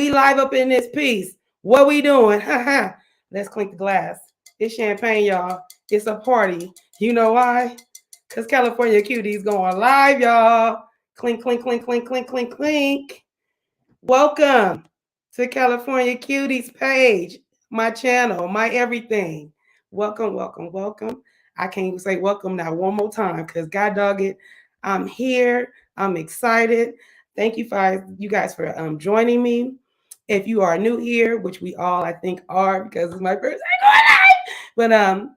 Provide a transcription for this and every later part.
We live up in this piece. What we doing? Let's clink the glass. It's champagne, y'all. It's a party. You know why? Because California Cuties going live, y'all. Clink, clink, clink, clink, clink, clink, clink. Welcome to California Cuties page, my channel, my everything. Welcome, welcome, welcome. I can't even say welcome now one more time because God dog it, I'm here. I'm excited. Thank you guys for joining me. If you are new here, which we all I think are because it's my first time going live,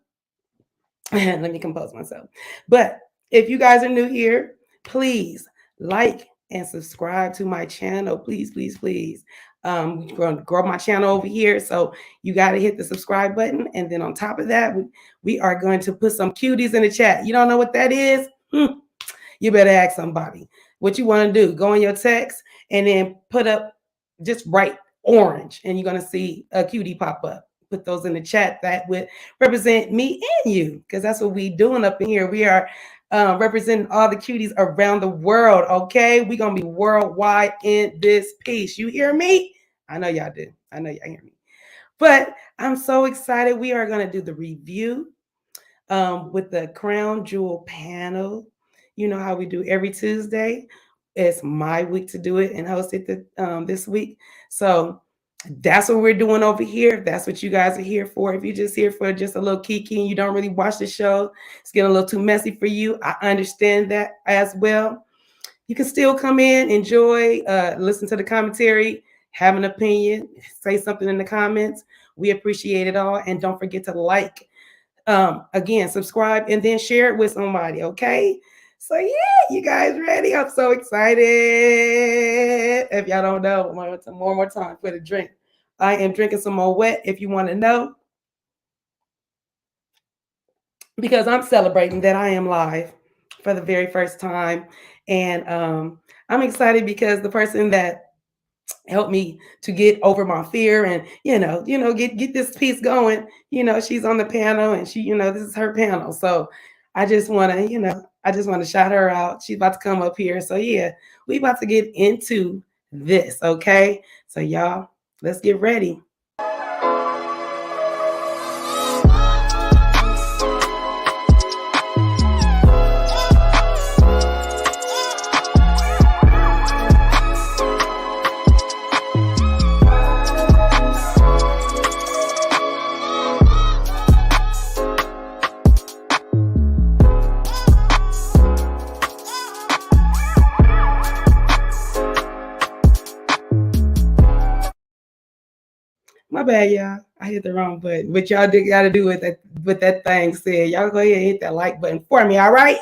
but let me compose myself. But if you guys are new here, please like and subscribe to my channel. Please, please, please. We're going to grow my channel over here. So you got to hit the subscribe button. And then on top of that, we are going to put some cuties in the chat. You don't know what that is? You better ask somebody. What you want to do, go in your text and then just write orange and you're going to see a cutie pop up. Put those in the chat that would represent me and you because that's what we doing up in here. We are representing all the cuties around the world, okay? We're going to be worldwide in this piece. You hear me? I know y'all do. I know y'all hear me. But I'm so excited. We are going to do the review with the Crown Jewel panel. You know how we do every Tuesday. It's my week to do it and host it this week. So that's what we're doing over here. If that's what you guys are here for. If you're just here for just a little kiki and you don't really watch the show, it's getting a little too messy for you. I understand that as well. You can still come in, enjoy, listen to the commentary, have an opinion, say something in the comments. We appreciate it all. And don't forget to like, again, subscribe, and then share it with somebody, okay? So yeah, you guys ready? I'm so excited. If y'all don't know, one more time for the drink. I am drinking some more wet if you want to know. Because I'm celebrating that I am live for the very first time. And I'm excited because the person that helped me to get over my fear and, get this piece going, she's on the panel and she, this is her panel. So I just want to shout her out. She's about to come up here. So yeah, we about to get into this, okay? So y'all, let's get ready. My bad, y'all. I hit the wrong button. But y'all got to do with that thing said. Y'all go ahead and hit that like button for me, all right?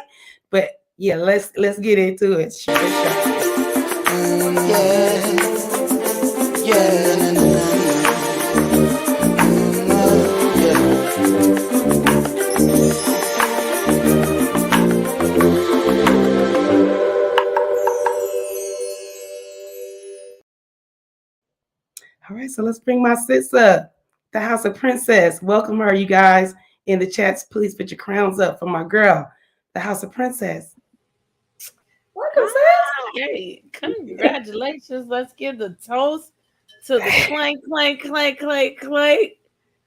But yeah, let's get into it. All right, so let's bring my sis up, the House of Princess. Welcome her, you guys. In the chats, please put your crowns up for my girl, the House of Princess. Welcome, sis. Hey, congratulations. Let's give the toast to the clank, clank, clank, clank, clank,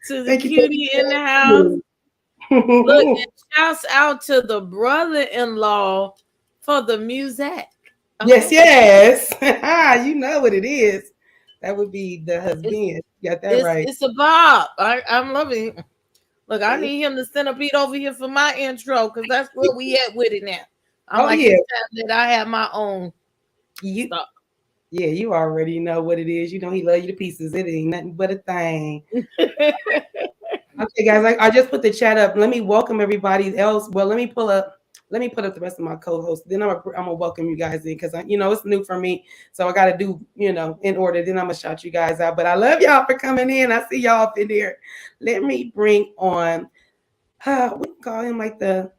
to the cutie in the house. Look, and shouts out to the brother-in-law for the music. Okay. Yes. You know what it is. That would be the husband. You got that right. It's a Bob. I'm loving it. Look, I need him to centipede over here for my intro because that's where we at with it now. It's time that I have my own stuff. Yeah, you already know what it is. You know he love you to pieces. It ain't nothing but a thing. Okay, guys, I just put the chat up. Let me welcome everybody else. Well, let me put up the rest of my co-hosts. Then I'm gonna welcome you guys in because it's new for me. So I gotta do, in order. Then I'm gonna shout you guys out. But I love y'all for coming in. I see y'all up in there. Let me bring on we call him like the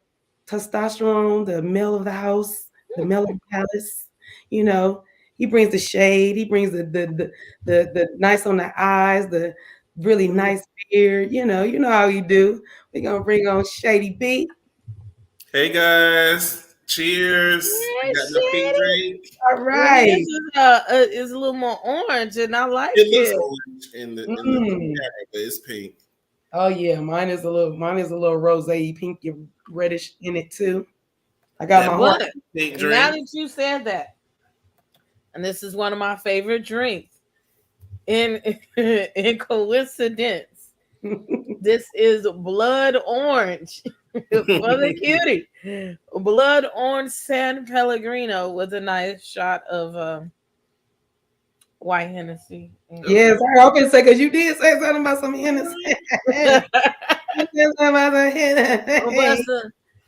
testosterone, the male of the house, the male of the palace. He brings the shade, he brings the nice on the eyes, the really nice beard. You know how he do. We're gonna bring on Shady B. Hey guys, Cheers. I got no pink drink. All right. This is a little more orange, and I like It looks it. orange in the camera, but it's pink. Oh yeah, mine is a little rose pink, reddish in it too. I got That my heart. pink Now drink. that you said that, and this is one of my favorite drinks. In coincidence, this is blood orange for the cutie. Blood orange San Pellegrino with a nice shot of white Hennessy. Yes, I was gonna say because you did say something about some Hennessy.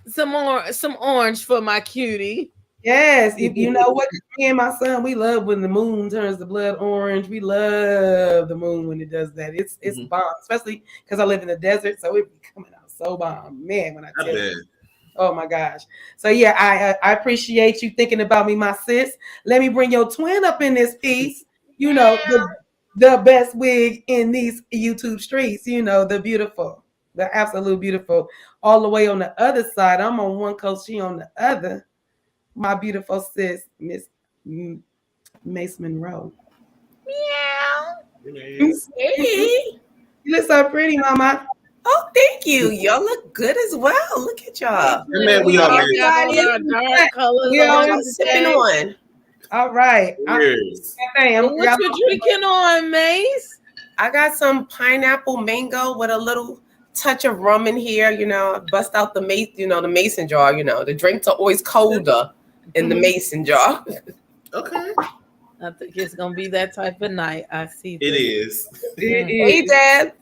Some orange for my cutie. Yes, you know what? Me and my son, we love when the moon turns the blood orange. We love the moon when it does that. It's bomb, especially because I live in the desert, so it be coming out so bomb, man. When I tell you, oh my gosh. So yeah, I appreciate you thinking about me, my sis. Let me bring your twin up in this piece. You know the best wig in these YouTube streets. You know the absolute beautiful. All the way on the other side. I'm on one coast, she on the other. My beautiful sis, Miss Mace Monroe. Meow. Hey. You look so pretty, Mama. Oh, thank you. Y'all look good as well. Look at y'all. We all sipping on. All right. What you drinking on, Mace? I got some pineapple mango with a little touch of rum in here. You know, bust out the the mason jar. You know, the drinks are always colder in the mason jar. Okay. I think it's gonna be that type of night. I see. It is. Hey, Dad.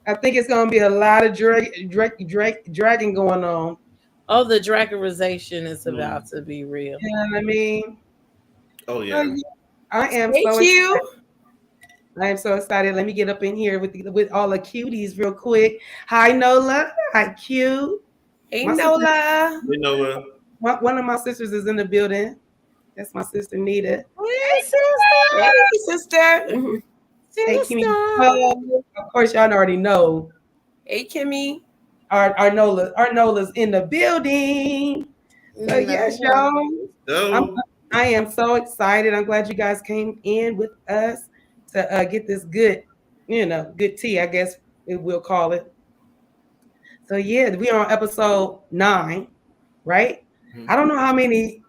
I think it's gonna be a lot of dragging going on. Oh, the dragorization is about to be real. You know what I mean? Oh yeah. I am Thank you. I am so excited. Let me get up in here with all the cuties real quick. Hi, Nola. Hi, Q. Hey, Nola. Hey, Nola. One of my sisters is in the building. That's my sister, Nita. Hey, sister. Hey, sister. Hey, Kimmy. Of course, y'all already know. Hey, Kimmy. Our Nola's in the building. So yes, y'all. I am so excited. I'm glad you guys came in with us to get this good tea, I guess we'll call it. So yeah, we are on episode 9, right? I don't know how many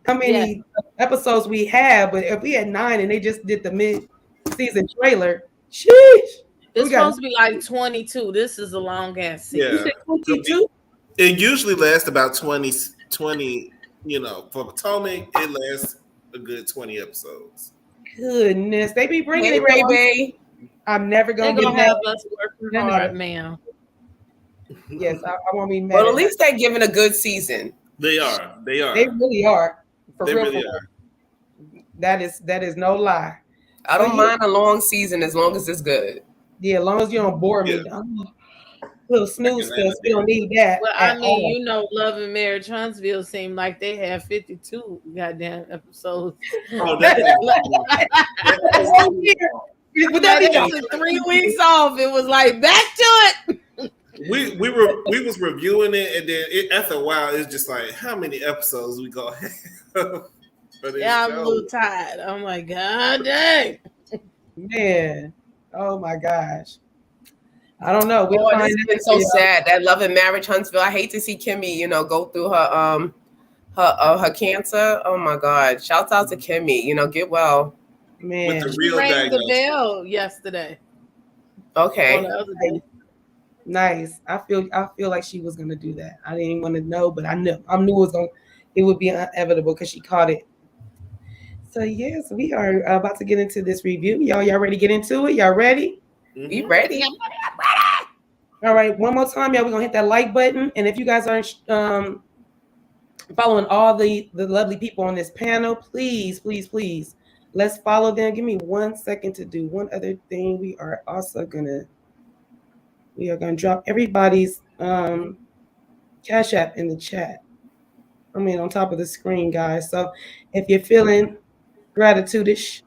episodes we have, but if we had 9 and they just did the mid-season trailer, sheesh. It's supposed to be like 22. This is a long ass season. Yeah. 22? It usually lasts about 20, for Potomac, it lasts a good 20 episodes. Goodness, they be bringing it, baby. I'm never gonna be mad. Have us working hard, ma'am. Yes, I won't be mad. Well, at least they're giving a good season. They are. They really are. They really are. That is no lie. I don't mind a long season as long as it's good. Yeah, as long as you don't bore me. Little snooze fest. We don't need that. Well, I mean, Love and Marriage Huntsville seemed like they had 52 goddamn episodes. Oh, that Would that be 3 weeks off? It was like back to it. We was reviewing it, and then after a while, it's just like, how many episodes we gonna have? Yeah, I'm a little tired. I'm like, God dang, man. Oh my gosh. I don't know. It's been so sad. That Love and Marriage Huntsville. I hate to see Kimmy, go through her cancer. Oh my God. Shouts out to Kimmy. Get well. Man, with the real rang the bell yesterday. Okay. Nice. I feel like she was gonna do that. I didn't want to know, but I knew it would be inevitable because she caught it. So yes, we are about to get into this review. Y'all ready to get into it? Y'all ready? We ready. All right, one more time, y'all. We're gonna hit that like button, and if you guys aren't following all the lovely people on this panel, please, let's follow them. Give me 1 second to do one other thing. We are gonna drop everybody's Cash App in the chat. I mean, on top of the screen, guys. So if you're feeling gratitude-ish,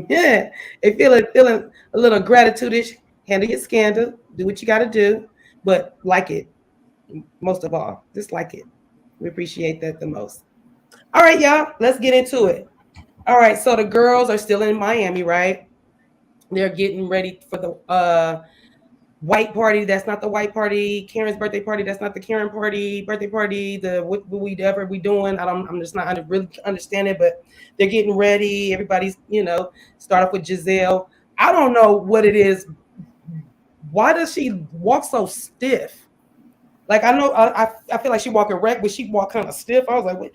yeah, if you're feeling a little gratitude-ish, handle your scandal, do what you got to do, but like it most of all. Just like it. We appreciate that the most. All right, y'all, let's get into it. All right, so the girls are still in Miami, right? They're getting ready for the white party. That's not the white party. Karen's birthday party. That's not the Karen party. Birthday party. The what we ever we doing? I'm just not really understanding. But they're getting ready. Everybody's start off with Giselle. I don't know what it is. Why does she walk so stiff? Like I know I feel like she walk erect, but she walk kind of stiff. I was like, wait,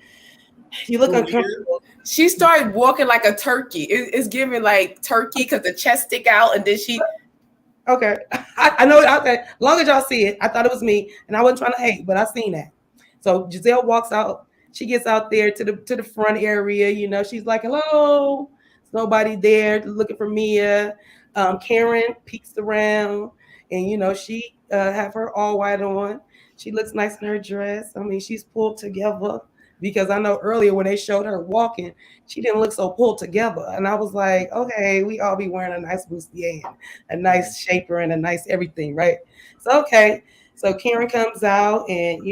you look uncomfortable. She started walking like a turkey. It's giving like turkey because the chest stick out, and then she. Okay, I know. Okay, as long as y'all see it, I thought it was me, and I wasn't trying to hate, but I seen that. So Giselle walks out. She gets out there to the front area. She's like, "Hello." There's nobody there looking for Mia. Karen peeks around, and she have her all white on. She looks nice in her dress. I mean, she's pulled together because I know earlier when they showed her walking, she didn't look so pulled together, and I was like, okay, we all be wearing a nice bustier, a nice shaper, and a nice everything, right? So okay. So Karen comes out and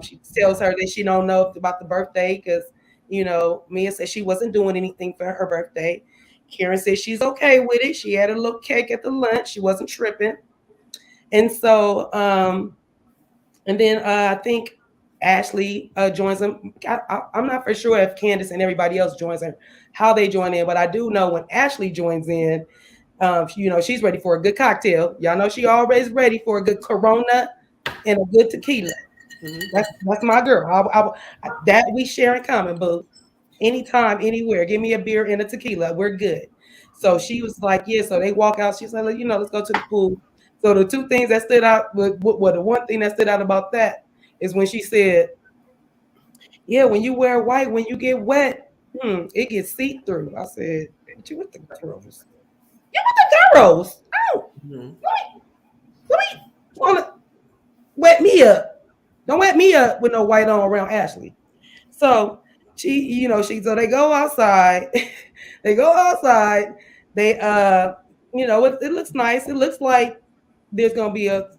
she tells her that she don't know about the birthday because Mia said she wasn't doing anything for her birthday. Karen said she's okay with it. She had a little cake at the lunch. She wasn't tripping. And so and then I think Ashley joins them. I'm not for sure if Candiace and everybody else joins her, how they join in, but I do know when Ashley joins in, she's ready for a good cocktail. Y'all know she always ready for a good Corona and a good tequila. That's my girl. That we share in common, boo. Anytime, anywhere. Give me a beer and a tequila. We're good. So she was like, yeah. So they walk out. She's like, let's go to the pool. So the two things that stood out, the one thing that stood out about that is when she said, yeah, when you wear white, when you get wet, it gets see through. I said, you with the girls? You with the girls? Oh, let me want to wet me up. Don't wet me up with no white on around Ashley. So so they go outside. They go outside. They it looks nice. It looks like there's gonna be a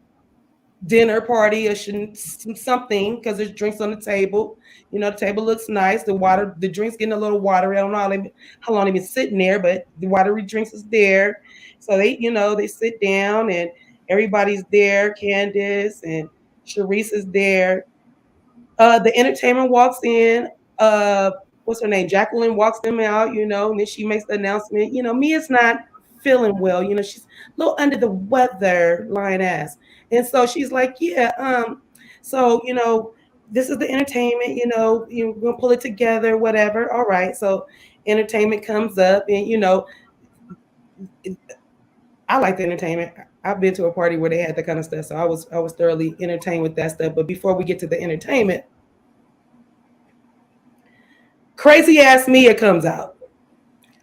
dinner party or something because there's drinks on the table. The table looks nice. The drinks getting a little watery. I don't know how long they've been sitting there, but the watery drinks is there. So they sit down and everybody's there. Candiace and Sharice is there. The entertainment walks in. What's her name? Jacqueline walks them out, and then she makes the announcement. Mia's not feeling well. She's a little under the weather, lying ass. And so she's like, yeah, so this is the entertainment, you're gonna pull it together, whatever. All right. So entertainment comes up, and I like the entertainment. I've been to a party where they had that kind of stuff. So I was thoroughly entertained with that stuff. But before we get to the entertainment, crazy ass Mia comes out.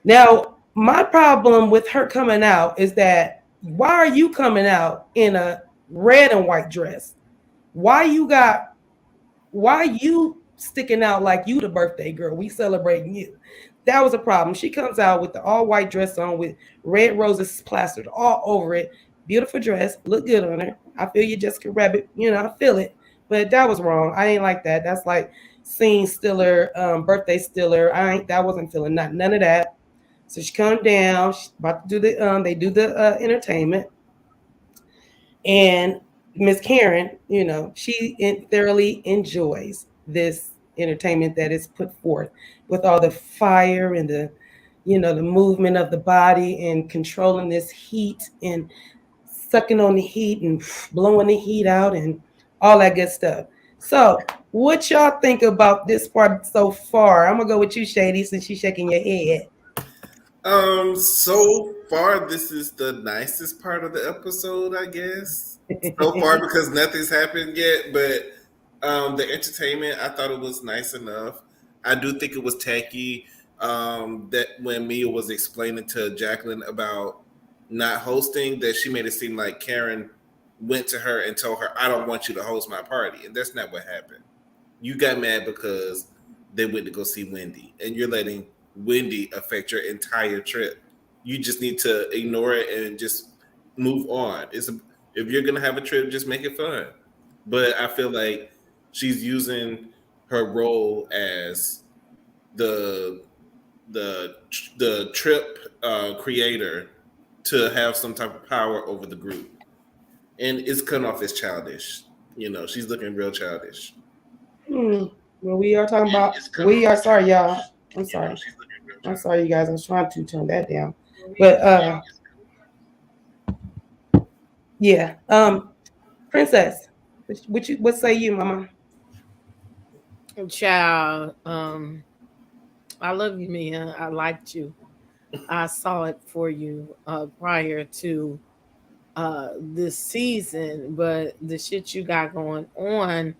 Now, my problem with her coming out is that why are you coming out in a red and white dress? Why you sticking out like you the birthday girl? We celebrating you. That was a problem. She comes out with the all white dress on with red roses plastered all over it. Beautiful dress, look good on her. I feel you, Jessica Rabbit. I feel it. But that was wrong. I ain't like that. That's like scene stiller, birthday stiller. That wasn't feeling none of that. So she come down. She's about to do they do the entertainment. And Miss Karen, she thoroughly enjoys this entertainment that is put forth with all the fire and the movement of the body and controlling this heat and sucking on the heat and blowing the heat out and all that good stuff. So what y'all think about this part so far? I'm gonna go with you, Shady, since she's shaking your head. So far, this is the nicest part of the episode, I guess. So far, because nothing's happened yet, but the entertainment, I thought it was nice enough. I do think it was tacky that when Mia was explaining to Jacqueline about not hosting, that she made it seem like Karen went to her and told her, I don't want you to host my party. And that's not what happened. You got mad because they went to go see Wendy, and you're letting Wendy affect your entire trip. You just need to ignore it and just move on. If you're gonna have a trip, just make it fun. But I feel like she's using her role as the trip creator to have some type of power over the group, and it's come off as childish. She's looking real childish. Well, we are talking about. We are sorry, y'all. I'm sorry. I'm sorry, you guys. I was trying to turn that down, but yeah. Princess, what say you, Mama? Child, I love you, Mia. I liked you. I saw it for you prior to this season, but the shit you got going on.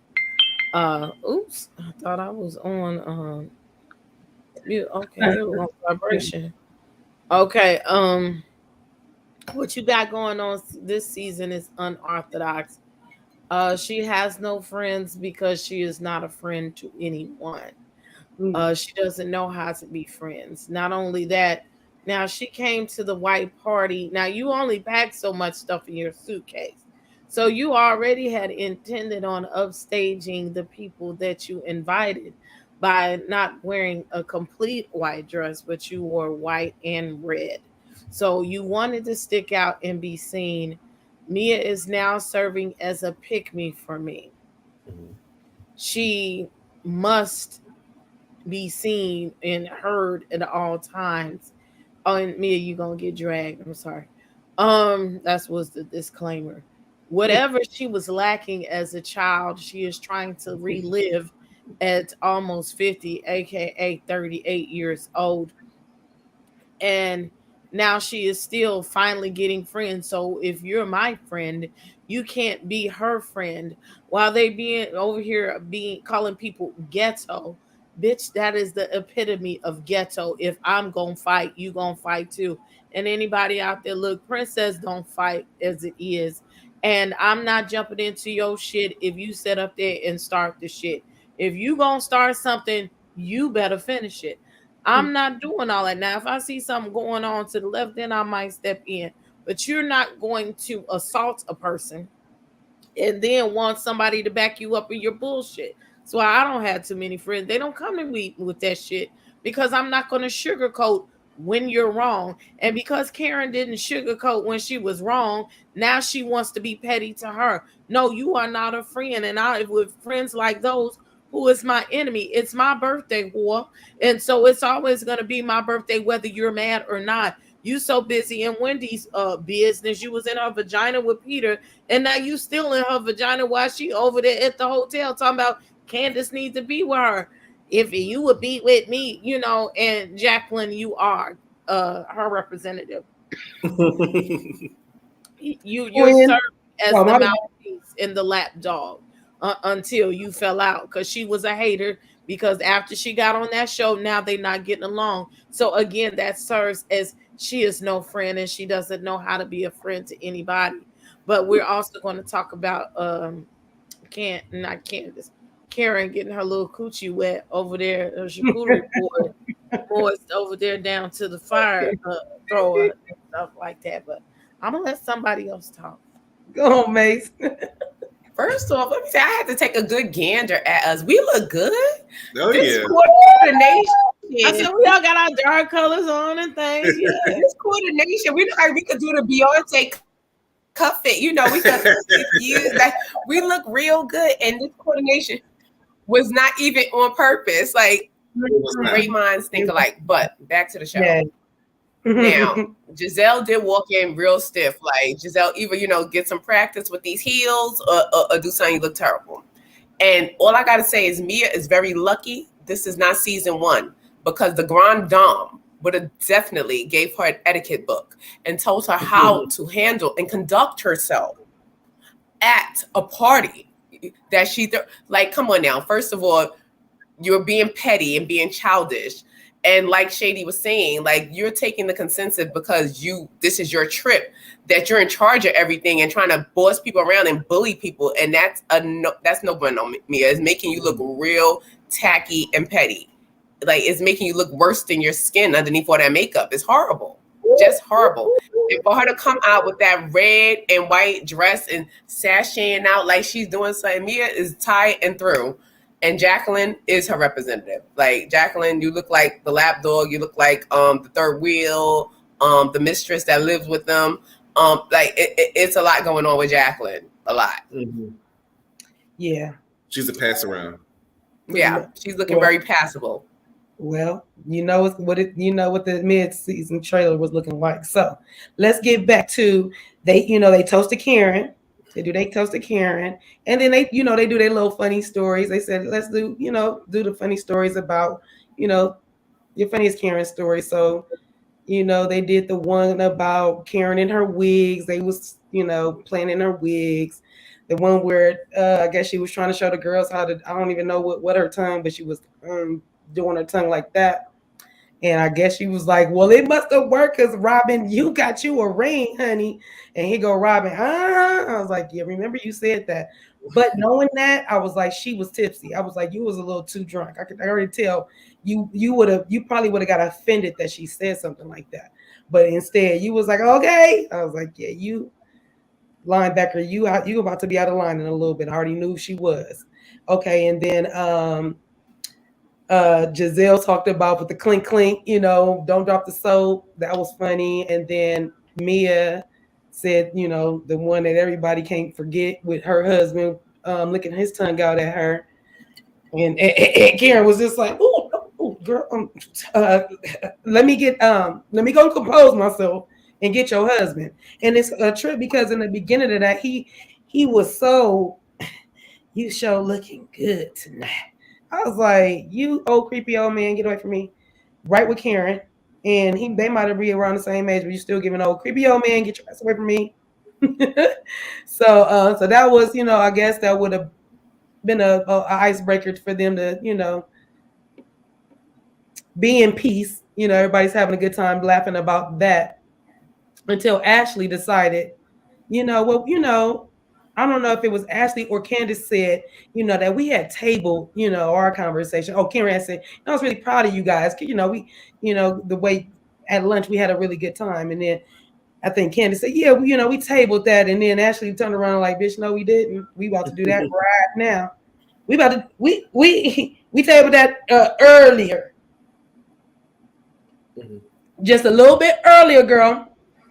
Oops, I thought I was on. Okay, it was on vibration. Okay, what you got going on this season is unorthodox. She has no friends because she is not a friend to anyone. She doesn't know how to be friends. Not only that, now she came to the white party. Now you only packed so much stuff in your suitcase. So you already had intended on upstaging the people that you invited by not wearing a complete white dress, but you wore white and red. So you wanted to stick out and be seen. Mia is now serving as a pick-me for me. She must be seen and heard at all times. Oh, and Mia, you gonna get dragged. I'm sorry. That was the disclaimer. Whatever she was lacking as a child, she is trying to relive at almost 50, aka 38 years old. And now she is still finally getting friends. So if you're my friend, you can't be her friend while they being over here calling people ghetto. Bitch, that is the epitome of ghetto. If I'm gonna fight, you gonna fight too. And anybody out there, look, Princess don't fight as it is. And I'm not jumping into your shit if you sit up there and start the shit. If you gonna start something, you better finish it. I'm not doing all that. Now, if I see something going on to the left, then I might step in. But you're not going to assault a person and then want somebody to back you up in your bullshit. So I don't have too many friends. They don't come to me with that shit because I'm not going to sugarcoat when you're wrong. And because Karen didn't sugarcoat when she was wrong, now she wants to be petty to her. No, you are not a friend. And with friends like those, who is my enemy? It's my birthday, whore. And so it's always going to be my birthday, whether you're mad or not. You so busy in Wendy's business. You was in her vagina with Peter, and now you still in her vagina while she over there at the hotel talking about Candiace needs to be with her. If you would be with me, and Jacqueline, you are her representative. You're served as the mouthpiece and the lapdog until you fell out, because she was a hater. Because after she got on that show, now they're not getting along. So again, that serves as she is no friend, and she doesn't know how to be a friend to anybody. But we're also going to talk about Karen getting her little coochie wet over there. Charcuterie board over there down to the fire thrower and stuff like that. But I'm gonna let somebody else talk. Go on, Mace. First off, let me say I had to take a good gander at us. We look good. Oh, this yeah. Coordination. I said we all got our dark colors on and things. Yeah. This coordination, we look like we could do the Beyonce cuff it. We could use that. We look real good, and this coordination was not even on purpose. Like, great minds think alike. But back to the show. Yeah. Now, Giselle did walk in real stiff. Like, Giselle, either, get some practice with these heels or do something, you look terrible. And all I got to say is Mia is very lucky this is not season 1, because the Grand Dame would have definitely gave her an etiquette book and told her how to handle and conduct herself at a party that like, come on now. First of all, you're being petty and being childish. And like Shady was saying, like, you're taking the consensus because this is your trip, that you're in charge of everything and trying to boss people around and bully people. And that's no bueno, Mia. It's making you look real tacky and petty. Like, it's making you look worse than your skin underneath all that makeup. It's horrible. Just horrible. And for her to come out with that red and white dress and sashaying out like she's doing something, Mia is tied and through. and Jacqueline is her representative. Like Jacqueline, you look like the lap dog. You look like the third wheel, the mistress that lives with them. Like it's a lot going on with Jacqueline. A lot. Mm-hmm. Yeah. She's a pass around. Yeah, she's looking very passable. Well, you know what the mid-season trailer was looking like. So let's get back to they toasted Karen. They toasted Karen, and then they do their little funny stories. They said, let's do the funny stories about your funniest Karen story. So they did the one about Karen and her wigs. They was playing in her wigs. The one where I guess she was trying to show the girls how to, I don't even know what her tongue, but she was doing her tongue like that. And I guess she was like, well, it must have worked because Robin, you got you a ring, honey. And he go, Robin, huh? I was like, yeah, remember you said that. But knowing that, I was like, she was tipsy. I was like, you was a little too drunk. I already tell you probably would have got offended that she said something like that. But instead, you was like, okay. I was like, yeah, you linebacker, you about to be out of line in a little bit. I already knew she was. Okay, and then Giselle talked about with the clink clink, don't drop the soap. That was funny. And then Mia said, the one that everybody can't forget with her husband licking his tongue out at her. And Karen was just like, "Ooh, girl, let me go compose myself and get your husband." And it's a trip because in the beginning of that, he was so, you show looking good tonight. I was like, you old creepy old man, get away from me. Right with Karen. And they might have been around the same age, but you still giving old creepy old man, get your ass away from me. So that was, I guess that would have been a icebreaker for them to, be in peace. Everybody's having a good time laughing about that until Ashley decided, I don't know if it was Ashley or Candiace said, that we had tabled, our conversation. Oh, Karen said, I was really proud of you guys. We, the way at lunch, we had a really good time. And then I think Candiace said, yeah, we tabled that. And then Ashley turned around like, bitch, no, we didn't. We about to do that right now. We tabled that earlier. Mm-hmm. Just a little bit earlier, girl.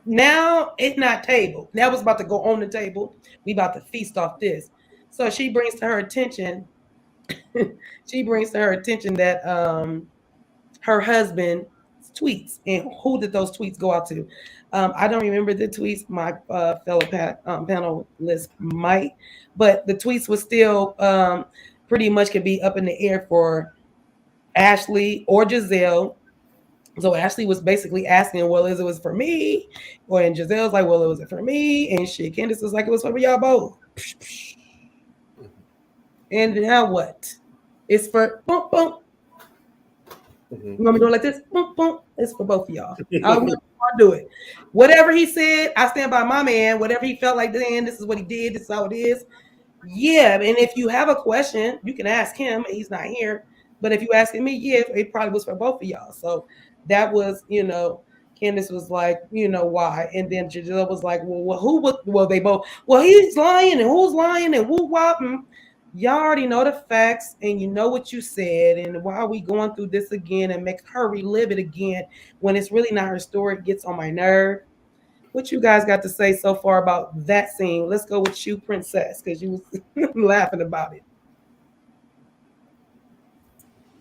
Now it's not tabled. Now it's about to go on the table. We about to feast off this. So she brings to her attention that her husband tweets, and who did those tweets go out to? I don't remember the tweets. My fellow panelists might, but the tweets was still pretty much could be up in the air for Ashley or Giselle. So Ashley was basically asking, well, is it was for me? And Giselle's like, well, it was for me. And shit, Candiace was like, it was for y'all both. And now what? It's for boom, boom. Mm-hmm. You want me to do it like this? Boom, boom. It's for both of y'all. I'll do it. Whatever he said, I stand by my man. Whatever he felt like then, this is what he did. This is how it is. Yeah. And if you have a question, you can ask him. He's not here. But if you asking me, yeah, it probably was for both of y'all. So that was, Candiace was like, why? And then Giselle was like, they both, well, he's lying and who's lying and who whopping. Y'all already know the facts and you know what you said. And why are we going through this again and make her relive it again when it's really not her story? It gets on my nerve. What you guys got to say so far about that scene? Let's go with you, Princess, because you was laughing about it.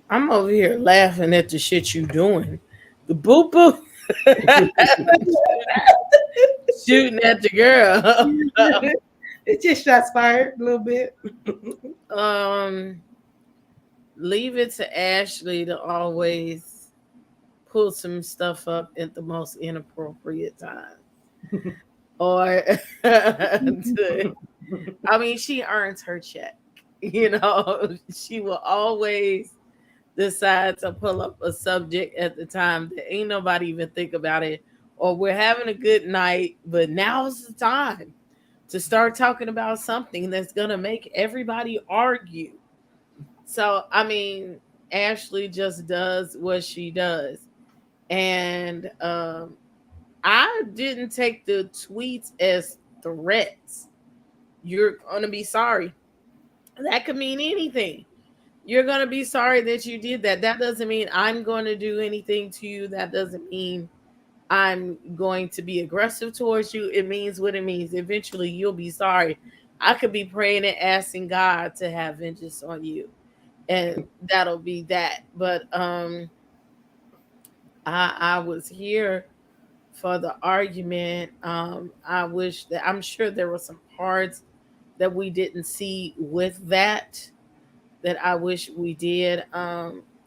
I'm over here laughing at the shit you doing. The boo boo shooting at the girl. It just shots fired a little bit. Leave it to Ashley to always pull some stuff up at the most inappropriate time. Or she earns her check. She will always decide to pull up a subject at the time that ain't nobody even think about it, or we're having a good night, but now's the time to start talking about something that's gonna make everybody argue. So Ashley just does what she does, and I didn't take the tweets as threats. You're gonna be sorry. That could mean anything. you're going to be sorry that you did that. That doesn't mean I'm going to do anything to you. That doesn't mean I'm going to be aggressive towards you. It means what it means. Eventually, you'll be sorry. I could be praying and asking God to have vengeance on you, and that'll be that. But I was here for the argument. I wish that I'm sure there were some parts that we didn't see with that I wish we did.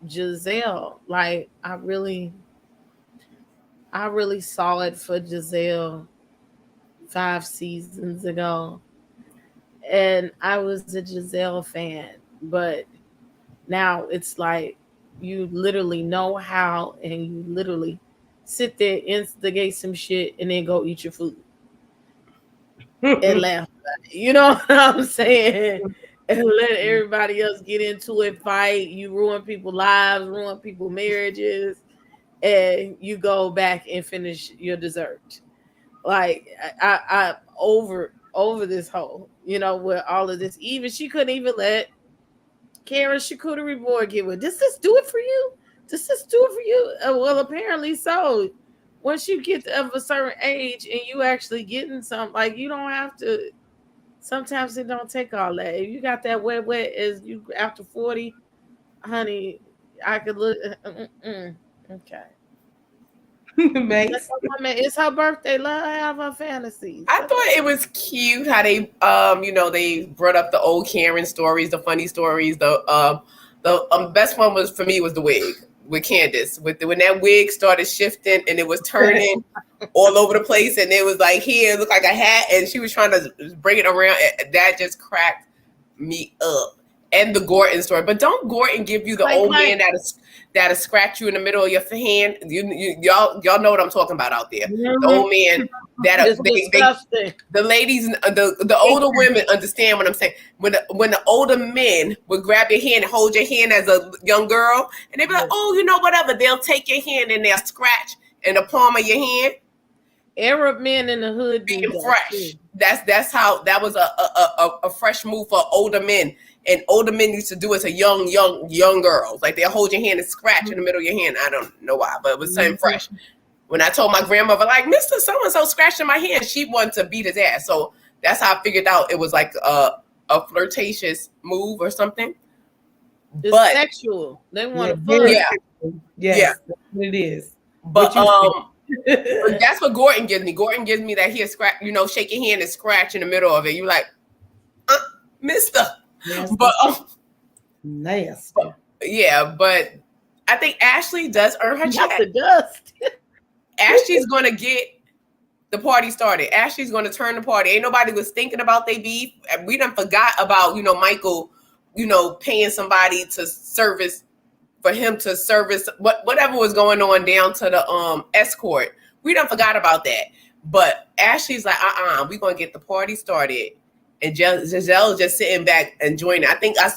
Giselle, like I really saw it for Giselle 5 seasons ago. And I was a Giselle fan, but now it's like you literally know how and you literally sit there, instigate some shit, and then go eat your food and laugh about it. You know what I'm saying? And let everybody else get into it, fight. You ruin people's lives, ruin people's marriages, and you go back and finish your dessert. Like I over this whole, with all of this. Even she couldn't even let Karen charcuterie board get with. Does this do it for you? Does this do it for you? Well, apparently so. Once you get of a certain age and you actually getting something, like you don't have to. Sometimes it don't take all that. If you got that wet as you after 40, honey, I could look. Okay. It's her birthday. Let her have her fantasies. I thought it was cute how they, they brought up the old Karen stories, the funny stories. The best one was for me was the wig with Candiace. When that wig started shifting and it was turning all over the place, and it was like here, it looked like a hat, and she was trying to bring it around. That just cracked me up. And the Gordon story, but don't Gordon give you the old man that'll scratch you in the middle of your hand? Y'all know what I'm talking about out there. The old man the ladies, the older women understand what I'm saying. When the older men would grab your hand and hold your hand as a young girl, and they'd be like, "Oh, whatever." They'll take your hand and they'll scratch in the palm of your hand. Arab men in the hood being fresh. That's how that was a fresh move for older men. And older men used to do it to young girls. Like they'll hold your hand and scratch in the middle of your hand. I don't know why, but it was something fresh. When I told my grandmother, like, Mr. So-and-so scratching my hand, she wanted to beat his ass. So that's how I figured out it was like a flirtatious move or something. It's sexual. They want to fuck. Yes, that's what it is. But that's what Gordon gives me. Gordon gives me that he'll scratch, shake your hand and scratch in the middle of it. You like, mister. Nasty. But nasty. But I think Ashley does earn her check. The dust. Ashley's gonna get the party started. Ashley's gonna turn the party. Ain't nobody was thinking about their beef. We done forgot about Michael, paying somebody to service for him to service whatever was going on down to the escort. We done forgot about that. But Ashley's like, we're gonna get the party started. And Giselle just sitting back enjoying it. I think I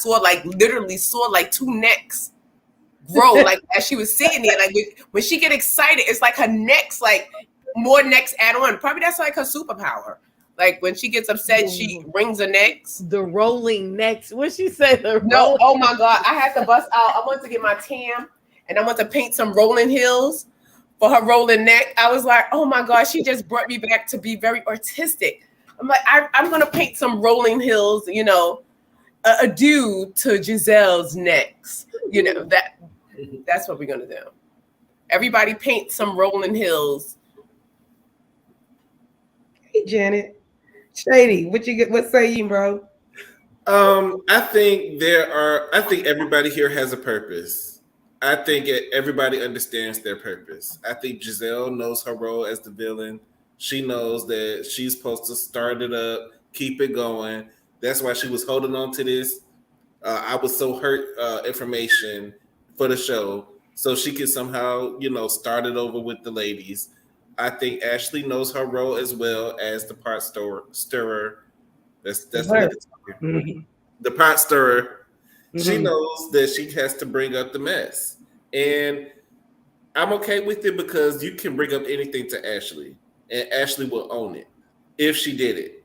literally saw two necks grow, like as she was sitting there. Like when she get excited, it's like her necks, like more necks add on. Probably that's like her superpower. Like when she gets upset, she wrings her necks. The rolling necks. What she say? No, oh my God. I had to bust out. I went to get my tam and I went to paint some rolling hills for her rolling neck. I was like, oh my God, she just brought me back to be very artistic. I'm like, I'm going to paint some rolling hills, a due to Giselle's necks. That's what we're going to do. Everybody paint some rolling hills. Hey, Janet. Shady, what say you, bro? I think everybody here has a purpose. I think everybody understands their purpose. I think Giselle knows her role as the villain. She knows that she's supposed to start it up, keep it going. That's why she was holding on to this. I was so hurt information for the show, so she could somehow, start it over with the ladies. I think Ashley knows her role as well as the pot stirrer. That's the pot stirrer. Mm-hmm. She knows that she has to bring up the mess, and I'm okay with it because you can bring up anything to Ashley. And Ashley will own it if she did it.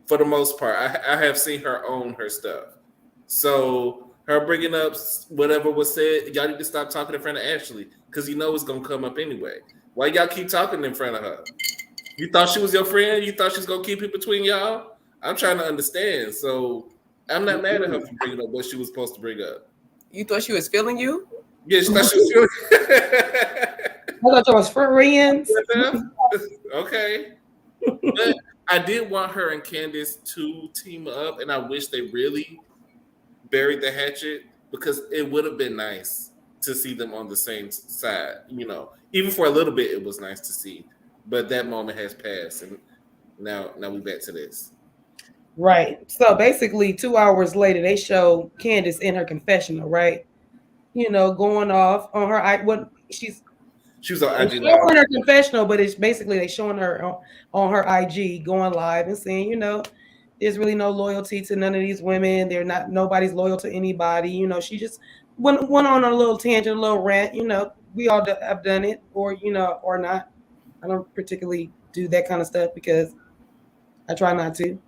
For the most part, I have seen her own her stuff. So her bringing up whatever was said. Y'all need to stop talking in front of Ashley because you know it's gonna come up anyway. Why y'all keep talking in front of her? You thought she was your friend? You thought she was gonna keep it between y'all? I'm trying to understand. So I'm not mad at her for bringing up what she was supposed to bring up. You thought she was feeling you? Yeah, she thought she was I thought y'all was friends. okay. But I did want her and Candiace to team up, and I wish they really buried the hatchet because it would have been nice to see them on the same side. You know, even for a little bit, it was nice to see. But that moment has passed, and now we back to this. Right. So basically, 2 hours later, they show Candiace in her confessional, right? You know, going off on her She was on IG showing Live. her confessional, but it's basically they showing her on her IG going live and saying, you know, there's really no loyalty to none of these women. Nobody's loyal to anybody. You know, she just went on a little tangent, a little rant. You know, we all have done it, or you know, or not. I don't particularly do that kind of stuff because I try not to.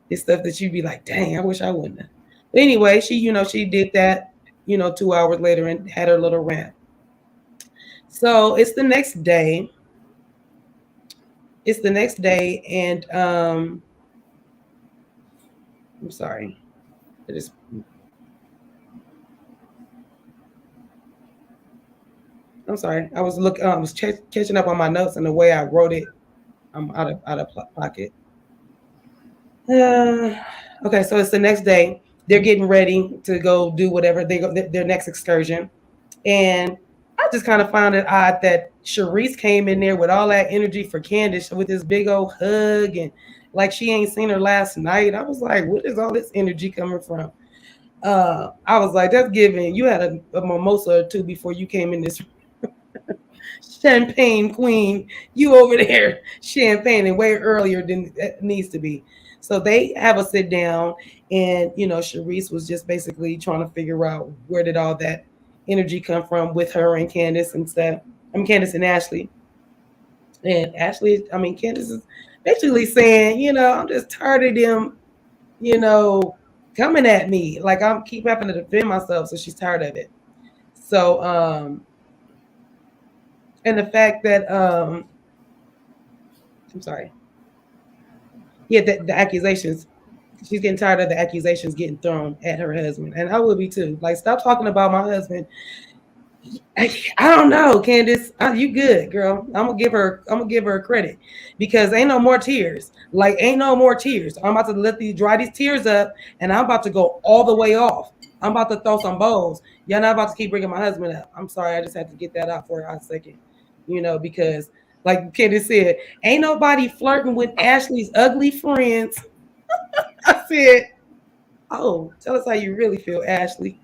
It's stuff that you'd be like, dang, I wish I wouldn't have. But anyway, she did that, 2 hours later and had her little rant. So it's the next day. And I'm sorry. I'm sorry. I was catching up on my notes and the way I wrote it. I'm out of pocket. Okay, so it's the next day. They're getting ready to go do whatever their next excursion, and I just kind of found it odd that Charisse came in there with all that energy for Candiace with this big old hug and like she ain't seen her last night. I was like, what is all this energy coming from? I was like, that's giving. You had a mimosa or two before you came in this champagne queen. You over there champagne way earlier than it needs to be. So they have a sit down, and Charisse was just basically trying to figure out where did all that energy come from with her and Candiace and stuff. Candiace and Ashley. And Candiace is basically saying, I'm just tired of them, coming at me. Like I'm keep having to defend myself, so she's tired of it. So and the fact that I'm sorry. Yeah, the accusations. She's getting tired of the accusations getting thrown at her husband. And I would be too. Like, stop talking about my husband. I don't know, Candiace. You good, girl. I'm gonna give her credit because ain't no more tears. Like, ain't no more tears. I'm about to dry these tears up, and I'm about to go all the way off. I'm about to throw some bows. Y'all not about to keep bringing my husband up. I'm sorry, I just had to get that out for a second. Because like Candiace said, ain't nobody flirting with Ashley's ugly friends. I said, oh, tell us how you really feel, Ashley.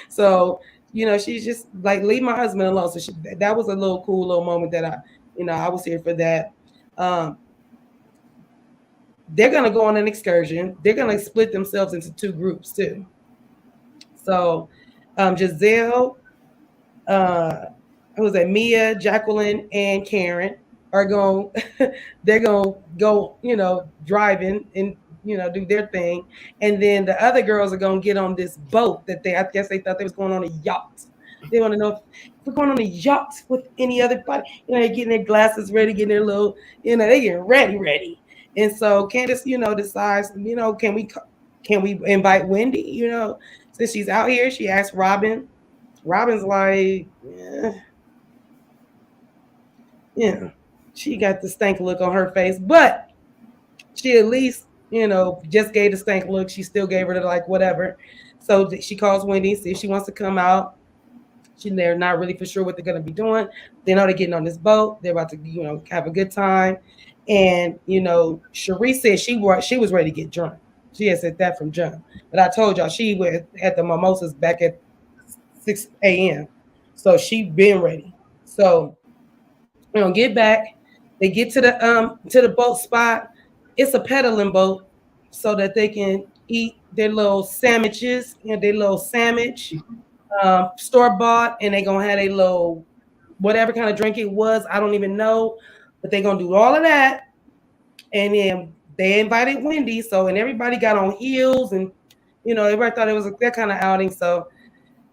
So, she's just like, leave my husband alone. So that was a little cool little moment that I was here for that. They're going to go on an excursion. They're going to split themselves into two groups too. So Giselle, Mia, Jacqueline, and Karen are they're going to go, driving and, do their thing. And then the other girls are going to get on this boat that I guess they thought they was going on a yacht. They want to know if we're going on a yacht with any other body. They're getting their glasses ready, getting their little, they getting ready. And so Candiace, decides, can we invite Wendy, since she's out here. She asked Robin. Robin's like, yeah, she got the stank look on her face, but she at least, just gave the stank look. She still gave her the like whatever. So she calls Wendy, see if she wants to come out. They're not really for sure what they're going to be doing. They know they're getting on this boat. They're about to, have a good time. And, Cherie said she was ready to get drunk. She had said that from jump. But I told y'all she had the mimosas back at 6 a.m. So she been ready. So get back. They get to the boat spot. It's a pedaling boat so that they can eat their little sandwiches, their little sandwich, store-bought, and they're going to have a little whatever kind of drink it was. I don't even know. But they're going to do all of that. And then they invited Wendy. And everybody got on heels and everybody thought it was that kind of outing. So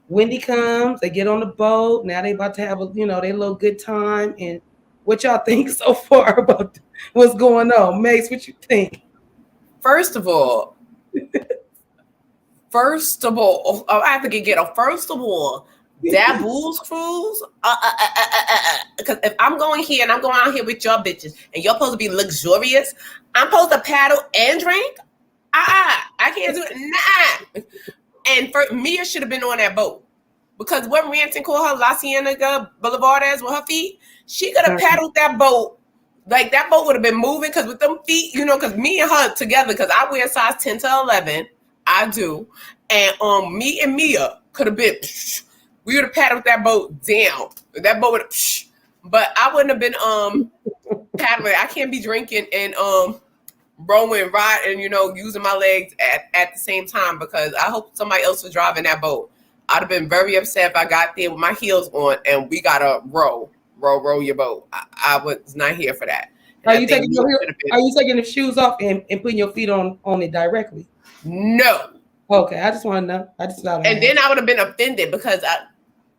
Wendy comes, they get on the boat. Now they about to have their little good time. And what y'all think so far about what's going on? Mace, what you think? First of all, I have to get ghetto. First of all, that booze cruise. Because if I'm going here and I'm going out here with y'all bitches, and you're supposed to be luxurious, I'm supposed to paddle and drink. I can't do it. Nah. And Mia should have been on that boat, because what Ranton called her La Cienega Boulevard as with her feet, she could have paddled that boat. Like that boat would have been moving, because with them feet, because me and her together, because I wear size 10 to 11. I do. And me and Mia could have been, we would have paddled that boat down. That boat would have, but I wouldn't have been paddling. I can't be drinking and rowing, riding, using my legs at the same time, because I hope somebody else was driving that boat. I'd have been very upset if I got there with my heels on and we gotta row your boat. I was not here for that. Are you taking the shoes off and putting your feet on it directly? No. Okay, I just want to know. And then I would have been offended, because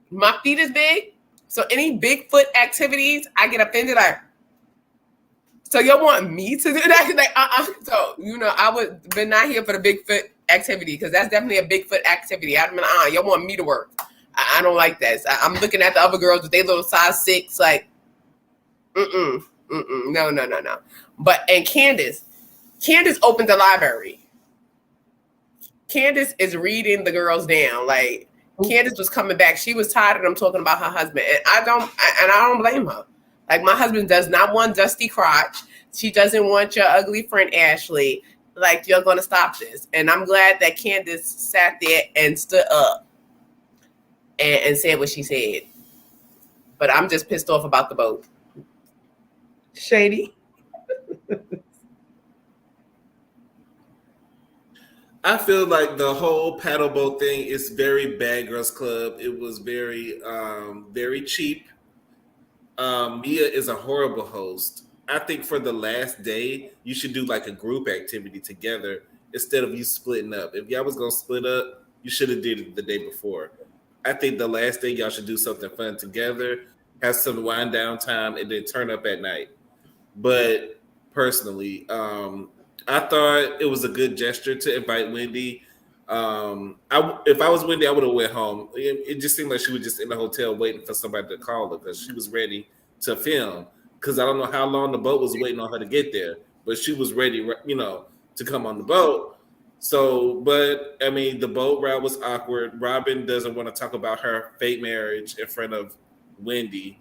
my feet is big. So any Bigfoot activities, I get offended. So y'all want me to do that? So I would been not here for the Bigfoot activity, because that's definitely a Bigfoot activity. I'd been y'all want me to work. I don't like that. So I'm looking at the other girls with their little size 6, like, no. But and Candiace opened the library. Candiace is reading the girls down. Like, Candiace was coming back. She was tired of them talking about her husband. And I don't blame her. Like, my husband does not want dusty crotch. She doesn't want your ugly friend Ashley. Like, you're going to stop this. And I'm glad that Candiace sat there and stood up and said what she said. But I'm just pissed off about the boat. Shady. I feel like the whole paddle boat thing is very Bad Girls Club. It was very, very cheap. Mia is a horrible host. I think for the last day, you should do like a group activity together instead of you splitting up. If y'all was gonna split up, you should have did it the day before. I think the last day y'all should do something fun together, have some wind down time, and then turn up at night. But personally, I thought it was a good gesture to invite Wendy. If I was Wendy, I would have went home. It just seemed like she was just in the hotel waiting for somebody to call her, because she was ready to film. Because I don't know how long the boat was waiting on her to get there, but she was ready, to come on the boat. So, but I mean, the boat ride was awkward. Robin doesn't want to talk about her fake marriage in front of Wendy.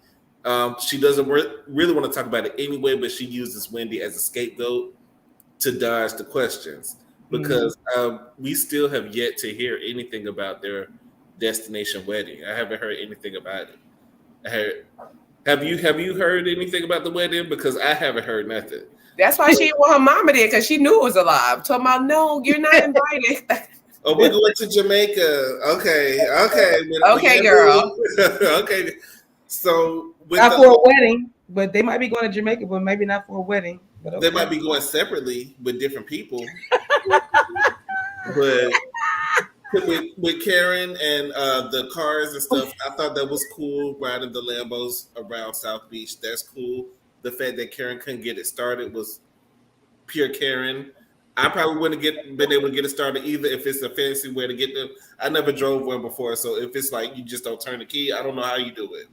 She doesn't really want to talk about it anyway, but she uses Wendy as a scapegoat to dodge the questions, because we still have yet to hear anything about their destination wedding. I haven't heard anything about it. Have you heard anything about the wedding? Because I haven't heard nothing. That's why she didn't want her mama there, because she knew it was alive. Talking about, no, you're not invited. Oh, we're going to Jamaica. Okay. Okay, girl. Okay. So not for a wedding, but they might be going to Jamaica, but maybe not for a wedding. But okay. They might be going separately with different people. But with Karen and the cars and stuff, I thought that was cool, riding the Lambos around South Beach. That's cool. The fact that Karen couldn't get it started was pure Karen. I probably wouldn't have been able to get it started either if it's a fancy way to get them. I never drove one before, so if it's like you just don't turn the key, I don't know how you do it.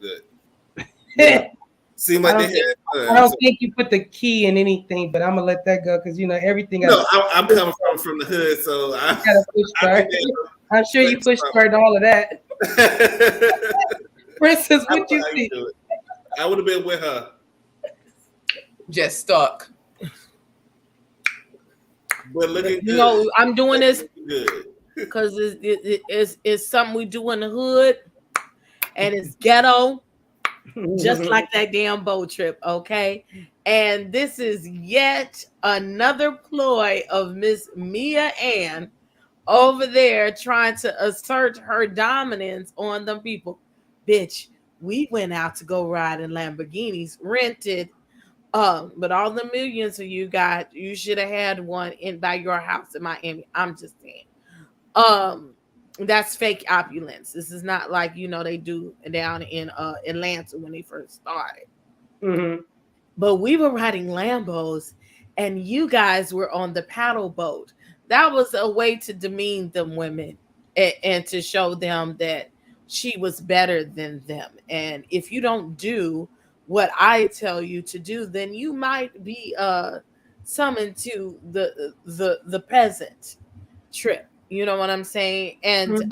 But yeah. Seemed like I don't think you put the key in anything, but I'm gonna let that go, because everything. No, I'm coming from the hood, so I gotta push start. I'm sure you push start all of that. Princess, what you think? I would have been with her. Just stuck. But looking good. I'm doing this because it's something we do in the hood, and it's ghetto. Just like that damn boat trip, okay? And this is yet another ploy of Miss Mia Ann over there trying to assert her dominance on them people. Bitch, we went out to go ride in Lamborghinis, rented, but all the millions of you got, you should have had one by your house in Miami. I'm just saying. Um, that's fake opulence. This is not like they do down in Atlanta when they first started. Mm-hmm. But we were riding Lambos, and you guys were on the paddle boat. That was a way to demean them women, and to show them that she was better than them. And if you don't do what I tell you to do, then you might be summoned to the peasant trip. You know what I'm saying? And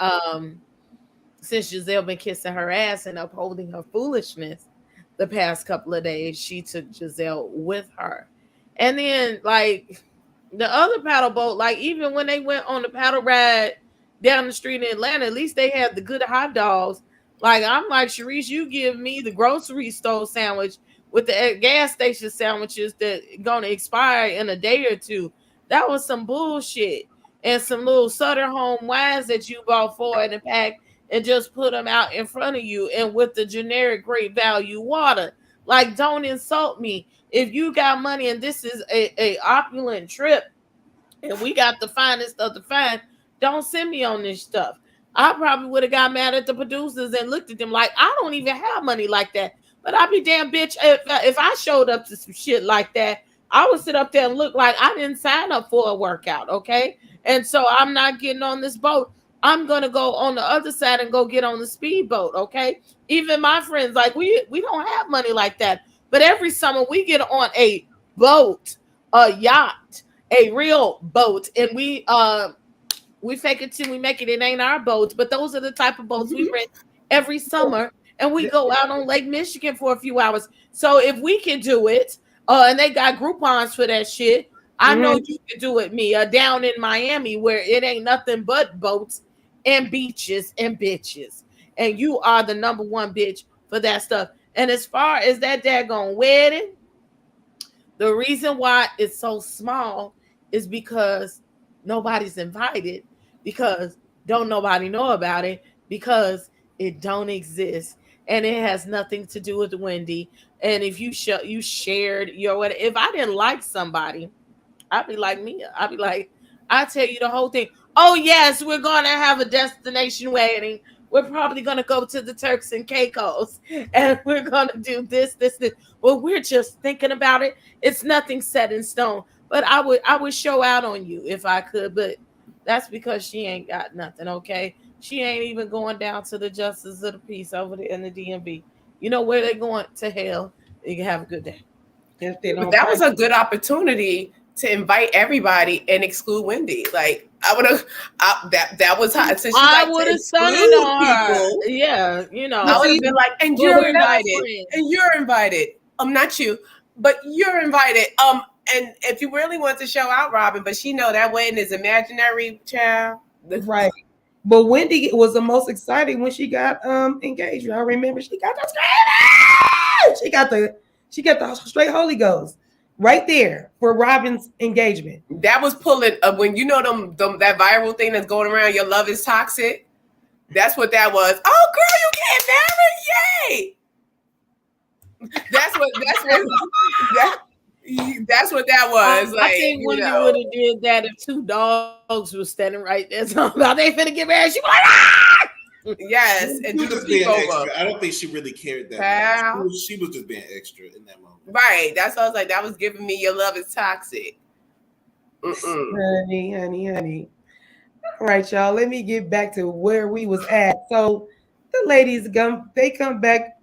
since Giselle been kissing her ass and upholding her foolishness the past couple of days, she took Giselle with her. And then like the other paddle boat, like even when they went on the paddle ride down the street in Atlanta, at least they had the good hot dogs. Like I'm like, Sharice, you give me the grocery store sandwich with the gas station sandwiches that gonna expire in a day or two. That was some bullshit. And some little Sutter Home wines that you bought for in a pack and just put them out in front of you, and with the generic great value water. Like, don't insult me. If you got money and this is a opulent trip and we got the finest of the fine, don't send me on this stuff. I probably would have got mad at the producers and looked at them like, I don't even have money like that. But I'd be damn bitch if I showed up to some shit like that. I would sit up there and look like I didn't sign up for a workout, okay? And so I'm not getting on this boat. I'm gonna go on the other side and go get on the speedboat, okay? Even my friends, like we don't have money like that, but every summer we get on a boat, a yacht, a real boat, and we fake it till we make it. It ain't our boats, but those are the type of boats we rent every summer, and we go out on Lake Michigan for a few hours. So if we can do it, and they got Groupons for that shit, I know you can do it, Mia, down in Miami where it ain't nothing but boats and beaches and bitches. And you are the number one bitch for that stuff. And as far as that daggone wedding, the reason why it's so small is because nobody's invited, because don't nobody know about it, because it don't exist. And it has nothing to do with Wendy. And if you shared your wedding, if I didn't like somebody, I'd be like Mia. I'd be like, I tell you the whole thing. Oh yes, we're gonna have a destination wedding. We're probably gonna go to the Turks and Caicos, and we're gonna do this. Well, we're just thinking about it. It's nothing set in stone. But I would show out on you if I could. But that's because she ain't got nothing. Okay, she ain't even going down to the Justice of the Peace over there in the DMV. You know where they're going? To hell. You can have a good day. But that was a good opportunity to invite everybody and exclude Wendy. Like I would have, that was hot. Since I would have stunned on her. Yeah, I would have been like, and you're invited, and you're invited. Not you, but you're invited. And if you really want to show out, Robin, but she know that wedding is imaginary, child. Right. But Wendy was the most exciting when she got engaged. I remember she got the she got the straight Holy Ghost right there for Robin's engagement. That was pulling when you know them that viral thing that's going around. Your love is toxic. That's what that was. Oh, girl, you getting married? Yay! That's what that was. I think Wendy would have did that if two dogs were standing right there talking about they finna get married. She was like, ah! Yes, and she was just being extra. I don't think she really cared that much. She was just being extra in that moment. Right. That's what I was like. That was giving me your love is toxic. Honey. All right, y'all. Let me get back to where we was at. So the ladies they come back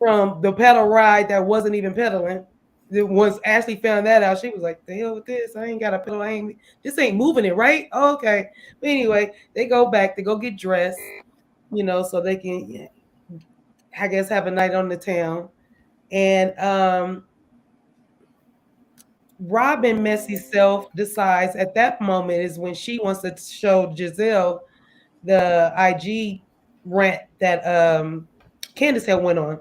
from the pedal ride that wasn't even pedaling. Once Ashley found that out, she was like, "The hell with this? I ain't got a pedal. This ain't moving it, right?" Oh, okay. But anyway, they go back. They go get dressed, so they can, I guess, have a night on the town. And Robin messy self decides at that moment is when she wants to show Giselle the IG rant that Candiace had went on.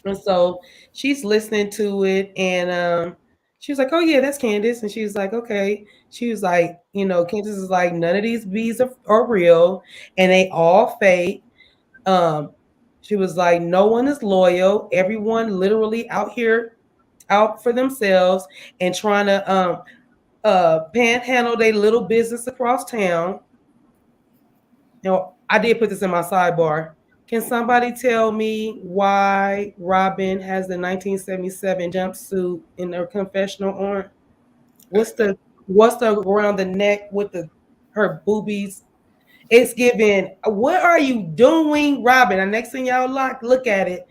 And so she's listening to it, and she was like, "Oh yeah, that's Candiace." And she was like, "Okay." She was like, Candiace is like, "None of these bees are real, and they all fake." She was like, "No one is loyal. Everyone literally out here, out for themselves, and trying to panhandle their little business across town." You know, I did put this in my sidebar. Can somebody tell me why Robin has the 1977 jumpsuit in her confessional on? What's the around the neck with the her boobies? It's giving. What are you doing, Robin? The next thing y'all look at it.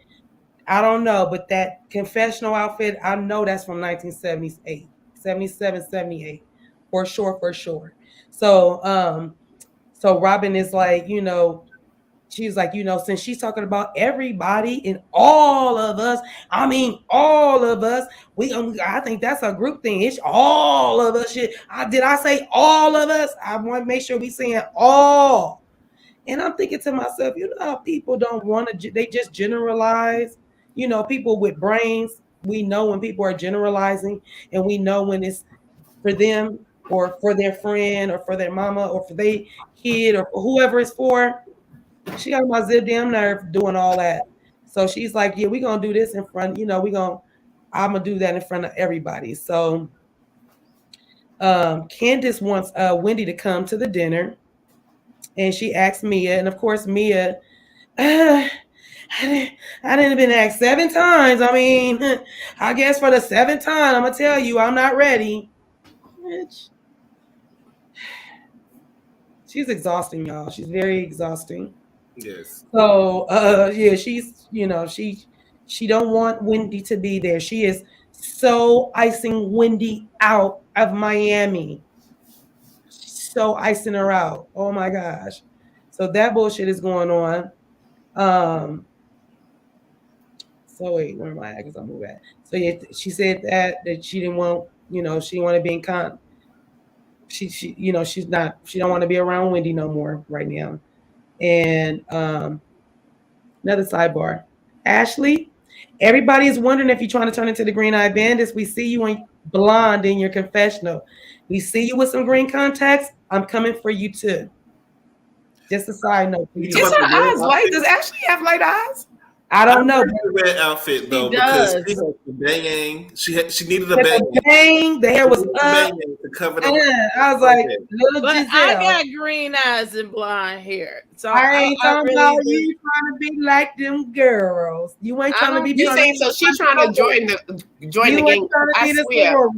I don't know, but that confessional outfit, I know that's from 1978, 77, 78, for sure, for sure. So, so Robin is like, she's like, since she's talking about everybody and all of us, I mean, all of us, I think that's a group thing. It's all of us. Shit, did I say all of us? I want to make sure we saying all. And I'm thinking to myself, how people don't want to, they just generalize. People with brains, we know when people are generalizing, and we know when it's for them or for their friend or for their mama or for their kid or for whoever it's for. She got my zip damn nerve doing all that. So she's like, yeah, we're going to do this in front, I'm going to do that in front of everybody. So Candiace wants Wendy to come to the dinner. And she asked Mia, and of course Mia, I didn't been asked 7 times. I mean, I guess for the 7th time, I'm gonna tell you, I'm not ready. Bitch. She's exhausting, y'all. She's very exhausting. Yes. So, yeah, she's, she don't want Wendy to be there. She is so icing Wendy out of Miami. So icing her out. Oh my gosh. So that bullshit is going on. So wait, where am I at? Because I'll move at. So yeah, she said that she didn't want, she wanted to be in she's not, she don't want to be around Wendy no more right now. And another sidebar. Ashley, everybody is wondering if you're trying to turn into the Green Eye Bandits. We see you in blonde in your confessional. We see you with some green contacts. I'm coming for you too. Just a side note for you. Is her eyes light? Does Ashley have light eyes? I don't know. The red outfit though, because she had the bang. She needed a bang. The hair was up. To cover the I was like, little but Giselle. I got green eyes and blonde hair, so I ain't talking about you trying to be like them girls. You ain't trying to be. You saying so? She's trying to join the gang. I swear.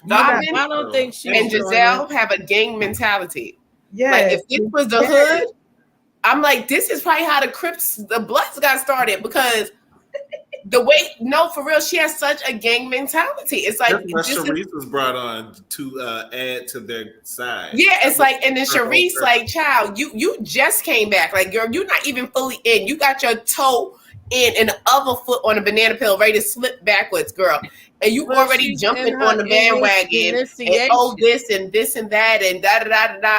I don't think she and Giselle have a gang mentality. Yeah. Like if this was the hood, I'm like, this is probably how the Bloods got started, because the way, no, for real, she has such a gang mentality. It's like Sharice was brought on to add to their side. Yeah, it's like, and then Sharice, like, child, you just came back. Like, girl, you're not even fully in. You got your toe in and the other foot on a banana peel, ready to slip backwards, girl. And you already jumping on the bandwagon and this and this and that and da da da da da.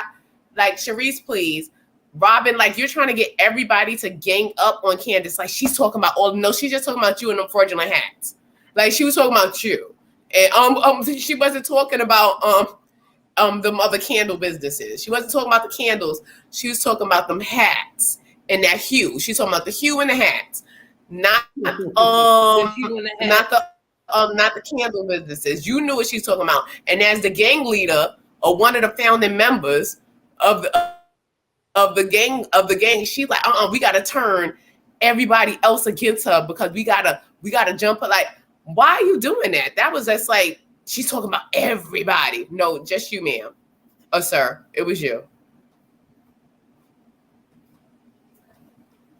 Like, Sharice, please. Robin, like, you're trying to get everybody to gang up on Candiace. Like, she's talking about no, she's just talking about you and them fraudulent hats. Like, she was talking about you. And she wasn't talking about them other candle businesses. She wasn't talking about the candles. She was talking about them hats and that hue. She's talking about the hue and the hats. Not the candle businesses. You knew what she's talking about. And as the gang leader or one of the founding members of the gang, she's like, we gotta turn everybody else against her because we gotta jump her. Like, why are you doing that? That was just like, she's talking about everybody. No, just you, ma'am. Oh, sir, it was you.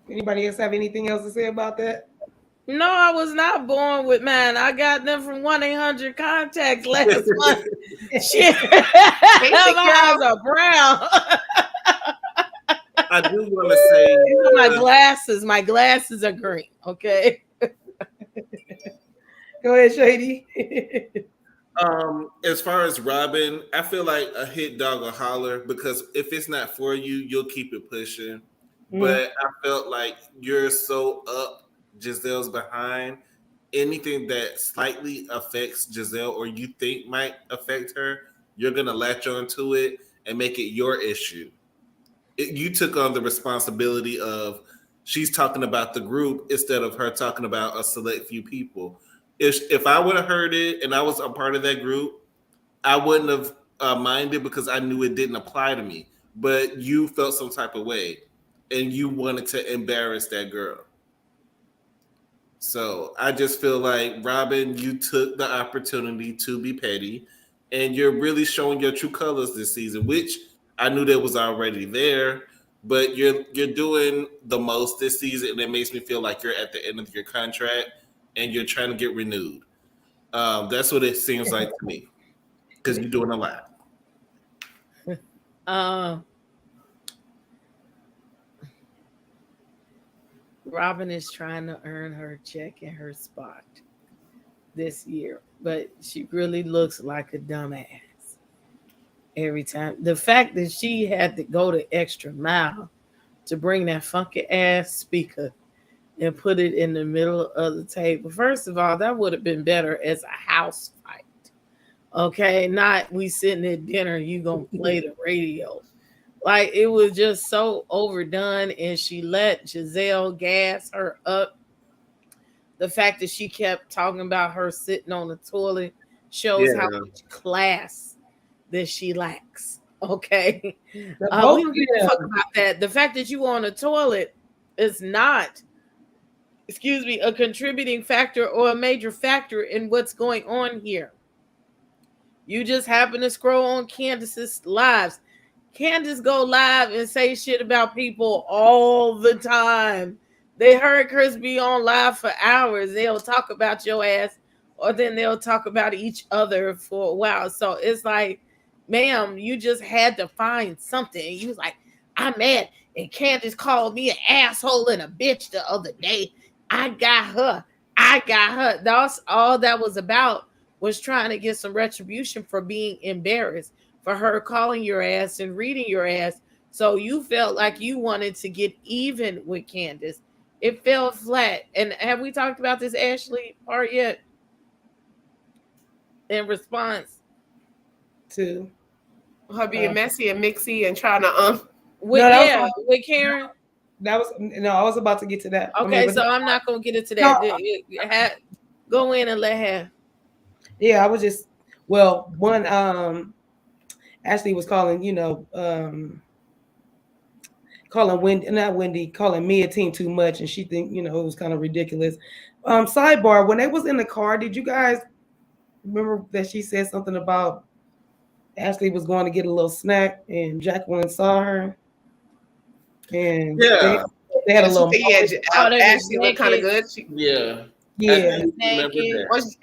Anybody else have anything else to say about that? No, I was not born with mine. I got them from 1-800 Contacts last month. Shit, my eyes are brown. I do want to say my glasses are green. Okay. Go ahead, Shady. As far as Robin, I feel like a hit dog will holler, because if it's not for you, you'll keep it pushing. Mm-hmm. But I felt like you're so up Giselle's behind. Anything that slightly affects Giselle or you think might affect her, you're gonna latch onto it and make it your issue. You took on the responsibility of she's talking about the group instead of her talking about a select few people. If I would have heard it and I was a part of that group, I wouldn't have minded, because I knew it didn't apply to me. but you felt some type of way and you wanted to embarrass that girl. So I just feel like, Robin, you took the opportunity to be petty, and you're really showing your true colors this season, which I knew that was already there, but you're doing the most this season, and it makes me feel like you're at the end of your contract and you're trying to get renewed. That's what it seems like to me, because you're doing a lot. Robin is trying to earn her check and her spot this year, but she really looks like a dumbass every time. The fact that she had to go the extra mile to bring that funky ass speaker and put it in the middle of the table. First of all, that would have been better as a house fight. Okay, not we sitting at dinner, you gonna play the radio. Like, it was just so overdone, and she let Giselle gas her up. The fact that she kept talking about her sitting on the toilet shows how much class that she lacks. Okay, we don't give a fuck about that. The fact that you were on the toilet is not, a contributing factor or a major factor in what's going on here. You just happen to scroll on Candiace's lives. Candiace go live and say shit about people all the time. They heard Chris be on live for hours. They'll talk about your ass, or then they'll talk about each other for a while. So it's like, ma'am, you just had to find something. And you was like, I'm mad. And Candiace called me an asshole and a bitch the other day. I got her. That's all that was about, was trying to get some retribution for being embarrassed, for her calling your ass and reading your ass. So you felt like you wanted to get even with Candiace. It fell flat. And have we talked about this Ashley part yet? In response to her being messy and mixy and trying to with Karen. I was about to get to that. Okay, so I'm not gonna get into that. Go in and let her. Yeah, I was just one Ashley was calling, calling Mia team too much, and she think, it was kind of ridiculous. Sidebar, when they was in the car, did you guys remember that she said something about Ashley was going to get a little snack and Jacqueline saw her? And they had a little Ashley looked kind of good. Yeah.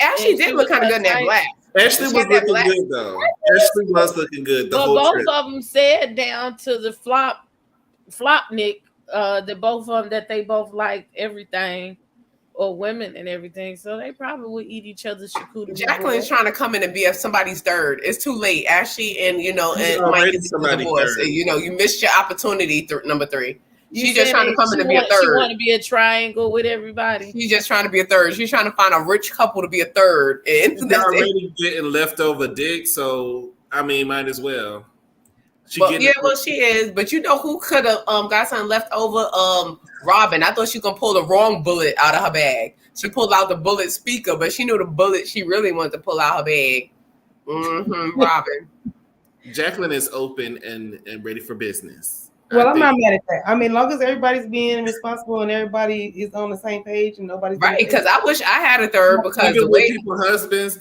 Ashley did look kind of good in that black. Ashley was looking good though. Ashley was looking good. But both of them said down to the Flopnik, that both of them, that they both liked everything, or women and everything. So they probably would eat each other's charcuterie. Jacqueline's trying to come in and be somebody's third. It's too late. Ashley and Mike is divorced. You missed your opportunity. Number 3. She's just trying to come in and be a third. She want to be a triangle with everybody. She's just trying to be a third. She's trying to find a rich couple to be a third. And she's already getting leftover dick, so I mean, might as well. She is. But you know who could have got something left over? Robin. I thought she was gonna pull the wrong bullet out of her bag. She pulled out the bullet speaker, but she knew the bullet she really wanted to pull out her bag. Robin. Jacqueline is open and ready for business. Well, I'm not mad at that. I mean, as long as everybody's being responsible and everybody is on the same page and nobody's right. Because I wish I had a third. Because even with people's husbands,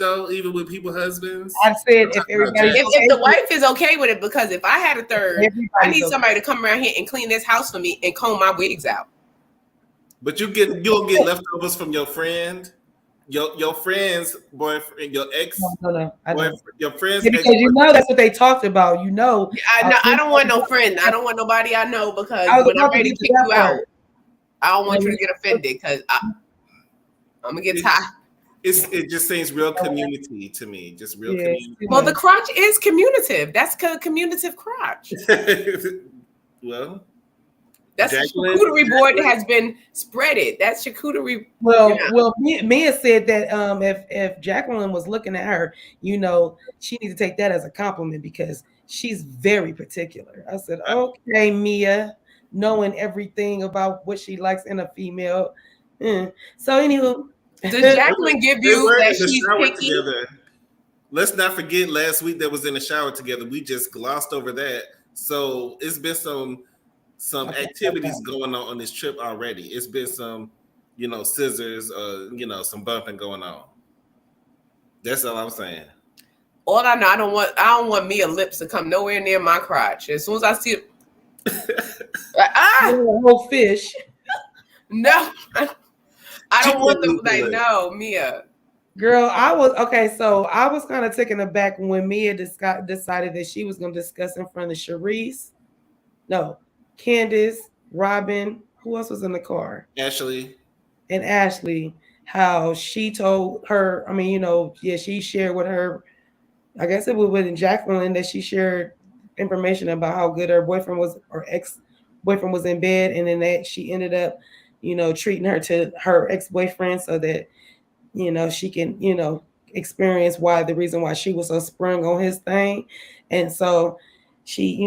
I said if the wife is okay with it, because if I had a third, I need somebody to come around here and clean this house for me and comb my wigs out. But you'll get leftovers from your friend. Your friend's boyfriend, your ex, boyfriend, your friend's because that's what they talked about. I don't want no friend. I don't want nobody I know, because when I'm ready to kick you out, I don't want you to get offended, because I'm gonna get tired. It just seems real community to me. Just real community. Well, the crotch is communicative. That's a communicative crotch. Well. That's a charcuterie board that has been spreaded. That's charcuterie. Well, Mia said that if Jacqueline was looking at her, she needs to take that as a compliment, because she's very particular. I said, okay, Mia, knowing everything about what she likes in a female. So, anywho, does Jacqueline give you that she's picky? Together. Let's not forget last week that was in the shower together. We just glossed over that. So it's been some activities going on this trip already. It's been some, scissors, some bumping going on. That's all I'm saying. All I know, I don't want Mia lips to come nowhere near my crotch. As soon as I see it, whole fish. No, I don't want them. Like, no, Mia. Girl, I was kind of taken aback when Mia decided that she was going to discuss in front of Sharice. No, Candiace, Robin, who else was in the car? Ashley. And Ashley, how she told her, she shared with her, I guess it was with Jacqueline, that she shared information about how good her boyfriend was, or ex-boyfriend was in bed, and then that she ended up, treating her to her ex-boyfriend so that, she can, experience the reason why she was so sprung on his thing. And so she,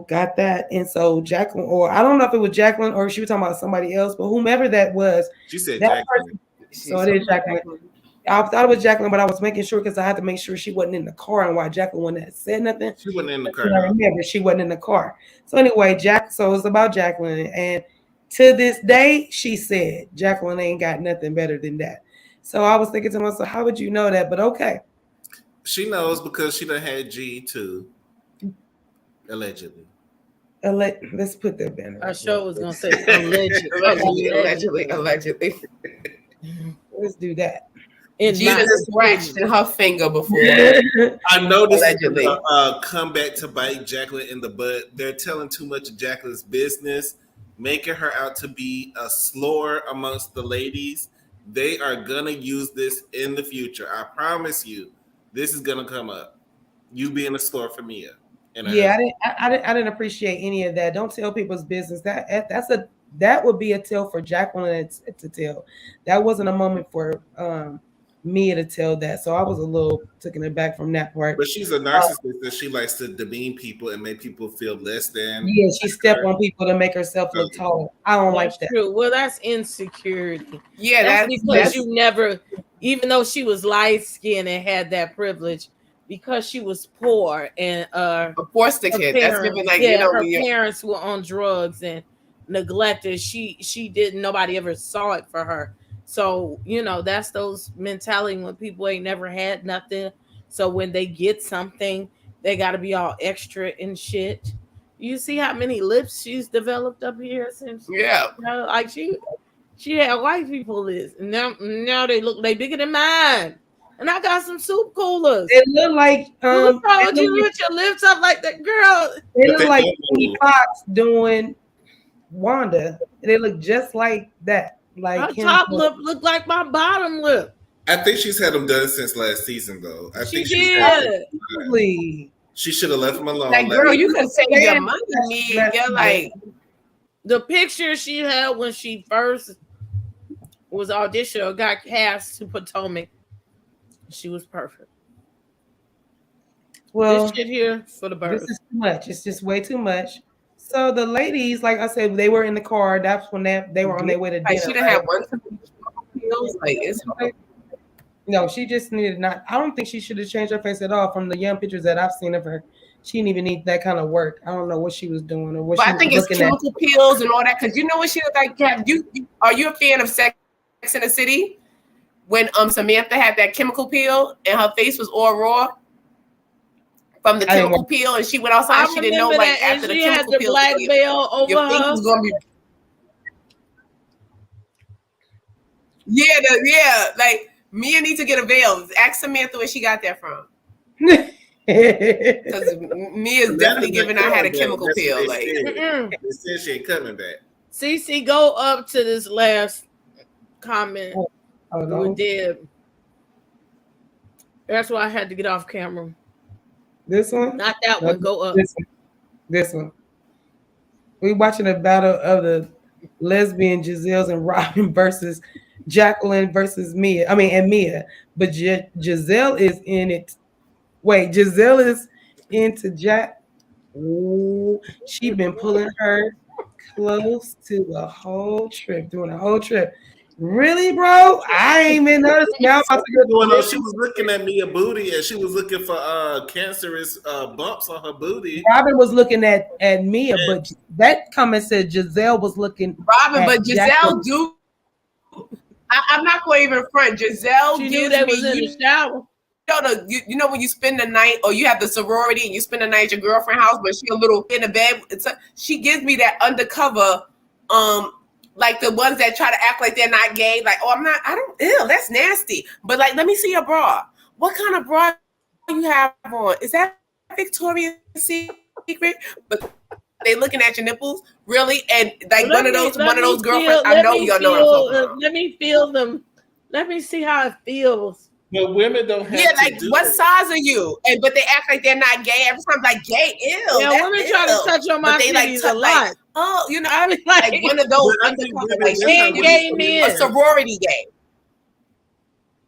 got that. And so Jacqueline, or I don't know if it was Jacqueline or she was talking about somebody else, but whomever that was. She said that Jacqueline. So it is Jacqueline. I thought it was Jacqueline, but I was making sure because I had to make sure she wasn't in the car, and why Jacqueline wouldn't have said nothing. She wasn't in the car. I remember she wasn't in the car. So anyway, so it's about Jacqueline. And to this day, she said Jacqueline ain't got nothing better than that. So I was thinking to myself, how would you know that? But okay. She knows because she done had G too. Allegedly. Let's put that banner. I sure was gonna say allegedly. Let's do that. She just scratched in her finger before. I know this is come back to bite Jacqueline in the butt. They're telling too much of Jacqueline's business, making her out to be a slur amongst the ladies. They are gonna use this in the future. I promise you, this is gonna come up. You being a slur for Mia. Yeah, I didn't appreciate any of that. Don't tell people's business. That would be a tale for Jacqueline to tell. That wasn't a moment for Mia to tell that. So I was a little taken aback from that part. But she's a narcissist and she likes to demean people and make people feel less than. Yeah, she stepped on people to make herself look taller. I don't like that. True. Well, that's insecurity. Yeah, that's because you never, even though she was light skinned and had that privilege, because she was poor and a foster kid. Her parents were on drugs and neglected. She didn't. Nobody ever saw it for her. So, that's those mentality when people ain't never had nothing. So when they get something, they got to be all extra and shit. You see how many lips she's developed up here since? Yeah. Like she had white people lips. And now they bigger than mine. And I got some soup coolers. It look like you with your lips up like that, girl. It look like Amy Fox doing Wanda. They look just like that. Like her top lip look like my bottom lip. I think she's had them done since last season, though. I think she did. She should have left them alone. Like, girl, you can say your money. You're like the picture she had when she first was auditioned or got cast to Potomac. She was perfect. Well, this shit here for the birds. This is too much. It's just way too much. So the ladies, like I said, they were in the car. That's when they were on their way to dinner. She didn't have one. No, she just needed not. I don't think she should have changed her face at all. From the young pictures that I've seen of her, she didn't even need that kind of work. I don't know what she was doing or what. But she I think was it's chemical pills and all that. Because you know what she was like. Are you a fan of Sex in the City? When Samantha had that chemical peel and her face was all raw from the chemical peel, and she went outside. She didn't know, like, after the chemical peel, black veil over your face was gonna be. Yeah, like Mia needs to get a veil. Ask Samantha where she got that from. Because Mia's definitely giving I had a chemical peel. Like, they said she ain't coming back. Cece, go up to this last comment. We did. That's why I had to get off camera. This one? Not that one. Go up. This one. We watching a battle of the lesbian Giselles and Robin versus Jacqueline versus Mia. And Mia. But Giselle is in it. Wait, Giselle is into Jack. Ooh, she been pulling her close to the whole trip, doing a whole trip. Really, bro? I ain't been noticing. Now I'm about to go. Well, no, she was looking at Mia booty and she was looking for cancerous bumps on her booty. Robin was looking at Mia, but that comment said Giselle was looking. Robin, but Giselle Jacqueline. I'm not going to even front. Giselle She gives knew they me was in the shower. You know when you spend the night, or you have the sorority and you spend the night at your girlfriend's house, but she a little in the bed. She gives me that undercover, like the ones that try to act like they're not gay. Like, oh, ew, that's nasty. But like, let me see your bra. What kind of bra you have on? Is that Victoria's Secret? But they looking at your nipples, really, and like one of those girlfriends. I know y'all know what I'm talking about. Let me feel them. Let me see how it feels. But women don't have like what size are you? But they act like they're not gay. Every time, like gay, ew. Yeah, women try to touch on my titties a lot. Like, oh, you know, I mean, like one of those undercover, like gay men, a sorority gay.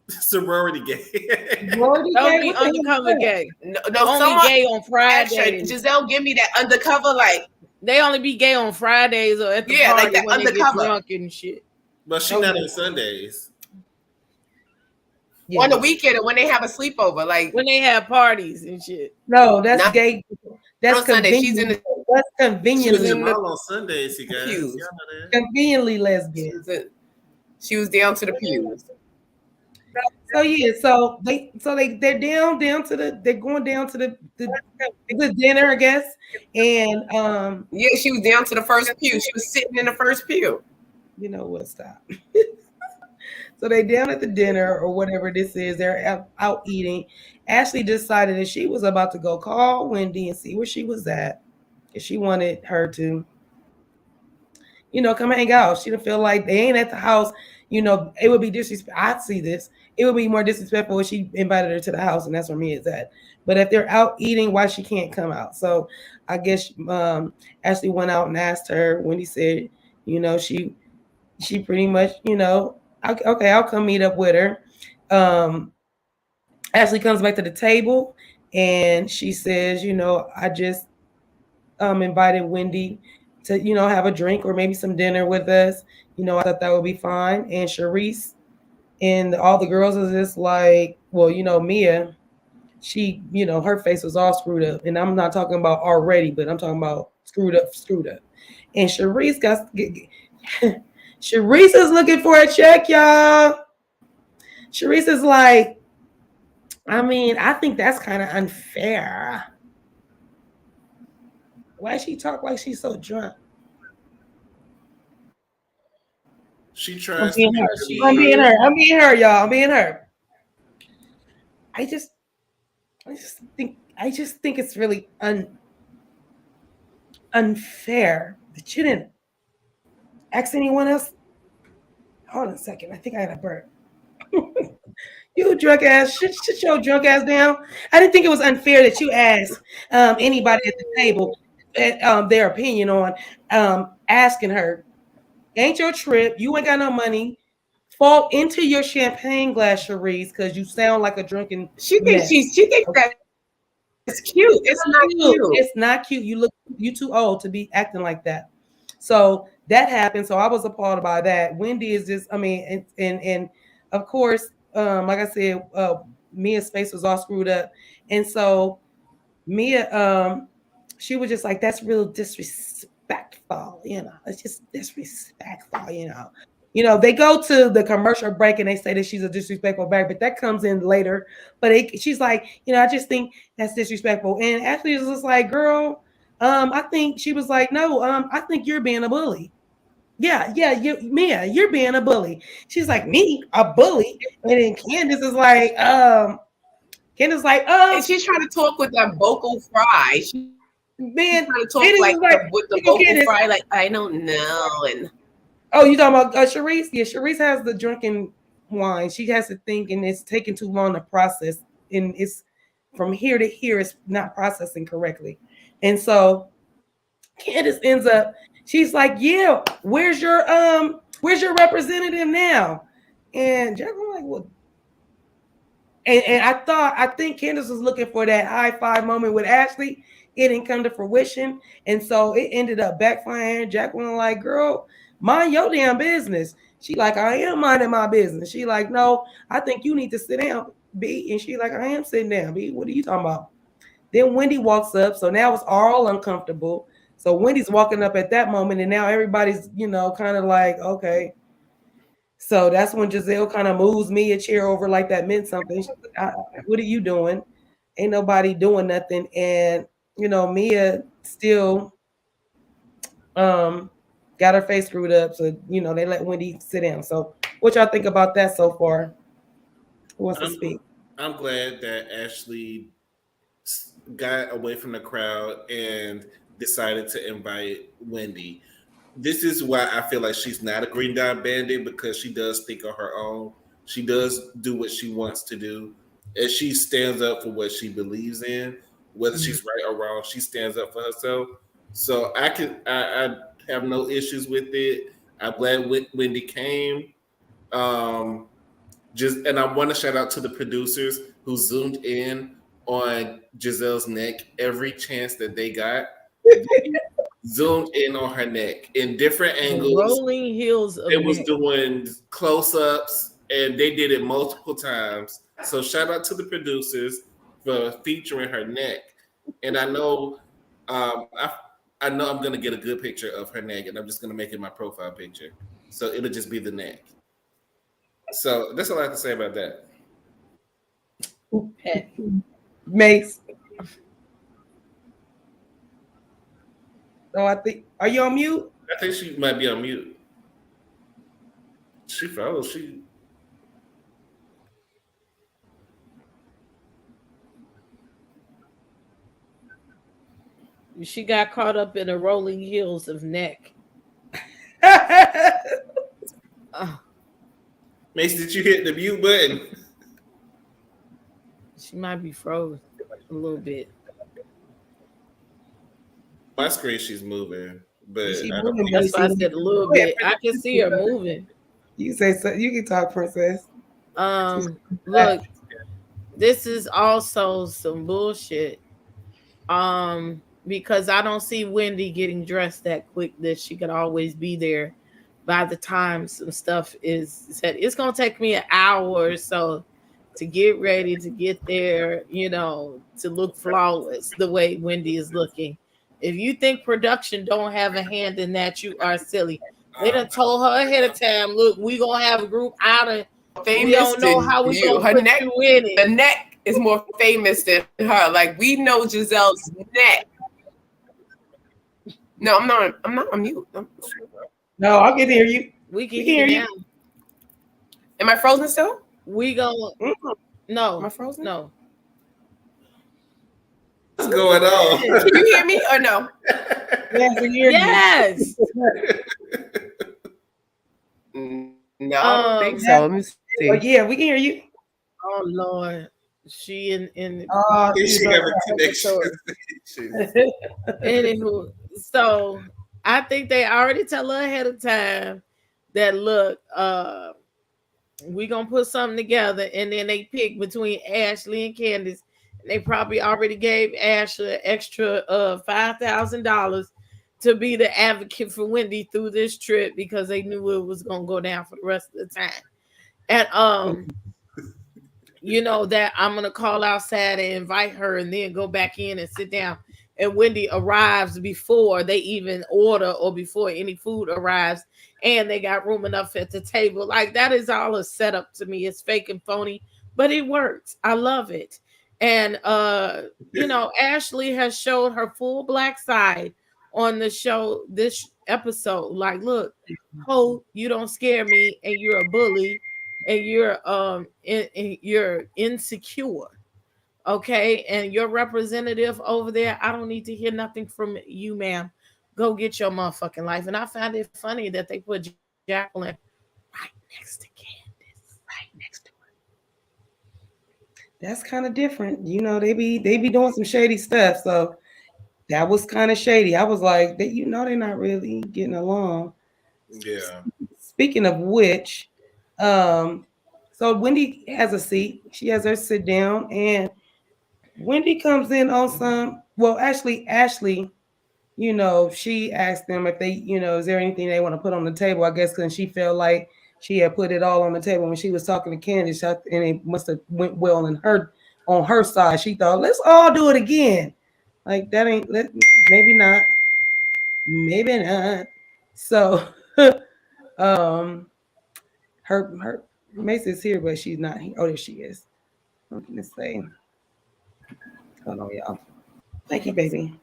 Sorority gay. Don't be undercover gay. No, only gay on Fridays. Giselle, give me that undercover. Like they only be gay on Fridays or at the party like that when undercover. They get drunk and shit. But she not on Sundays. Yeah. On the weekend or when they have a sleepover, like when they have parties and shit. No, that's gay. That's Sunday. She's in the. That's conveniently. On Sundays, you guys. Pews. Conveniently lesbian. She was down to the pews. So yeah, they're going down to the dinner, I guess, and she was down to the first pew. She was sitting in the first pew. You know what? Stop. So they down at the dinner or whatever this is. They're out eating. Ashley decided that she was about to go call Wendy and see where she was at. If she wanted her to, come hang out. She didn't feel like they ain't at the house. It would be disrespectful. I see this. It would be more disrespectful if she invited her to the house, and that's where Mia's at. But if they're out eating, why she can't come out? So I guess Ashley went out and asked her. Wendy said, she pretty much, okay, I'll come meet up with her. Ashley comes back to the table and she says, I just invited Wendy to, have a drink or maybe some dinner with us. I thought that would be fine. And Sharice and all the girls is just like, well, Mia, she, her face was all screwed up. And I'm not talking about already, but I'm talking about screwed up. And Sharice Sharice is looking for a check, y'all. Sharice is like, I think that's kind of unfair. Why she talk like she's so drunk? She tries I'm being her, y'all. I'm being her. I just think it's really unfair that you didn't ask anyone else. Hold on a second. I think I had a burp. You drunk ass. Shut your drunk ass down. I didn't think it was unfair that you asked anybody at the table their opinion on asking her. Ain't your trip. You ain't got no money. Fall into your champagne glass, Sharice, because you sound like a drunken. She thinks that it's cute. It's not cute. It's not cute. You too old to be acting like that. So that happened. So I was appalled by that. Wendy is just, and of course, like I said, Mia's face was all screwed up. And so Mia, she was just like, that's real disrespectful. It's just disrespectful, they go to the commercial break and they say that she's a disrespectful back, but that comes in later. But she's like, I just think that's disrespectful. And Ashley was just like, girl, I think she was like, no, I think you're being a bully. Yeah, Mia, you're being a bully. She's like, me, a bully. And then Candiace is like, and she's trying to talk with that vocal fry. She's trying to talk with the vocal fry, like, I don't know. And you talking about Sharice? Yeah, Sharice has the drinking wine. She has to think, and it's taking too long to process. And it's from here to here, it's not processing correctly. And so Candiace ends up, she's like, yeah, where's your representative now? And Jack was like, well, and I think Candiace was looking for that high five moment with Ashley. It didn't come to fruition. And so it ended up backfiring. Jack was like, girl, mind your damn business. She like, I am minding my business. She like, no, I think you need to sit down, B. And she like, I am sitting down, B. What are you talking about? Then Wendy walks up. So now it's all uncomfortable. So Wendy's walking up at that moment, and now everybody's, kind of like, okay. So that's when Giselle kind of moves me a chair over like that meant something. What are you doing? Ain't nobody doing nothing. And, Mia still got her face screwed up. So, they let Wendy sit down. So what y'all think about that so far? Who wants to speak? I'm glad that Ashley got away from the crowd and decided to invite Wendy. This is why I feel like she's not a green dot bandit, because she does think on her own. She does do what she wants to do, and she stands up for what she believes in, whether she's right or wrong. She stands up for herself. So I have no issues with it. I'm glad Wendy came. And I want to shout out to the producers who zoomed in on Giselle's neck every chance that they got. They zoomed in on her neck in different angles. Rolling hills of It was neck. doing close-ups, and they did it multiple times. So shout out to the producers for featuring her neck. And I know, I know I'm gonna get a good picture of her neck, and I'm just gonna make it my profile picture. So it'll just be the neck. So that's all I have to say about that. Pet. Mace. So I think, are you on mute? I think she might be on mute. She froze. She got caught up in the rolling hills of neck. Mace, did you hit the mute button? She might be froze a little bit. My screen, she's moving, but That's why I said a little bit. I can see her moving. You say so. You can talk, princess. Look, this is also some bullshit. Because I don't see Wendy getting dressed that quick that she could always be there by the time some stuff is said. It's gonna take me an hour or so to get ready to get there, to look flawless the way Wendy is looking. If you think production don't have a hand in that, you are silly. They done told her ahead of time, look, we gonna have a group out of we don't know how we gonna put you in it. The neck is more famous than her. Like, we know Giselle's neck. No, I'm not on mute. No, I can hear you. We can hear you. Am I frozen still? We gonna no. Am I frozen? No. What's going on? Can you hear me or no? Yes, I hear Yes. No, I don't think so. Let me see. Oh, yeah, we can hear you. Oh Lord. She in she have a connection. Anywho, so I think they already tell her ahead of time that look, we gonna put something together, and then they pick between Ashley and Candiace. And they probably already gave Ashley an extra $5,000 to be the advocate for Wendy through this trip because they knew it was gonna go down for the rest of the time. And that I'm gonna call outside and invite her and then go back in and sit down. And Wendy arrives before they even order or before any food arrives, and they got room enough at the table. Like, that is all a setup to me. It's fake and phony, but it works. I love it. And Ashley has showed her full black side on the show this episode. Like, look, Ho, you don't scare me, and you're a bully, and you're insecure. Okay, and your representative over there, I don't need to hear nothing from you, ma'am. Go get your motherfucking life. And I found it funny that they put Jacqueline right next to Candiace, right next to her. That's kind of different. They be doing some shady stuff. So that was kind of shady. I was like, they're not really getting along. Yeah. Speaking of which, so Wendy has a seat. She has her sit down, and Wendy comes in on some. Well, Ashley, she asked them if they, is there anything they want to put on the table? I guess because she felt like she had put it all on the table when she was talking to Candiace, and it must have went well on her side. She thought, let's all do it again. Like that ain't maybe not. Maybe not. So her Mace is here, but she's not here. Oh, there she is. What can I say? Hold on, y'all. Thank you, baby.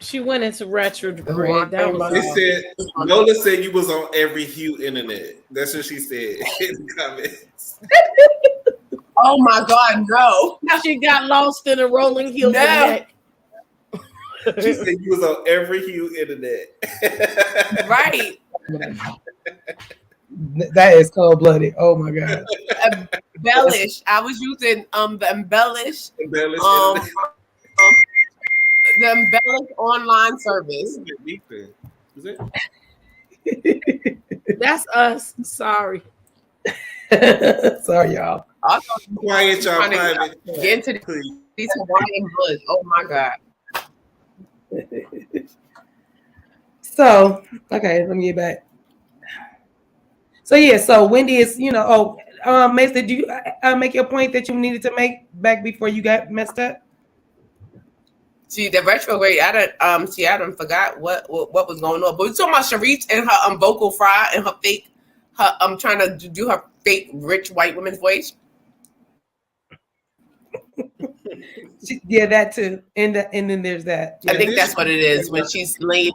She went into retrograde. That was they said Lola said you was on every Hugh internet. That's what she said in the comments. Oh my God, no. She got lost in a rolling heel. No. She said you was on every Hugh internet. Right. That is cold-blooded. Oh my God. Embellish. I was using the embellish. The embellish online service. Is it? That's us. Sorry. Sorry, y'all. Quiet, y'all. Private. Get into these Hawaiian hoods. Oh my God. So, okay, let me get back. So yeah, so Wendy is, Mace, did you make your point that you needed to make back before you got messed up? See, the retrograde, I done forgot what was going on. But we're talking about Sharice and her vocal fry and her fake, trying to do her fake rich white woman's voice. Yeah, that too. And then there's that. I think that's what it is when she's laying.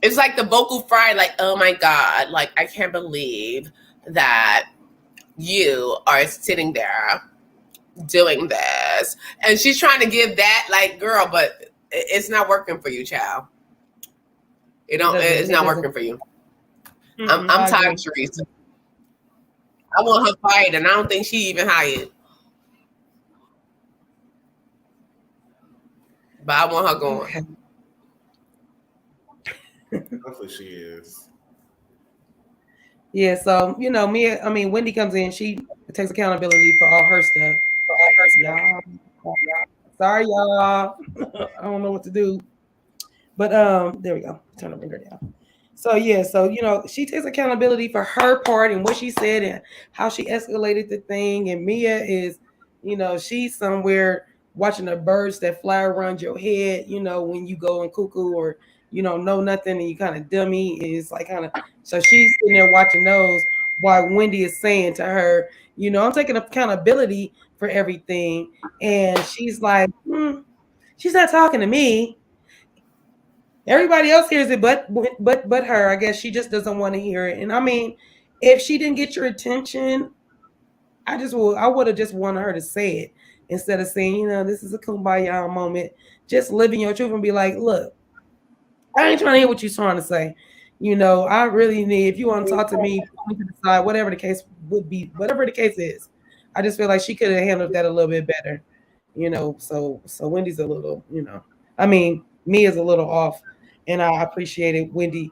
It's like the vocal fry, like, oh my God, like I can't believe that you are sitting there doing this. And she's trying to give that, like, girl, but it's not working for you, child. It's not working for you. I'm tired of Sharice. I want her fired, and I don't think she even hired. But I want her going. Okay. Hopefully she is. Yeah, so Wendy comes in, she takes accountability for all her stuff. Y'all. Sorry, y'all. I don't know what to do. But there we go. Turn the ringer down. So yeah, she takes accountability for her part and what she said and how she escalated the thing. And Mia is, she's somewhere watching the birds that fly around your head, when you go in cuckoo or know nothing and you kind of dummy. Is like so she's sitting there watching those while Wendy is saying to her, I'm taking accountability for everything. And she's like, she's not talking to me. Everybody else hears it, but her. I guess she just doesn't want to hear it. And I mean, if she didn't get your attention, I would have just wanted her to say it instead of saying, this is a kumbaya moment. Just living your truth and be like, look, I ain't trying to hear what you're trying to say. I really need, if you want to talk to me, to the side, whatever the case would be, whatever the case is. I just feel like she could have handled that a little bit better. So Wendy's a little, Mia's a little off. And I appreciated Wendy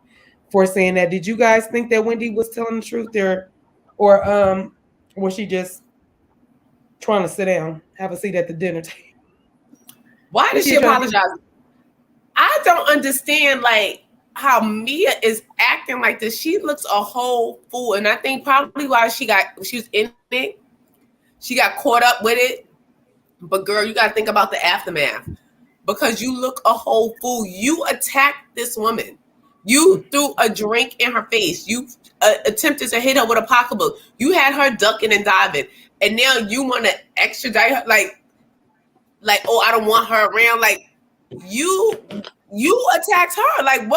for saying that. Did you guys think that Wendy was telling the truth there? Or was she just trying to sit down, have a seat at the dinner table? Why did she apologize? I don't understand, like, how Mia is acting like this. She looks a whole fool. And I think probably why she was in it, she got caught up with it. But girl, you got to think about the aftermath. Because you look a whole fool. You attacked this woman. You threw a drink in her face. You attempted to hit her with a pocketbook. You had her ducking and diving. And now you want to extradite her? Like, oh, I don't want her around. Like, you attacked her. Like,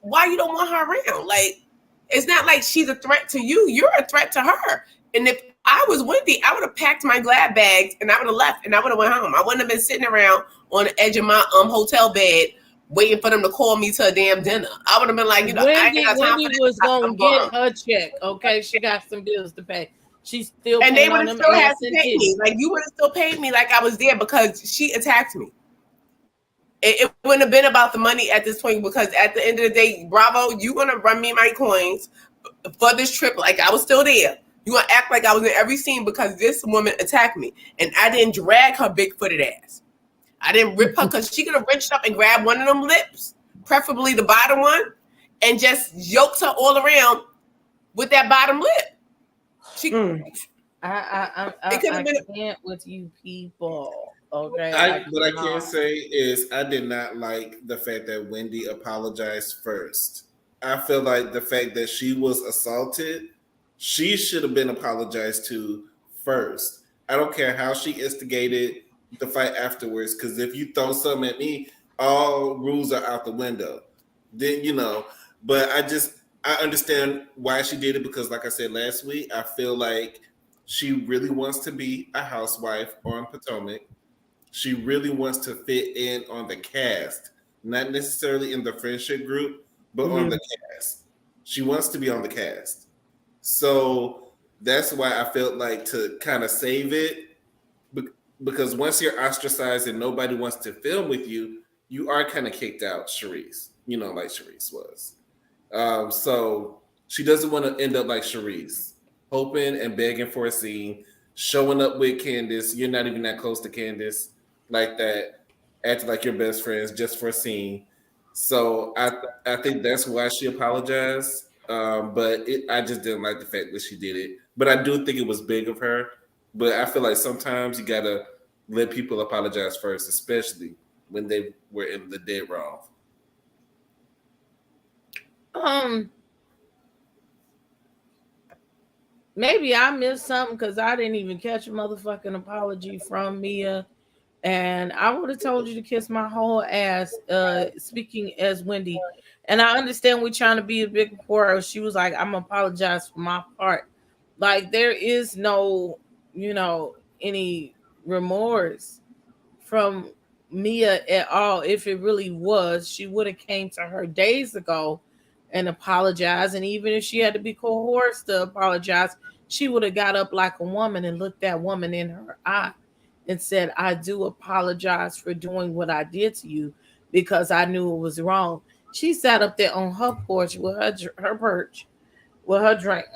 why you don't want her around? Like, it's not like she's a threat to you. You're a threat to her. And if I was Wendy, I would have packed my glad bags and I would have left and I would have went home. I wouldn't have been sitting around on the edge of my hotel bed waiting for them to call me to a damn dinner. I would have been like, Wendy, I ain't got time for this. was gonna get her check. Okay, she got some bills to pay. She's still and they would have still had to pay me. Like, you would have still paid me like I was there because she attacked me. It wouldn't have been about the money at this point, because at the end of the day, Bravo, you gonna run me my coins for this trip like I was still there. You gonna act like I was in every scene because this woman attacked me, and I didn't drag her big-footed ass. I didn't rip her, because she could have reached up and grabbed one of them lips, preferably the bottom one, and just yoked her all around with that bottom lip. She, I can't with you people. Okay. What I can say is I did not like the fact that Wendy apologized first. I feel like the fact that she was assaulted, she should have been apologized to first. I don't care how she instigated the fight afterwards, because if you throw something at me, all rules are out the window. Then but I understand why she did it, because like I said last week, I feel like she really wants to be a housewife on Potomac. She really wants to fit in on the cast, not necessarily in the friendship group, but on the cast. She wants to be on the cast. So that's why I felt like to kind of save it, because once you're ostracized and nobody wants to film with you, you are kind of kicked out, Charisse, like Charisse was. So she doesn't want to end up like Charisse, hoping and begging for a scene, showing up with Candiace. You're not even that close to Candiace like that, acting like your best friends just for a scene. So I think that's why she apologized. But I just didn't like the fact that she did it. But I do think it was big of her. But I feel like sometimes you gotta let people apologize first, especially when they were in the dead wrong. Maybe I missed something because I didn't even catch a motherfucking apology from Mia. And I would have told you to kiss my whole ass, speaking as Wendy. And I understand we're trying to be a big quarrel. She was like, I'm apologize for my part. Like, there is no, any remorse from Mia at all. If it really was, she would have came to her days ago and apologized. And even if she had to be coerced to apologize, she would have got up like a woman and looked that woman in her eye and said, I do apologize for doing what I did to you because I knew it was wrong. She sat up there on her porch with her perch, with her drink.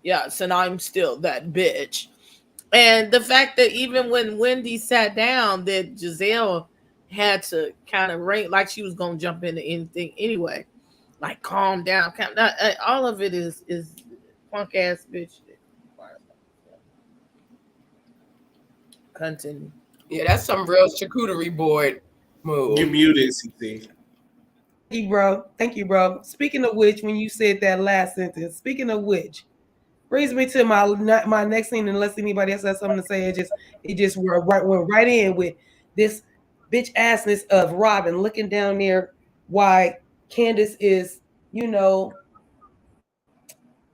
Yes, and I'm still that bitch. And the fact that even when Wendy sat down, that Giselle had to kind of rate like she was going to jump into anything anyway. Like, calm down. All of it is punk ass bitch. Continue. Yeah, that's some real charcuterie board move. You muted, CT. Thank you, bro. Speaking of which, when you said that last sentence, speaking of which, brings me to my next scene. Unless anybody else has something to say, it just went right in with this bitch assness of Robin looking down there. Why Candiace is,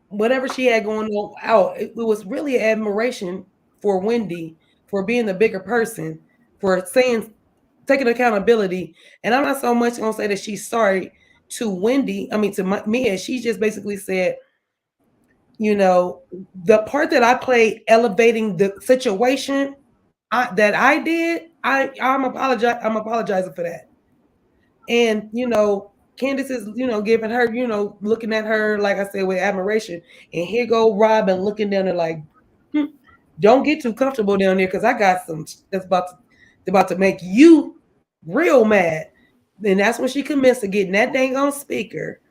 whatever she had going on out, it was really admiration for Wendy for being the bigger person, for taking accountability. And I'm not so much gonna say that she's sorry to Wendy. I mean, to Mia. She just basically said, the part that I played elevating the situation that I did, I'm apologizing for that. And Candiace is giving her, looking at her, like I said, with admiration. And here go Robin looking down there like, don't get too comfortable down there, because I got some that's about to make you real mad. And that's when she commenced to getting that dang on speaker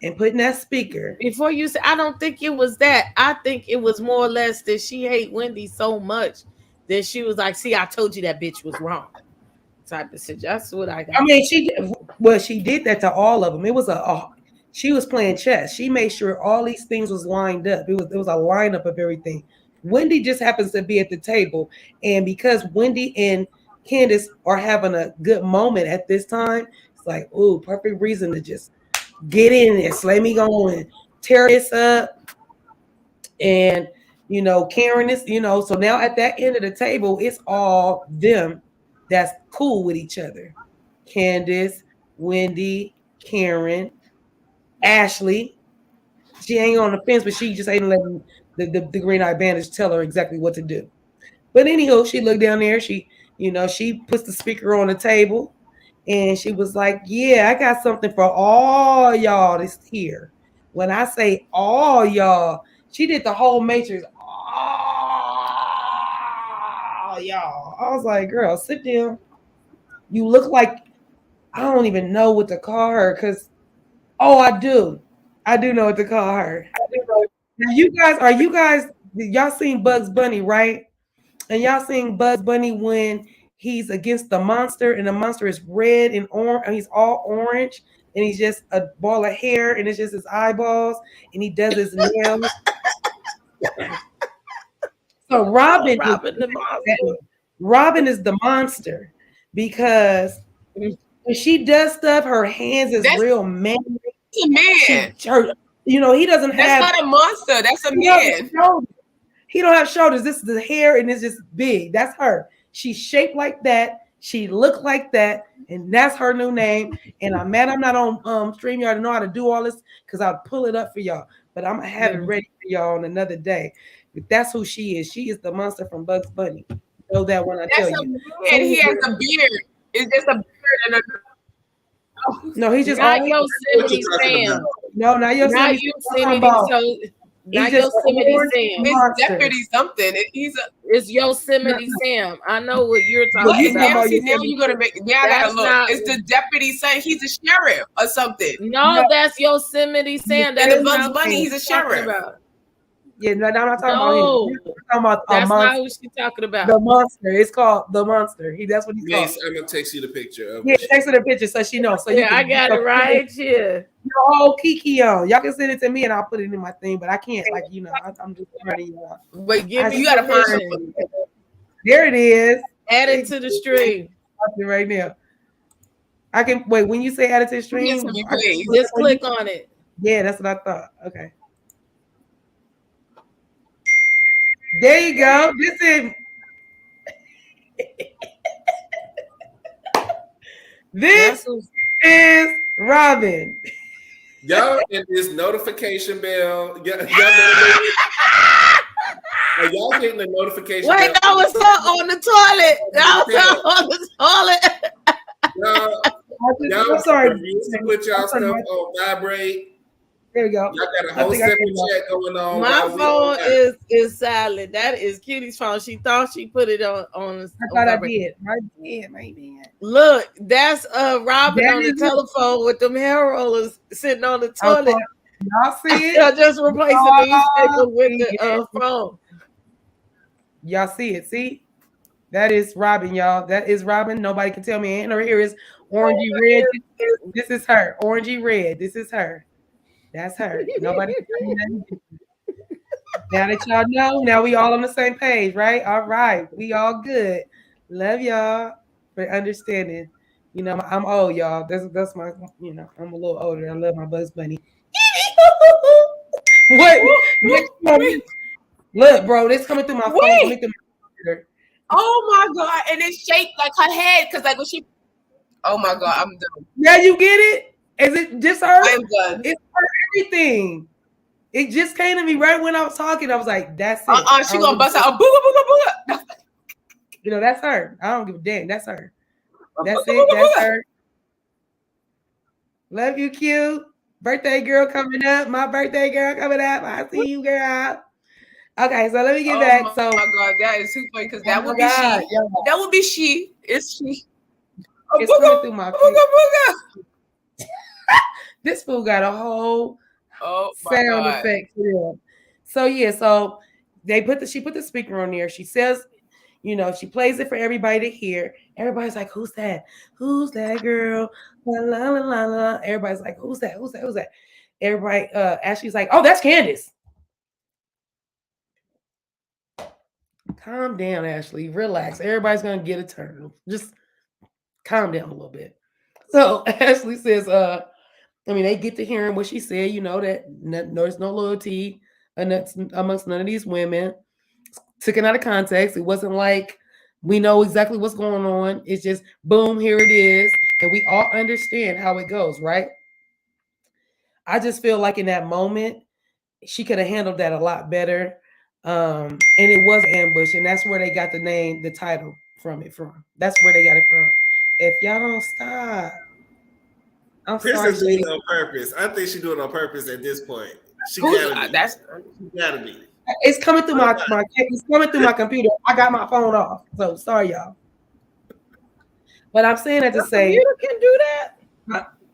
and putting that speaker. Before you say, I don't think it was that. I think it was more or less that she hate Wendy so much that she was like, see, I told you that bitch was wrong. Type of shit. That's what I got. I mean, she did that to all of them. It was she was playing chess. She made sure all these things was lined up. It was a lineup of everything. Wendy just happens to be at the table. And because Wendy and Candiace are having a good moment at this time, it's like, ooh, perfect reason to just get in there, slay me going, tear this up. And, Karen is, so now at that end of the table, it's all them that's cool with each other. Candiace, Wendy, Karen, Ashley. She ain't on the fence, but she just ain't letting the green eye bandage tell her exactly what to do. But anyhow, she looked down there. She puts the speaker on the table, and she was like, yeah, I got something for all y'all that's here. When I say all y'all, she did the whole matrix. All y'all. I was like, girl, sit down. You look like I don't even know what to call her because I do know what to call her. Now y'all seen Bugs Bunny, right? And y'all seen Bugs Bunny when he's against the monster and the monster is red and orange and he's all orange and he's just a ball of hair and it's just his eyeballs and he does his nails. So Robin is the monster because when she does stuff, her hands is real manly. That's a man. He doesn't have. That's not a monster. That's a man. He don't have shoulders. This is the hair and it's just big. That's her. She's shaped like that. She looked like that, and that's her new name. And I'm mad I'm not on StreamYard to know how to do all this because I'll pull it up for y'all. But I'm gonna have it ready for y'all on another day. But that's who she is. She is the monster from Bugs Bunny. Know that when I tell you. And he has a beard. It's just a beard and a. No, he's just not Yosemite Sam. No, not Yosemite. Not Yosemite Sam. It's Deputy something. It's Yosemite Sam. I know what you're talking about. Now you're gonna make. Now I gotta look. It's the Deputy Sam. He's a sheriff or something. No, that's Yosemite Sam. That is Bugs Bunny. He's a sheriff. Yeah, no, I'm not talking about him. I'm talking about that's not who she's talking about. The monster. It's called the monster. That's what he's called. Yes, I'm gonna text you the picture. Text her the picture so she knows. So I got it right here. Oh, Kiki on. Y'all can send it to me and I'll put it in my thing, but I can't. I'm just trying to. But you gotta find it. There it is. Add it to the stream right now. I can wait. When you say add it to the stream, just click on it. Yeah, that's what I thought. Okay. There you go. This is Robin. Y'all in this notification bell. Y'all getting the notification bell. Wait, that was her on the toilet. That was her on the toilet. Y'all, I'm sorry. Put y'all stuff on vibrate. There we go. Y'all got a whole separate chat going on. My phone is silent. That is Cutie's phone. She thought she put it on. I thought I did. Maybe. Look, that's Robin on the telephone with them hair rollers sitting on the toilet. Y'all see it? I just replacing the newspaper with the phone. Y'all see it? See? That is Robin, y'all. That is Robin. Nobody can tell me. And her hair is orangey red. This is her. Orangey red. This is her. That's her. Nobody can tell me nothing. Now that y'all know, now we all on the same page, right? All right. We all good. Love y'all for understanding. I'm old, y'all. That's my, I'm a little older. I love my Bugs Bunny. Wait. Look, bro, this coming through my phone. Oh my God. And it's shaped like her head. Cause when she, oh my God, I'm done. Yeah, you get it? Is it just her? I'm done. It's her everything. It just came to me right when I was talking. I was like, that's it. She gonna bust out a boo, boo, boo, boo. That's her. I don't give a damn. That's her. That's it. That's her. Love you, Q. Birthday girl coming up. My birthday girl coming up. I see you, girl. Okay, so let me get back. So, oh my God, that is too funny because that would be she. Yeah. That would be she. It's she. It's coming through my face. This fool got a whole sound effect for them. So yeah, so she put the speaker on there. She says, she plays it for everybody to hear. Everybody's like, who's that? Who's that girl? La, la, la, la, la. Everybody's like, who's that? Who's that? Who's that? Everybody, Ashley's like, oh, that's Candiace. Calm down, Ashley. Relax. Everybody's gonna get a turn. Just calm down a little bit. So Ashley says, they get to hearing what she said, that there's no loyalty amongst none of these women. Taken out of context. It wasn't like we know exactly what's going on. It's just boom, here it is. And we all understand how it goes, right? I just feel like in that moment, she could have handled that a lot better. And it was an ambush, and that's where they got the title from. That's where they got it from. If y'all don't stop. Chris is doing it on purpose. I think she's doing it on purpose at this point. She gotta be. It's coming through my computer. I got my phone off. So sorry, y'all. But I'm saying that to Your say computer can do that.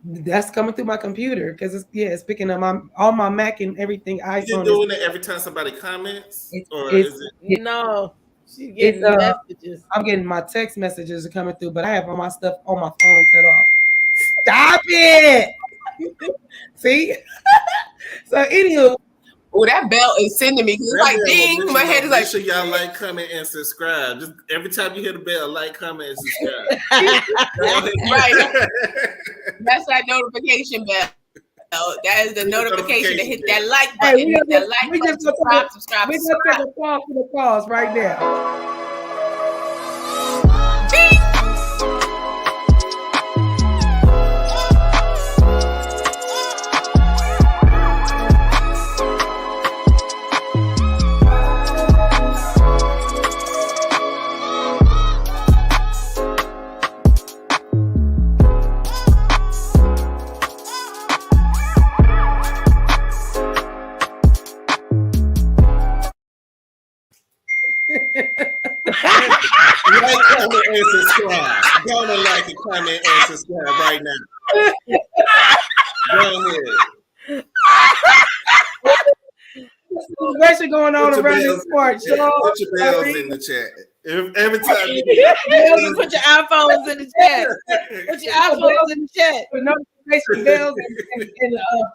that's coming through my computer because it's picking up all my Mac and everything. Is it iPhone doing it every time somebody comments, or it's is it? No, she's it's getting messages. I'm getting my text messages are coming through, but I have all my stuff on my phone cut off. Stop it. See? So anywho, Oh, that bell is sending me because it's like ding. My head is like. Make sure y'all like, comment, and subscribe. Just every time you hear the bell, like, comment, and subscribe. Right. That's that notification bell. That is the notification to hit that like button. Hey, hit that like button. Subscribe. We're gonna take a pause for the pause right now. Ding. Like, comment, and subscribe. Go on and like and comment and subscribe right now. Go ahead. Celebration going on around this part, y'all. Put your bells in the chat. Every time you Put your iPhones in the chat. Put your iPhones in the chat. The notification bells and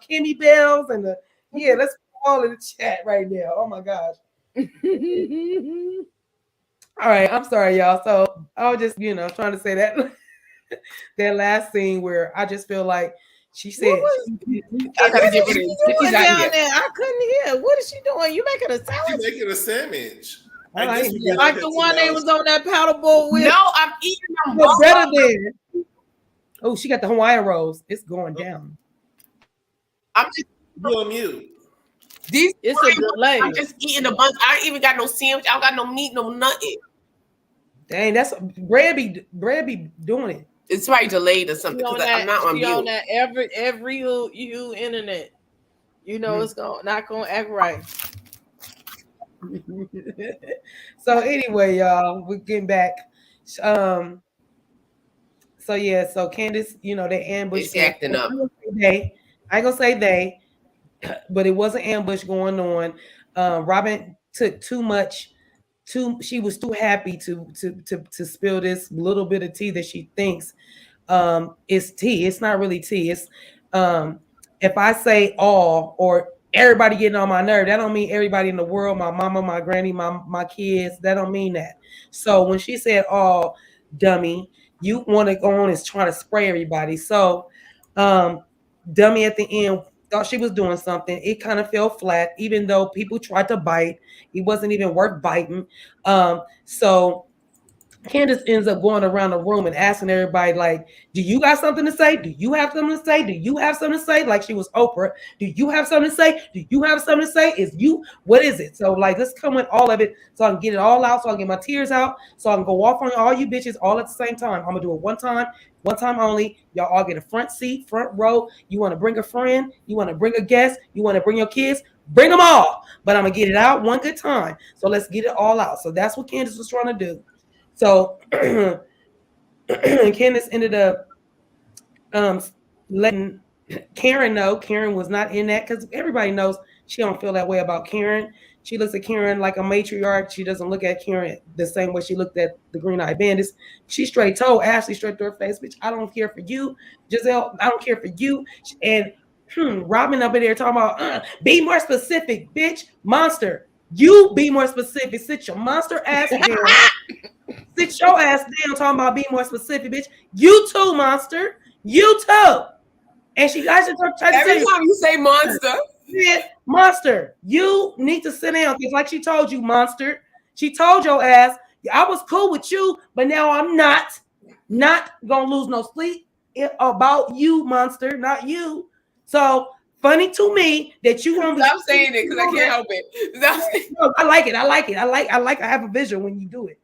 Kimmy bells and let's put all in the chat right now. Oh my gosh. All right, I'm sorry, y'all. So I was just, trying to say that that last scene where I just feel like she said, I gotta get rid of it. Down there, I couldn't hear. What is she doing? You making a sandwich? She's making a sandwich. Like the one that was on that powder board with. No, I'm eating them. What's better than? Oh, she got the Hawaiian rolls. It's going down. I'm just on mute. It's a delay. I'm just eating a bunch. I ain't even got no sandwich. I don't got no meat, no nothing. Dang, that's bread be doing it. It's probably delayed or something because I'm not on mute. On that every you internet, it's not gonna act right. So anyway, y'all, we're getting back. So Candiace, they ambushed. It's acting up. I ain't gonna say they, but it was an ambush going on. Robin took too much. She was too happy to spill this little bit of tea that she thinks is tea. It's not really tea. It's if I say all or everybody getting on my nerve, that don't mean everybody in the world, my mama, my granny, my kids, that don't mean that. So when she said all, dummy, you want to go on is trying to spray everybody. So dummy at the end thought she was doing something. It kind of fell flat, even though people tried to bite. It wasn't even worth biting. So Candiace ends up going around the room and asking everybody, like, do you got something to say? Do you have something to say? Do you have something to say? Like she was Oprah. Do you have something to say? Do you have something to say? What is it? So like, let's come with all of it so I can get it all out, so I can get my tears out, so I can go off on all you bitches all at the same time. I'm gonna do it one time only. Y'all all get a front seat, front row. You want to bring a friend? You want to bring a guest? You want to bring your kids? Bring them all. But I'm gonna get it out one good time. So let's get it all out. So that's what Candiace was trying to do. So Candiace ended up letting Karen know. Karen was not in that because everybody knows she don't feel that way about Karen. She looks at Karen like a matriarch. She doesn't look at Karen the same way she looked at the Green-Eyed Bandits. She straight told Ashley straight to her face, bitch, I don't care for you. Giselle, I don't care for you. And Robin up in there talking about, be more specific, bitch. Monster, you be more specific. Sit your monster ass down. Sit your ass down talking about being more specific, bitch. You too, monster. You too. And she guys just every time you say monster. Monster, you need to sit down. It's like she told you, monster. She told your ass, I was cool with you, but now I'm not gonna lose no sleep about you, monster, not you. So funny to me that you gonna stop saying it because I can't help it. No, I like it. I have a vision when you do it.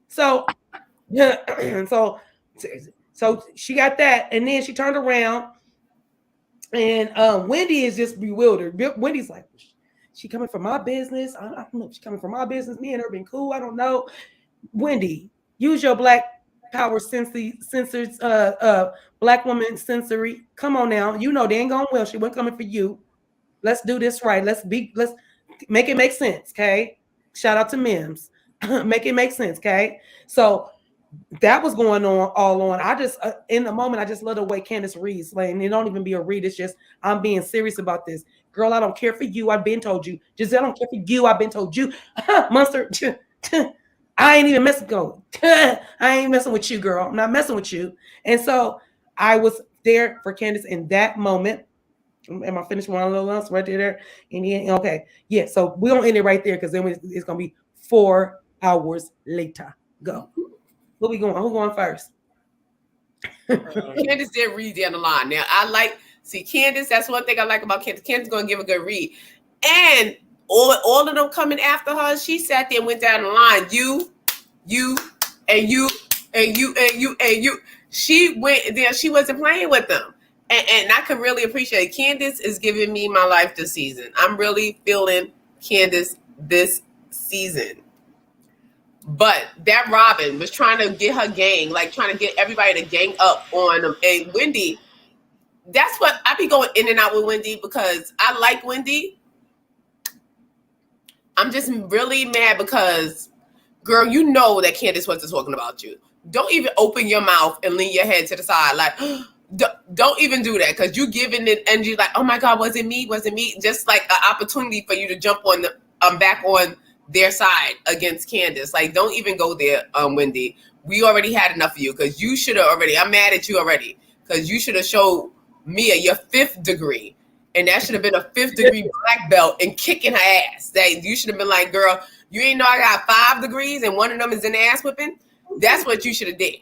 So so she got that, and then she turned around. And Wendy is just bewildered. Wendy's like, she coming for my business? I don't know if she's coming for my business. Me and her been cool. I don't know. Wendy, use your black power censored black woman sensory. Come on now. You know dang on well she wasn't coming for you. Let's do this right. Let's make it make sense. Okay. Shout out to Mims. Make it make sense. Okay. So that was going on all on. I just in the moment I just love the way Candiace reads. Like, and it don't even be a read. It's just I'm being serious about this. Girl, I don't care for you. I've been told you. Giselle, I don't care for you. I've been told you. Monster. I ain't even messing go. I ain't messing with you, girl. I'm not messing with you. And so I was there for Candiace in that moment. Am I finished one little else right there? And yeah, okay. Yeah, so we're gonna end it right there because then it's gonna be 4 hours later. Go. Who we going? Who going first? Candiace did read down the line. Now see Candiace. That's one thing I like about Candiace. Candiace gonna give a good read, and all of them coming after her. She sat there and went down the line. You, and you, and you, and you, and you. She went there. She wasn't playing with them, and I can really appreciate it. Candiace is giving me my life this season. I'm really feeling Candiace this season. But that Robin was trying to get her gang, like trying to get everybody to gang up on them. And Wendy, that's what I be going in and out with Wendy because I like Wendy. I'm just really mad because, girl, you know that Candiace wasn't talking about you. Don't even open your mouth and lean your head to the side. Like, don't even do that because you giving it energy like, oh my God, was it me? Was it me? Just like an opportunity for you to jump on back on their side against Candiace. Like, don't even go there, Wendy. We already had enough of you because you should have already. I'm mad at you already because you should have showed Mia your 5th degree, and that should have been a 5th degree black belt and kicking her ass. That you should have been like, girl, you ain't know I got 5 degrees and one of them is in the ass whipping. That's what you should have did.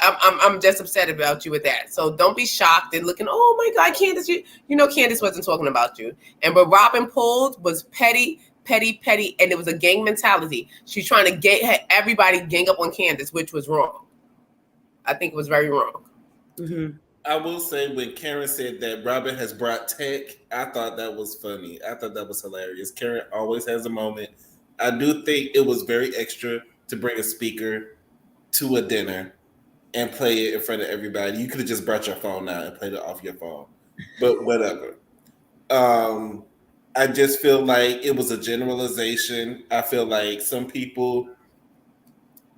I'm just upset about you with that. So don't be shocked and looking. Oh my God, Candiace, you know Candiace wasn't talking about you. And what Robin pulled was petty, and it was a gang mentality. She's trying to get everybody gang up on Candiace, which was wrong. I think it was very wrong. Mm-hmm. I will say when Karen said that Robin has brought tech, I thought that was funny. I thought that was hilarious. Karen always has a moment. I do think it was very extra to bring a speaker to a dinner and play it in front of everybody. You could have just brought your phone out and played it off your phone. But whatever. I just feel like it was a generalization. I feel like some people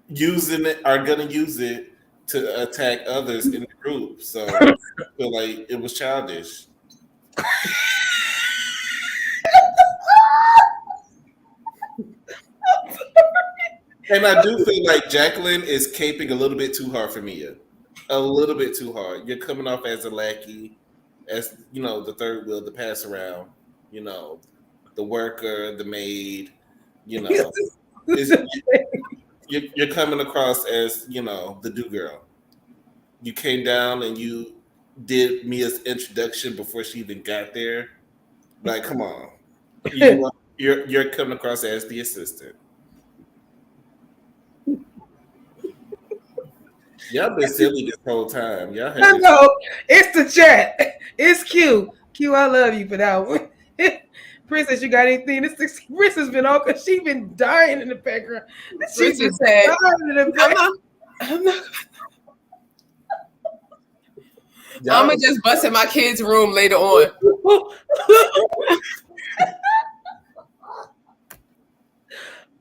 using it are going to use it to attack others in the group. So I feel like it was childish. And I do feel like Jacqueline is caping a little bit too hard for Mia. A little bit too hard. You're coming off as a lackey, as, you know, the third wheel to pass around, you know, the worker, the maid, you know. You're coming across as, you know, the do girl. You came down and you did Mia's introduction before she even got there. Like, come on. You're coming across as the assistant. Y'all been silly this whole time. Y'all had I know. It's the chat. It's Q. Q, I love you for that one. Princess, you got anything? This Princess been on because she been dying in the background. She's been said, dying in the background. I'm gonna just bust in my kid's room later on.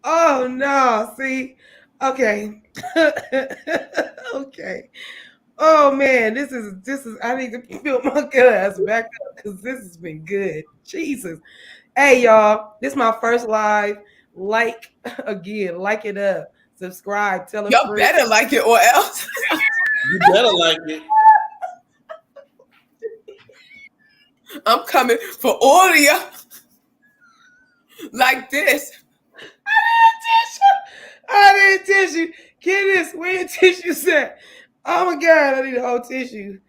Oh no! See, okay, okay. Oh man, this is. I need to fill my glass back up because this has been good. Jesus, hey y'all, this is my first live. Like again, like it up, subscribe, tell a Y'all friend. better like it or else. You better like it. I'm coming for all of you like this. I need tissue. Candiace, where your tissues at? Oh my God, I need a whole tissue.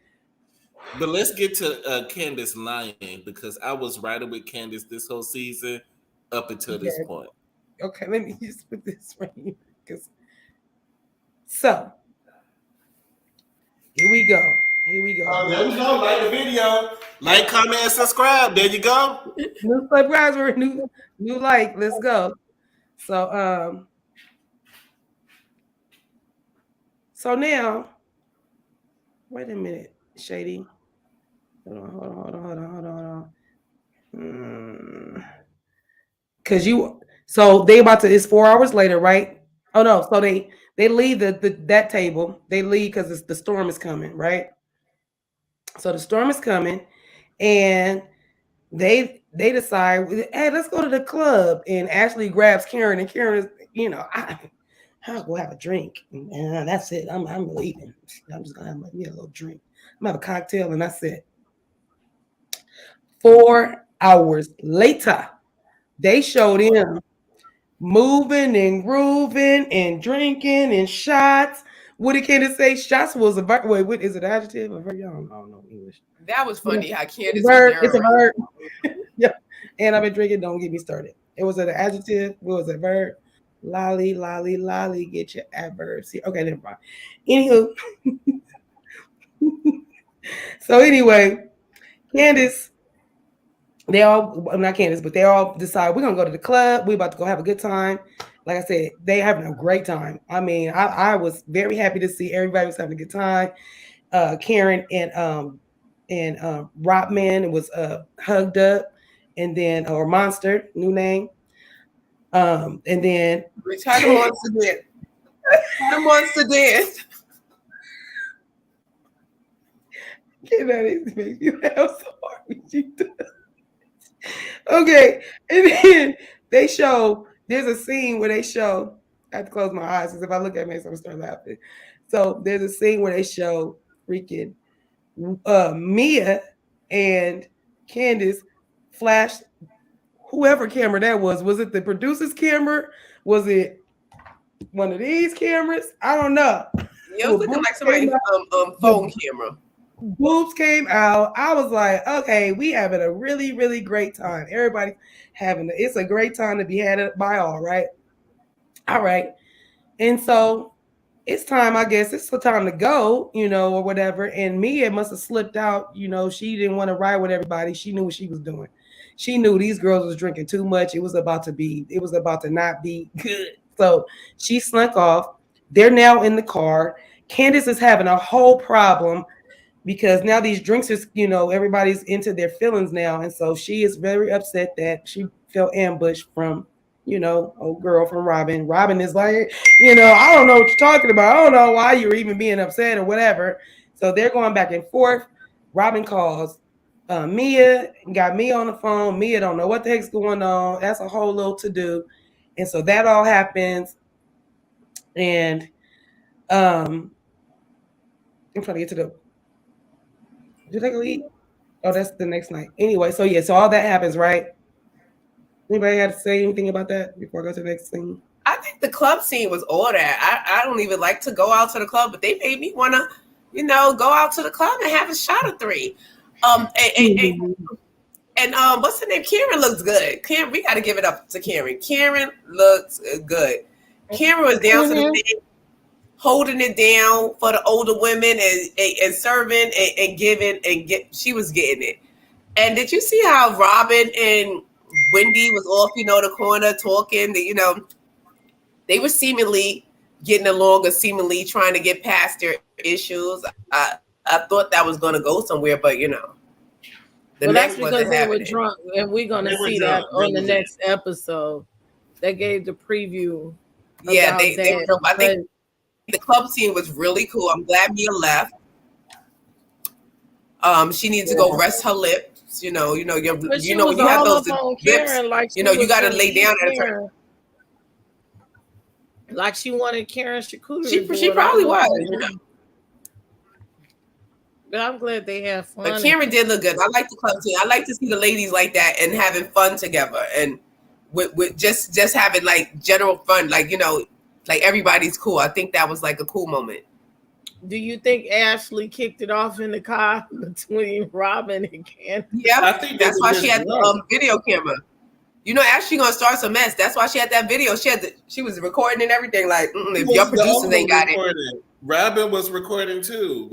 But let's get to Candiace lying because I was riding with Candiace this whole season up until this point. Okay, let me just put this right here. So, here we go. Here we go. There we go. Like the video. Like, comment, and subscribe. There you go. New subscriber, new like. Let's go. So So now, wait a minute, Shady. Hold on. Cause so they about to. It's 4 hours later, right? Oh no, so they leave that table. They leave because the storm is coming, right? So the storm is coming, and they decide, hey, let's go to the club. And Ashley grabs Karen, and Karen is, I'll go have a drink, and that's it. I'm leaving. I'm just gonna have me a little drink. I'm gonna have a cocktail, and that's it. 4 hours later, they showed him moving and grooving and drinking and shots. What did Candiace say? Shots was a verb. Wait, what is it? Adjective or verb? I don't know English. That was funny. How Candiace it's a verb. Yeah. And I've been drinking. Don't get me started. It was an adjective. What was it? Verb. Lolly, get your adverbs here. Okay, never mind. Anywho. So anyway, Candiace, they all, not Candiace, but they all decide we're gonna go to the club. We're about to go have a good time. Like I said, they having a great time. I mean, I was very happy to see everybody was having a good time. Karen and Robman was hugged up, and then or Monster, new name. And then Return wants to dance. Return wants to dance. That makes you laugh so hard when you do. Okay, and then there's a scene where they show, I have to close my eyes because if I look at me, I'm gonna start laughing. So there's a scene where they show freaking Mia and Candiace flash whoever camera that was. Was it the producer's camera? Was it one of these cameras? I don't know. Yeah, it was looking like somebody's phone camera. Boobs came out. I was like, okay, we having a really, really great time. Everybody's it's a great time to be had by all, right? All right. And so it's time, I guess it's the time to go, or whatever. And Mia must have slipped out. She didn't want to ride with everybody. She knew what she was doing. She knew these girls was drinking too much. It was about to not be good. So she slunk off. They're now in the car. Candiace is having a whole problem because now these drinks is, everybody's into their feelings now. And so she is very upset that she felt ambushed from, old girl from Robin. Robin is like, I don't know what you're talking about. I don't know why you're even being upset or whatever. So they're going back and forth. Robin calls Mia, got Mia on the phone. Mia don't know what the heck's going on. That's a whole little to-do. And so that all happens. And I'm trying to get to did they go eat? Oh, that's the next night. Anyway, so all that happens, right? Anybody got to say anything about that before I go to the next scene? I think the club scene was all that. I don't even like to go out to the club, but they made me want to, go out to the club and have a shot of 3. And what's her name? Karen looks good. Karen, we got to give it up to Karen. Karen looks good. Karen was down to the thing, holding it down for the older women and serving and giving she was getting it. And did you see how Robin and Wendy was off, the corner talking? They were seemingly getting along or seemingly trying to get past their issues. I thought that was going to go somewhere, but well, that's because they were drunk, and we're going to see that on the next episode. They gave the preview. Yeah, they were drunk. I think the club scene was really cool. I'm glad Mia left. She needs to go rest her lips. When you have those lips, like you got to lay down at a certain. Like she wanted Karen Shakuda. She probably was. But I'm glad they had fun. But Karen did look good. I like the club scene. I like to see the ladies like that and having fun together and with just having like general fun, like like everybody's cool. I think that was like a cool moment. Do you think Ashley kicked it off in the car between Robin and Candiace? Yeah, I think that's why she had the video camera. Ashley gonna start some mess. That's why she had that video. She was recording and everything. Like, if your producers ain't got it. Robin was recording too.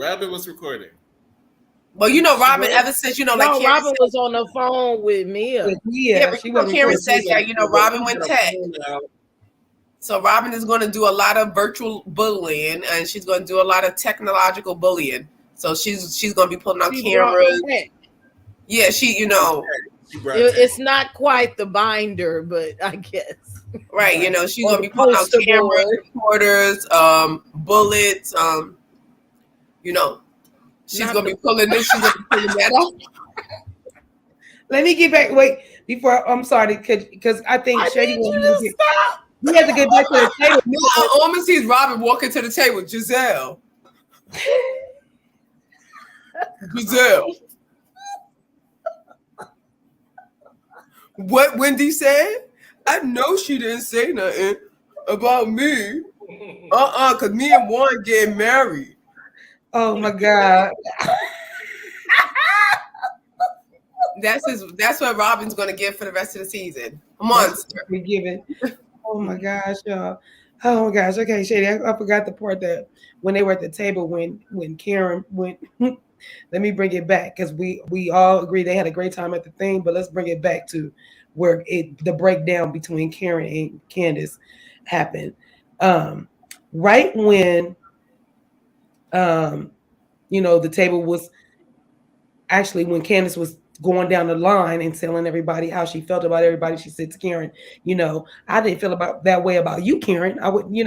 Well, Robin, ever since, like Karen Robin was on the phone with Mia. Yeah, but Karen said that, Robin went tech. So Robin is going to do a lot of virtual bullying, and she's going to do a lot of technological bullying. So she's going to be pulling out cameras. Yeah, it's not quite the binder, but I guess. Right, she's going to be pulling out cameras, recorders, bullets, she's going to be pulling this, she's going to be pulling that out. Let me get back. Wait, before I'm sorry, because I think Shady wants to stop. We have to get back to the table. No, I almost see Robin walking to the table. Giselle. What Wendy said? I know she didn't say nothing about me. Because me and Warren getting married. Oh my God. That's what Robin's gonna give for the rest of the season. A monster. We giving. Oh my gosh, y'all. Oh my gosh. Okay, Shady. I forgot the part that when they were at the table when Karen went. Let me bring it back because we all agree they had a great time at the thing, but let's bring it back to where the breakdown between Karen and Candiace happened. Right when the table was actually when Candiace was going down the line and telling everybody how she felt about everybody, she said to Karen, I didn't feel about that way about you, Karen. I would, you're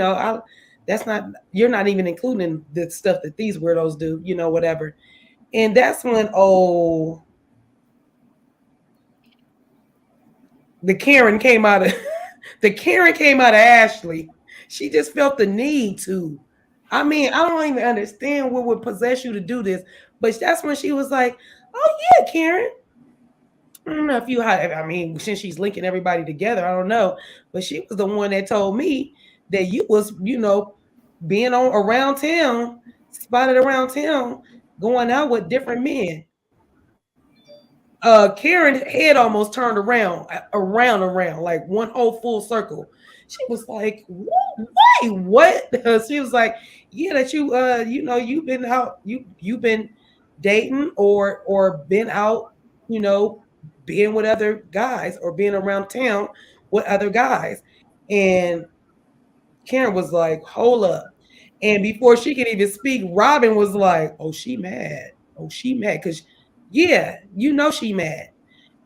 not even including the stuff that these weirdos do, whatever. And that's when, the Karen came out of Ashley. She just felt the need to. I mean, I don't even understand what would possess you to do this, but that's when she was like, "Oh yeah, Karen." I don't know if since she's linking everybody together, I don't know, but she was the one that told me that you was, being around town, spotted around town, going out with different men. Karen's head almost turned around, like one whole full circle. She was like, "Wait, what?" She was like, "Yeah, that you've been out, you've been dating or been out, being with other guys or being around town with other guys." And Karen was like, "Hold up." And before she could even speak, Robin was like, "Oh, she mad. Oh, she mad." Because yeah, she mad.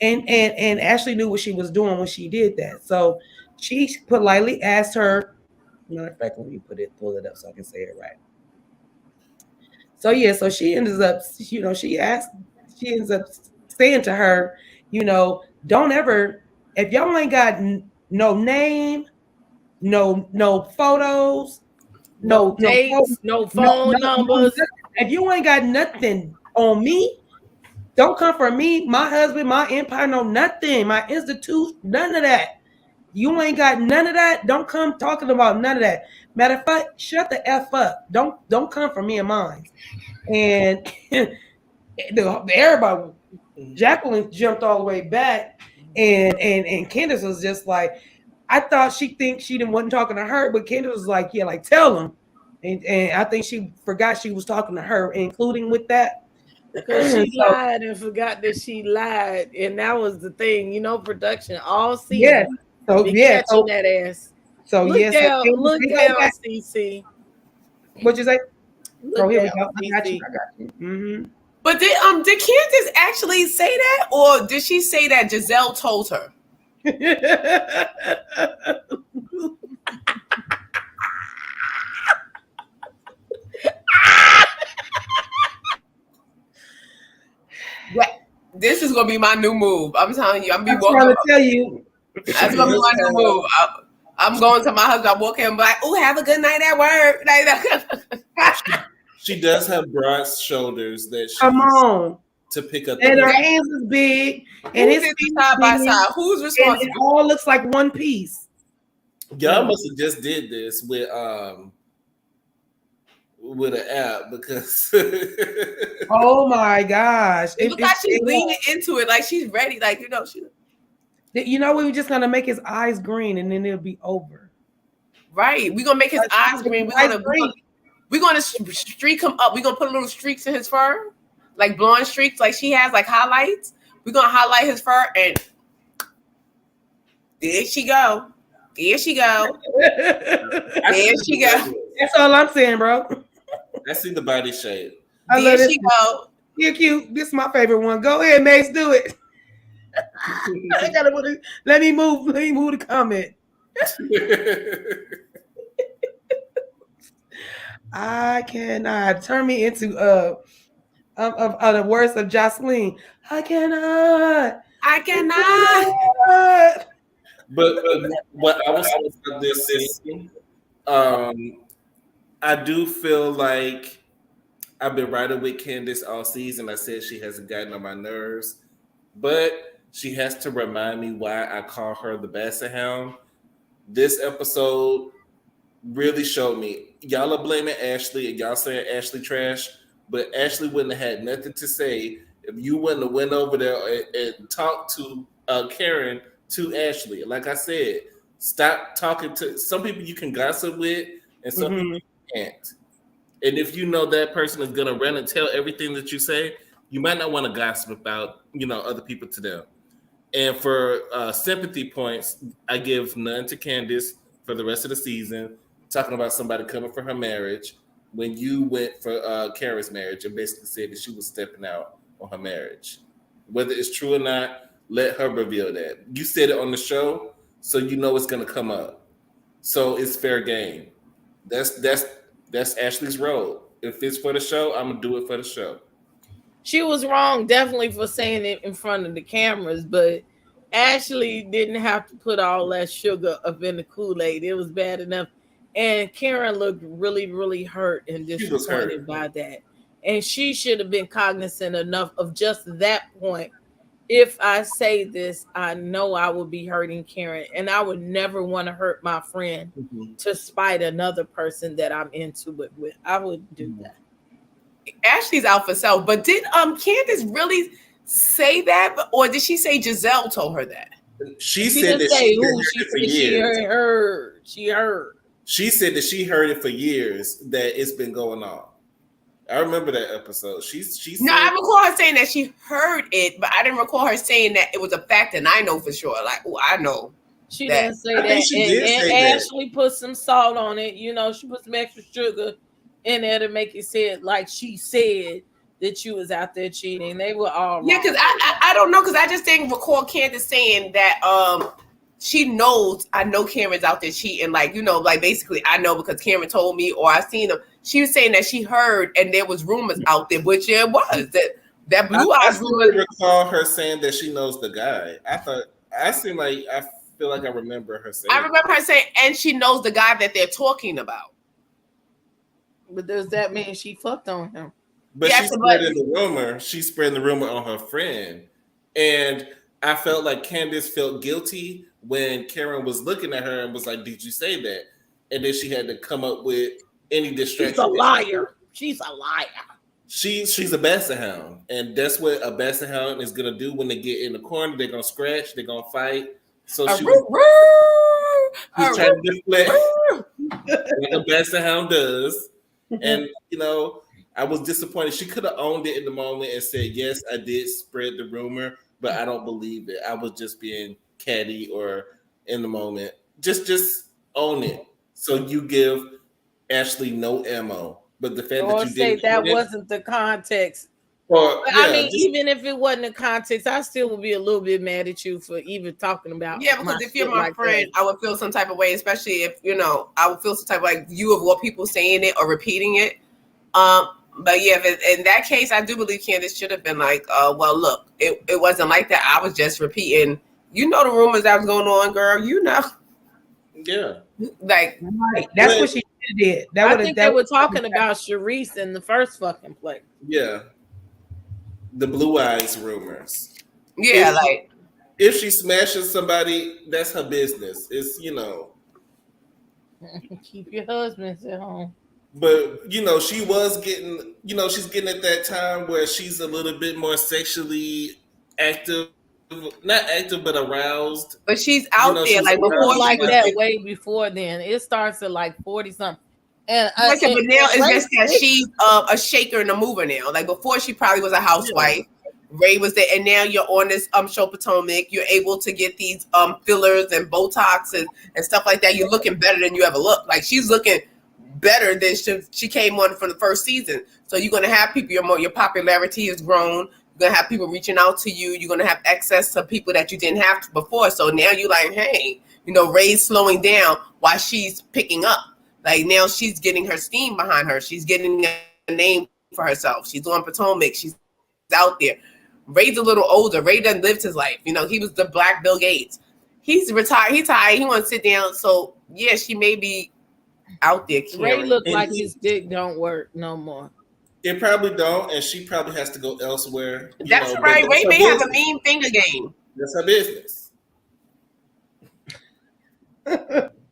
And Ashley knew what she was doing when she did that. So she politely asked her, matter of fact, let me pull it up so I can say it right. So yeah, so she ends up, she ends up saying to her, don't ever, if y'all ain't got no name, no photos, no dates, no phone numbers. If you ain't got nothing on me, don't come for me, my husband, my empire, no nothing, my institute, none of that. You ain't got none of that. Don't come talking about none of that. Matter of fact, shut the F up. Don't come for me and mine. And everybody, Jacqueline jumped all the way back, and Candiace was just like, I thought she wasn't talking to her, but Candiace was like, yeah, like tell them. And I think she forgot she was talking to her, including with that. Because she lied and forgot that she lied. And that was the thing, production all season. Yeah. So yeah. Catching that ass. So look down, CC. What'd you say? Here we go. I got you. Mm-hmm. But did Candiace actually say that, or did she say that Giselle told her? This is gonna be my new move. I'm telling you. I'm trying to tell you. That's gonna be my new move. I'm going to my husband. I'm walking and like, "Oh, have a good night at work." She does have broad shoulders that she come on to pick up. And her hands is big, and his feet side by side. Who's responsible? And it all looks like one piece. Y'all must have just did this with an app because. Oh my gosh! It looks like she's leaning into it, like she's ready. Like she. We were just gonna make his eyes green, and then it'll be over. Right, we're gonna make his eyes green. We're gonna streak him up. We're gonna put little streaks in his fur, like blonde streaks, like she has, like highlights. We're gonna highlight his fur, and there she go. There she go. There she go. That's all I'm saying, bro. I see the body shape. There she go. You're cute. This is my favorite one. Go ahead, Mace. Do it. I gotta let me move. Let me move the comment. I cannot turn me into the words of Jocelyn. I cannot. But what I was saying about this scene, I do feel like I've been riding with Candiace all season. I said she hasn't gotten on my nerves, but she has to remind me why I call her the Basset Hound. This episode really showed me. Y'all are blaming Ashley and y'all saying Ashley trash, but Ashley wouldn't have had nothing to say if you wouldn't have went over there and talked to Karen to Ashley. Like I said, stop talking to some people you can gossip with and some people you can't. And if you know that person is gonna run and tell everything that you say, you might not want to gossip about, other people to them. And for sympathy points, I give none to Candiace for the rest of the season, talking about somebody coming for her marriage when you went for Karen's marriage and basically said that she was stepping out on her marriage. Whether it's true or not, let her reveal that. You said it on the show, so you know it's gonna come up. So it's fair game. That's Ashley's role. If it's for the show, I'm gonna do it for the show. She was wrong, definitely, for saying it in front of the cameras, but Ashley didn't have to put all that sugar up in the Kool-Aid. It was bad enough. And Karen looked really, really hurt and disappointed by that. And she should have been cognizant enough of just that point. If I say this, I know I will be hurting Karen, and I would never want to hurt my friend to spite another person that I'm into it with. I wouldn't do that. Ashley's out for self, but did Candiace really say that, or did she say Giselle told her that? She said that she heard it for years. She heard. She said that she heard it for years, that it's been going on. I remember that episode. She no, I recall her saying that she heard it, but I didn't recall her saying that it was a fact, and I know for sure. Like, I know. She didn't say that. And Ashley put some salt on it. She put some extra sugar in there to make it sound like she said that you was out there cheating. They were all wrong. Yeah, because I don't know, because I just didn't recall Candiace saying that she knows I know Karen's out there cheating. Like, basically I know because Karen told me or I seen them. She was saying that she heard and there was rumors out there, which it was. That Blue Eyes rumor. I recall her saying that she knows the guy. I feel like I remember her saying. I remember her saying, and she knows the guy that they're talking about. But does that mean she fucked on him? But she's spreading the rumor. She's spreading the rumor on her friend. And I felt like Candiace felt guilty when Karen was looking at her and was like, did you say that? And then she had to come up with any distraction. She's a liar. She's a liar. She's a Basset Hound. And that's what a Basset Hound is going to do when they get in the corner. They're going to scratch. They're going to fight. So she's trying to deflect like a Basset Hound does. And, I was disappointed. She could have owned it in the moment and said, yes, I did spread the rumor, but I don't believe it. I was just being catty or in the moment. Just own it. So you give Ashley no ammo. But the fact that you didn't that wasn't the context. Even if it wasn't the context, I still would be a little bit mad at you for even talking about. Yeah, because if you're my friend, I would feel some type of way, especially if I would feel some type of like you of what people saying it or repeating it. But yeah, in that case, I do believe Candiace should have been like, well, look, it wasn't like that. I was just repeating. The rumors that was going on, girl. Yeah. Like, right. That's what she did. I think they were talking about Sharice in the first fucking play. Yeah. The Blue Eyes rumors. Yeah, if she smashes somebody, that's her business. It's keep your husbands at home. But she was getting, she's getting at that time where she's a little bit more sexually active, not active but aroused. But she's out there before like that way before then. It starts at 40 something. And but now it's just that she's a shaker and a mover now. Like before, she probably was a housewife. Ray was there, and now you're on this show Potomac. You're able to get these fillers and Botox and stuff like that. You're looking better than you ever looked. Like she's looking better than she came on from the first season. So you're gonna have people. Your popularity has grown. You're gonna have people reaching out to you. You're gonna have access to people that you didn't have to before. So now you're like, hey, Ray's slowing down while she's picking up. Like now she's getting her steam behind her. She's getting a name for herself. She's on Potomac. She's out there. Ray's a little older. Ray done lived his life. He was the Black Bill Gates. He's retired. He's tired. He wants to sit down. So yeah, she may be out there. Ray looked like his dick don't work no more. It probably don't, and she probably has to go elsewhere. That's right. Ray may have a mean finger game. That's her business.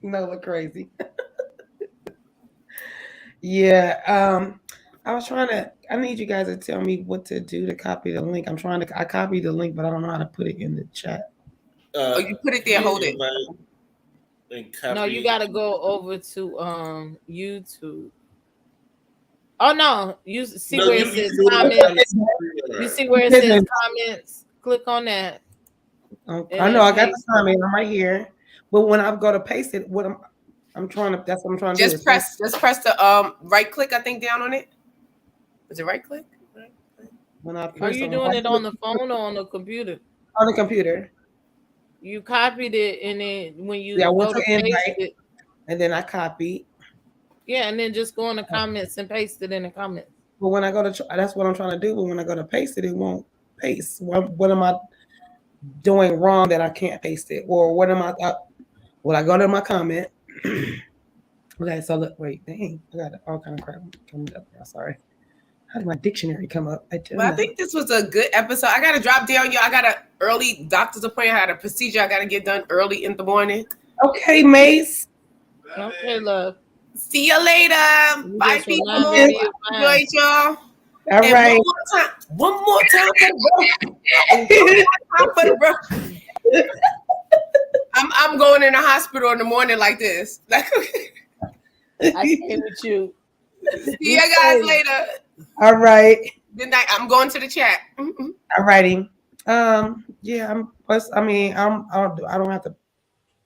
No, look crazy. Yeah. I need you guys to tell me what to do to copy the link. I copied the link, but I don't know how to put it in the chat. You put it there, hold it. No, you got to go over to YouTube. Oh no, you see where it says comments. You see where it says comments. Click on that. I know I got the comment. I'm right here. But when I go to paste it, that's what I'm trying to do. Just press the right click, I think, down on it. Is it right click? Are you doing it on the phone or on the computer? On the computer. You copied it, and then when you go to paste it, and then I copied. Yeah, and then just go in the comments and paste it in the comments. But when I go to, that's what I'm trying to do. But when I go to paste it, it won't paste. What am I doing wrong that I can't paste it? Or what am I? Well, I go to my comment. Okay, so look, wait, dang, I got all kind of crap coming up now. Sorry. How did my dictionary come up? I think this was a good episode. I got to drop down, y'all. I got an early doctor's appointment. I had a procedure I got to get done early in the morning. Okay, Mace. Okay, love. See you later. Bye, people. Enjoy, y'all. All right. One more time for the bro. I'm going in the hospital in the morning like this. I stay with you. See you guys later. All right. Good night. I'm going to the chat. Mm-hmm. All righty. Yeah. I don't have to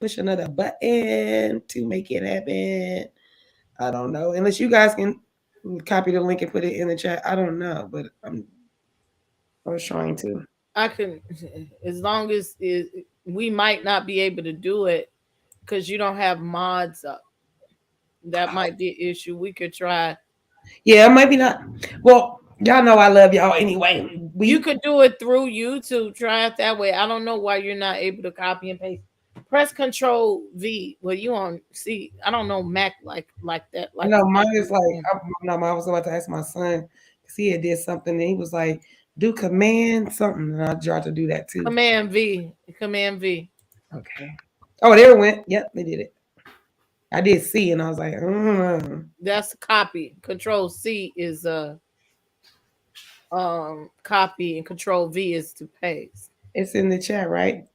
push another button to make it happen. I don't know. Unless you guys can copy the link and put it in the chat. I don't know, but I was trying to. I can, as long as we might not be able to do it because you don't have mods up. That might be an issue. We could try. Yeah, maybe not. Well, y'all know I love y'all anyway. You could do it through YouTube. Try it that way. I don't know why you're not able to copy and paste. Press Control V. Well, you on see? I don't know Mac like that. Like no, mine is like I was about to ask my son because he had did something and he was like, "Do Command something," and I tried to do that too. Command V. Command V. Okay. Oh, there it went. Yep, they did it. I did C, and I was like, That's copy. Control C is copy, and Control V is to paste. It's in the chat, right?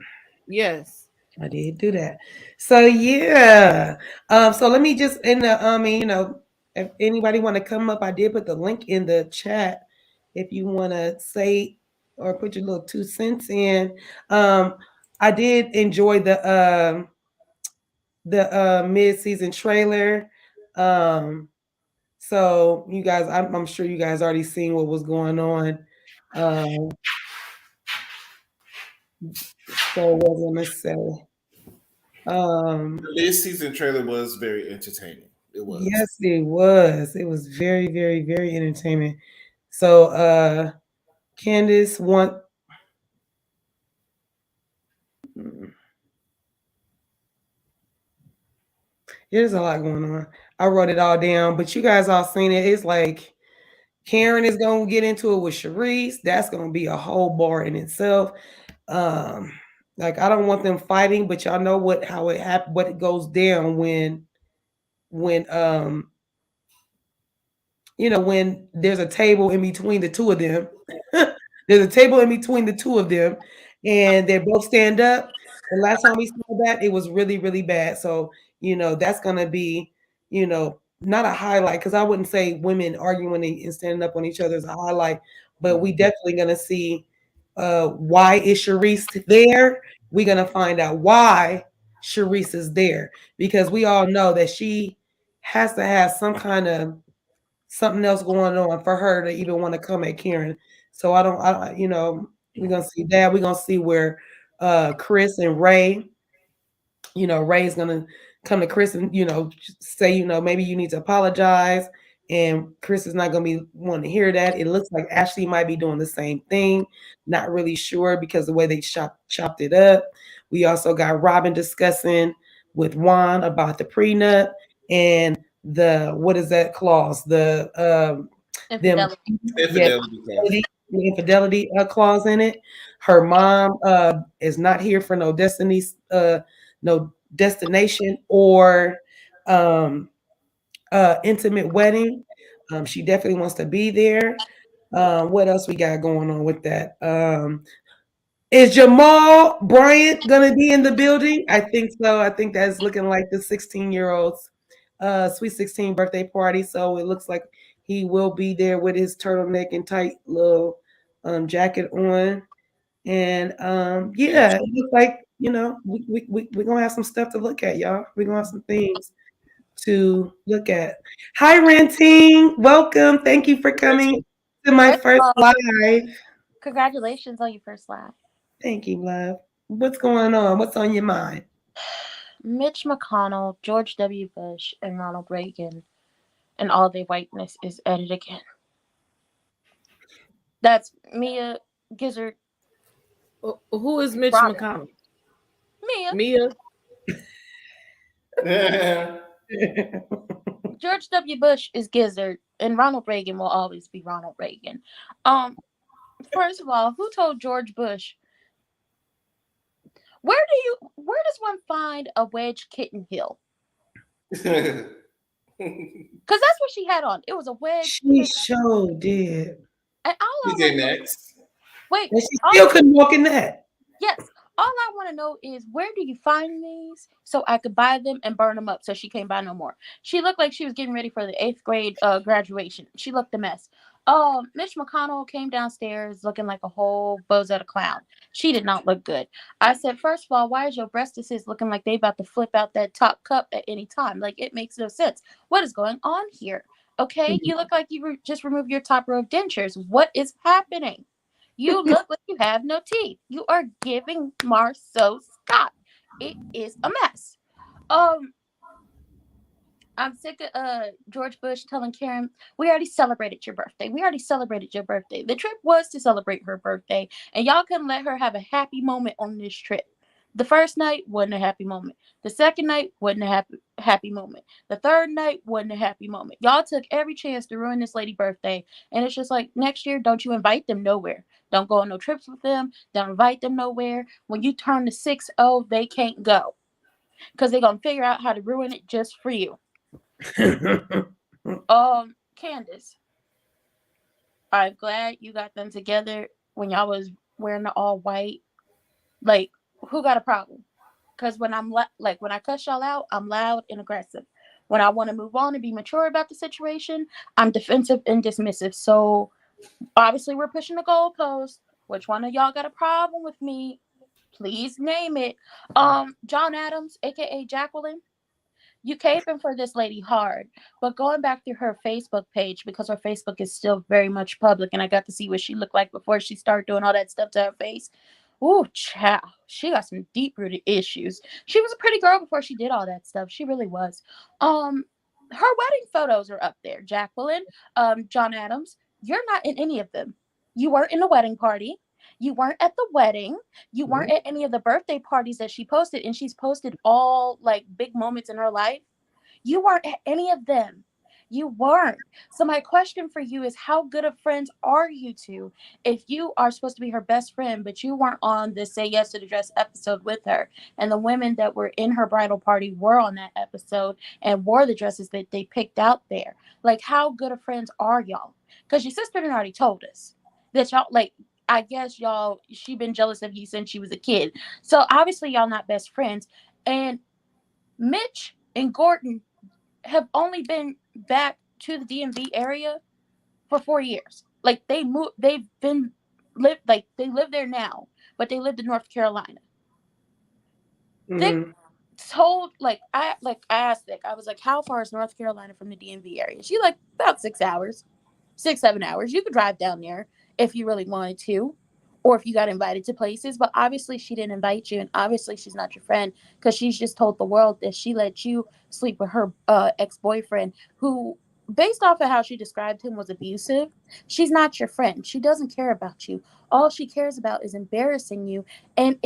Yes. I did do that. So yeah. So let me just if anybody want to come up, I did put the link in the chat if you want to say or put your little 2 cents in. I did enjoy the mid-season trailer. So you guys, I'm sure you guys already seen what was going on. So what was I gonna say? The mid-season trailer was very entertaining. It was. Yes, it was. It was very, very, very entertaining. So Candiace there's a lot going on. I wrote it all down, but you guys all seen it. It's like Karen is gonna get into it with Sharice. That's gonna be a whole bar in itself. Like I don't want them fighting, but y'all know what it goes down when there's a table in between the two of them. There's a table in between the two of them, and they both stand up. The last time we saw that, it was really, really bad. So, that's gonna be, not a highlight, because I wouldn't say women arguing and standing up on each other is a highlight, but we definitely gonna see why is Sharice there? We're gonna find out why Sharice is there, because we all know that she has to have some kind of something else going on for her to even want to come at Karen. So we're gonna see that. We're gonna see where Chris and Ray, Ray's gonna come to Chris and say, maybe you need to apologize. And Chris is not gonna be wanting to hear that. It looks like Ashley might be doing the same thing. Not really sure because the way they chopped it up. We also got Robin discussing with Juan about the prenup and the what is that clause? Them yeah, Infidelity clause. the infidelity clause in it. Her mom is not here for no destination or intimate wedding. She definitely wants to be there. What else we got going on with that? Is Jamal Bryant gonna be in the building? I think so. I think that's looking like the 16-year-old's sweet 16 birthday party. So it looks like he will be there with his turtleneck and tight little jacket on. And yeah, it looks like we're gonna have some stuff to look at, y'all. We're gonna have some things to look at. Hi, Rantine. Welcome. Thank you for coming to my first live. Congratulations on your first live. Thank you, love. What's going on? What's on your mind? Mitch McConnell, George W. Bush, and Ronald Reagan, and all their whiteness is at it again. That's Mia Gizzard. Who is Mitch Robin. McConnell? Mia. George W. Bush is Gizzard, and Ronald Reagan will always be Ronald Reagan. First of all, who told George Bush? Where does one find a wedge kitten heel? Because that's what she had on. It was a wedge. She sure did. And all next. Wait, and she still couldn't walk in that. Yes. All I want to know is where do you find these so I could buy them and burn them up so she can't buy no more. She looked like she was getting ready for the 8th grade graduation. She looked a mess. Mitch McConnell came downstairs looking like a whole Bozetta clown. She did not look good. I said, first of all, why is your breastises looking like they about to flip out that top cup at any time? Like, it makes no sense. What is going on here? Okay, you look like you just removed your top row of dentures. What is happening? You look like you have no teeth. You are giving Marceau Scott. It is a mess. I'm sick of George Bush telling Karen, we already celebrated your birthday. The trip was to celebrate her birthday, and y'all couldn't let her have a happy moment on this trip. The first night wasn't a happy moment. The second night wasn't a happy moment. The third night wasn't a happy moment. Y'all took every chance to ruin this lady's birthday, and it's just like, next year, don't you invite them nowhere. Don't go on no trips with them. Don't invite them nowhere. When you turn to 6-0, they can't go because they're going to figure out how to ruin it just for you. Candiace, I'm glad you got them together when y'all was wearing the all white. Like, who got a problem? Because when when I cuss y'all out, I'm loud and aggressive. When I want to move on and be mature about the situation, I'm defensive and dismissive. So obviously we're pushing the goalpost. Which one of y'all got a problem with me? Please name it. John Adams, aka Jacqueline. You caping for this lady hard, but going back through her Facebook page, because her Facebook is still very much public, and I got to see what she looked like before she started doing all that stuff to her face. Ooh, child, she got some deep-rooted issues. She was a pretty girl before she did all that stuff. She really was. Her wedding photos are up there. Jacqueline, John Adams, you're not in any of them. You weren't in the wedding party. You weren't at the wedding. You weren't at any of the birthday parties that she posted, and she's posted all like big moments in her life. You weren't at any of them. You weren't. So my question for you is, how good of friends are you two if you are supposed to be her best friend, but you weren't on the Say Yes to the Dress episode with her, and the women that were in her bridal party were on that episode and wore the dresses that they picked out there? Like, how good of friends are y'all? Because your sister had already told us that y'all, like, I guess y'all, she been jealous of you since she was a kid. So obviously y'all not best friends. And Mitch and Gordon have only been back to the DMV area for 4 years. Like, they've been live they live there now, but they lived in North Carolina. They Mhm. told I asked Nick, I was like, how far is North Carolina from the DMV area? She like about 6 hours, 6-7 hours. You could drive down there if you really wanted to, or if you got invited to places. But obviously she didn't invite you, and obviously she's not your friend because she's just told the world that she let you sleep with her ex-boyfriend, who, based off of how she described him, was abusive. She's not your friend. She doesn't care about you. All she cares about is embarrassing you. And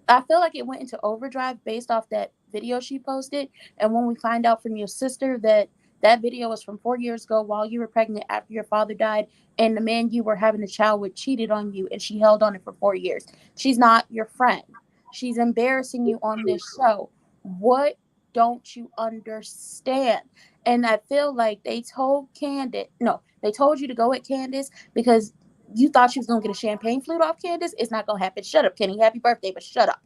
I feel like it went into overdrive based off that video she posted. And when we find out from your sister that that video was from 4 years ago while you were pregnant after your father died, and the man you were having a child with cheated on you, and she held on it for 4 years. She's not your friend. She's embarrassing you on this show. What don't you understand? And I feel like they told Candiace, no, they told you to go at Candiace because you thought she was going to get a champagne flute off Candiace. It's not going to happen. Shut up, Kenny. Happy birthday, but shut up.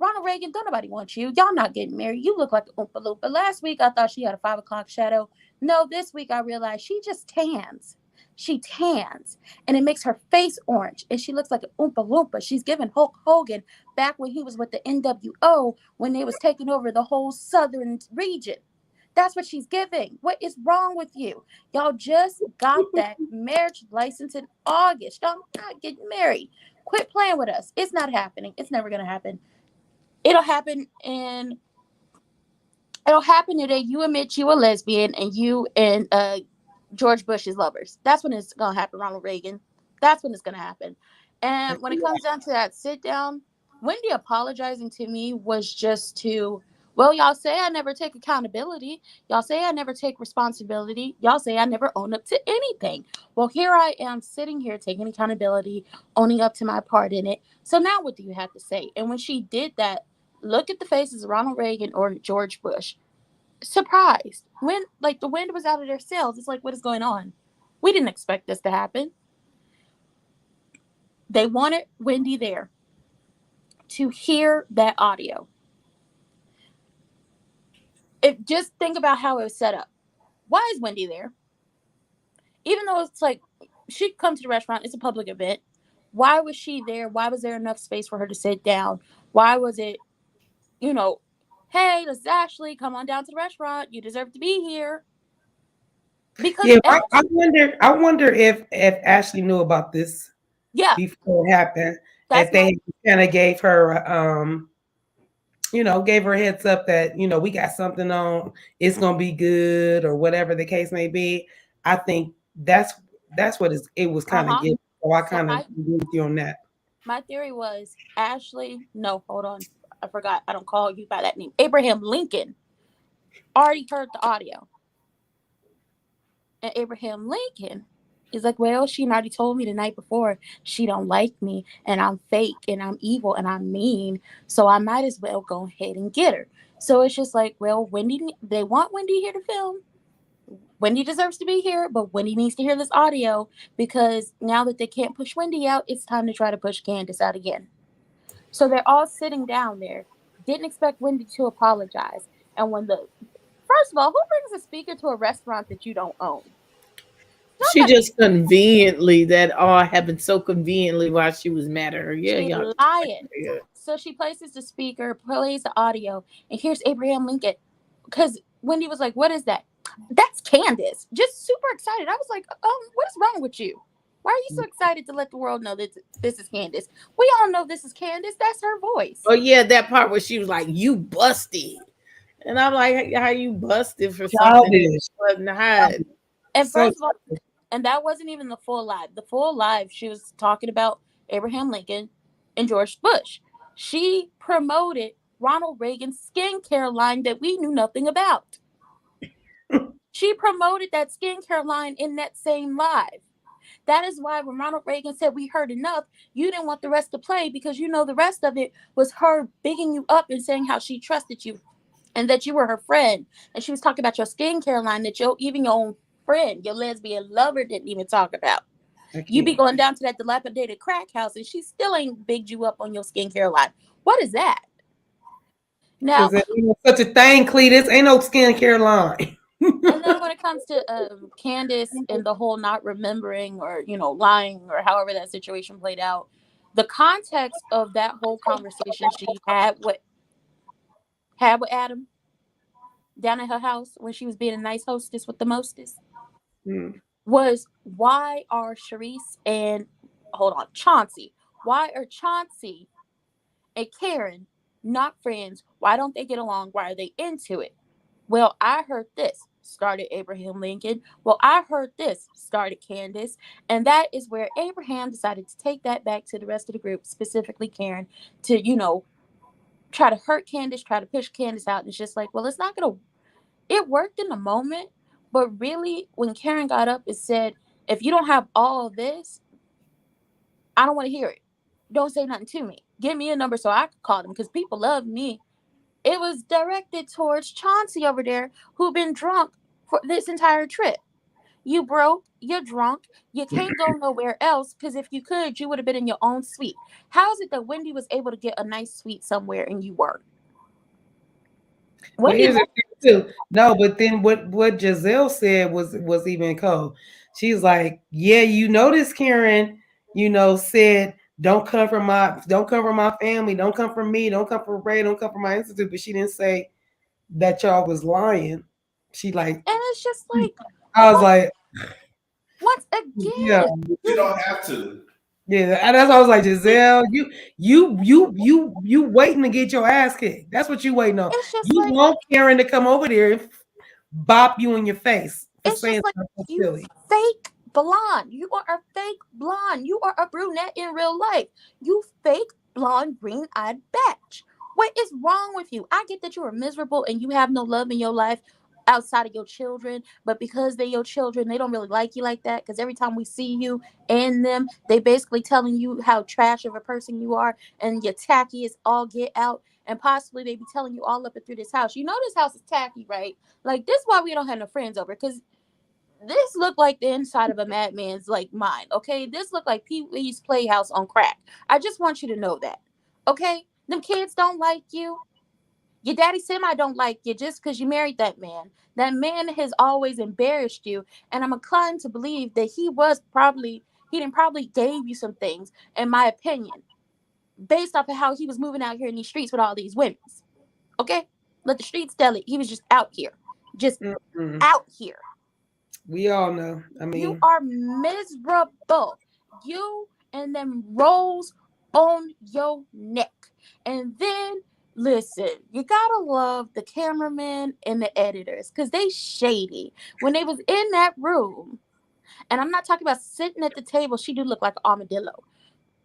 Ronald Reagan, don't nobody want you. Y'all not getting married. You look like an Oompa Loompa. Last week, I thought she had a 5 o'clock shadow. No, this week, I realized she just tans. She tans. And it makes her face orange. And she looks like an Oompa Loompa. She's giving Hulk Hogan back when he was with the NWO, when they was taking over the whole southern region. That's what she's giving. What is wrong with you? Y'all just got that marriage license in August. Y'all not getting married. Quit playing with us. It's not happening. It's never going to happen. It'll happen the day you admit you a lesbian and you and George Bush's lovers. That's when it's going to happen, Ronald Reagan. That's when it's going to happen. And when it comes down to that sit down, Wendy apologizing to me was just to, well, y'all say I never take accountability. Y'all say I never take responsibility. Y'all say I never own up to anything. Well, here I am sitting here taking accountability, owning up to my part in it. So now what do you have to say? And when she did that, look at the faces of Ronald Reagan or George Bush. Surprised. When, like, the wind was out of their sails. It's like, what is going on? We didn't expect this to happen. They wanted Wendy there to hear that audio. Just think about how it was set up. Why is Wendy there? Even though it's like she could come to the restaurant, it's a public event. Why was she there? Why was there enough space for her to sit down? Why was it, hey, this is Ashley, come on down to the restaurant. You deserve to be here. Because yeah, I wonder if Ashley knew about this before it happened. If they kind of gave her gave her a heads up that, we got something on, it's gonna be good, or whatever the case may be. I think that's what it was kind of getting. So I kind of agree with you on that. My theory was Ashley, no, hold on. I forgot. I don't call you by that name. Abraham Lincoln already heard the audio. And Abraham Lincoln is like, well, she already told me the night before she don't like me and I'm fake and I'm evil and I'm mean. So I might as well go ahead and get her. So it's just like, well, they want Wendy here to film. Wendy deserves to be here, but Wendy needs to hear this audio because now that they can't push Wendy out, it's time to try to push Candiace out again. So they're all sitting down there. Didn't expect Wendy to apologize. And first of all, who brings a speaker to a restaurant that you don't own? She just conveniently, that all happened so conveniently while she was mad at her. Yeah, y'all lying. So she places the speaker, plays the audio, and here's Abraham Lincoln. Because Wendy was like, what is that? That's Candiace. Just super excited. I was like, what's wrong with you? Why are you so excited to let the world know that this is Candiace? We all know this is Candiace. That's her voice. Oh, yeah, that part where she was like, you busted. And I'm like, how you busted for something that wasn't hide? And first of all, and that wasn't even the full live. The full live, she was talking about Abraham Lincoln and George Bush. She promoted Ronald Reagan's skincare line that we knew nothing about. She promoted that skincare line in that same live. That is why when Ronald Reagan said we heard enough, you didn't want the rest to play because the rest of it was her bigging you up and saying how she trusted you and that you were her friend. And she was talking about your skincare line that even your own friend, your lesbian lover, didn't even talk about. You be going down to that dilapidated crack house and she still ain't bigged you up on your skincare line. What is that? Now, such a thing, Cletus. Ain't no skincare line. And then when it comes to Candiace and the whole not remembering or, lying or however that situation played out, the context of that whole conversation she had with Adam down at her house when she was being a nice hostess with the mostest Mm. was why are Sharice and Chauncey? Why are Chauncey and Karen not friends? Why don't they get along? Why are they into it? Well, I heard this, started Abraham Lincoln. Well, I heard this, started Candiace. And that is where Abraham decided to take that back to the rest of the group, specifically Karen, to, try to hurt Candiace, try to push Candiace out. And it's just like, well, it's not going to, it worked in the moment. But really, when Karen got up and said, if you don't have all this, I don't want to hear it. Don't say nothing to me. Give me a number so I can call them because people love me. It was directed towards Chauncey over there, who been drunk for this entire trip. You broke, you're drunk, you can't go nowhere else because if you could, you would have been in your own suite. How is it that Wendy was able to get a nice suite somewhere and you weren't? But here's the thing too. No, but then what Giselle said was even cold. She's like, yeah, notice Karen, said don't come from my family, don't come from me, don't come from Ray, don't come from my institute. But she didn't say that y'all was lying. She like, and it's just like, I was like, once again, yeah, you don't have to. Yeah, and that's why I was like, Giselle, you waiting to get your ass kicked. That's what you waiting on. it's just You like, want Karen to come over there and bop you in your face for it's saying just like something you silly. fake blonde. You are a fake blonde. You are a brunette in real life. You fake blonde, green-eyed bitch. What is wrong with you? I get that you are miserable and you have no love in your life outside of your children, but because they're your children, they don't really like you like that because every time we see you and them, they basically telling you how trash of a person you are and you're tacky as all get out, and possibly they be telling you all up and through this house. You know this house is tacky, right? Like, this is why we don't have no friends over, because this looked like the inside of a madman's like mind, okay? This looked like Pee-wee's Playhouse on crack. I just want you to know that, okay? Them kids don't like you. Your daddy semi don't like you just because you married that man. That man has always embarrassed you, and I'm inclined to believe that he didn't probably gave you some things, in my opinion, based off of how he was moving out here in these streets with all these women. Okay? Let the streets tell it. He was just out here. Just out here. We all know. You are miserable. You and them rolls on your neck. And then, listen, you gotta love the cameramen and the editors because they shady. When they was in that room, and I'm not talking about sitting at the table, she do look like an armadillo.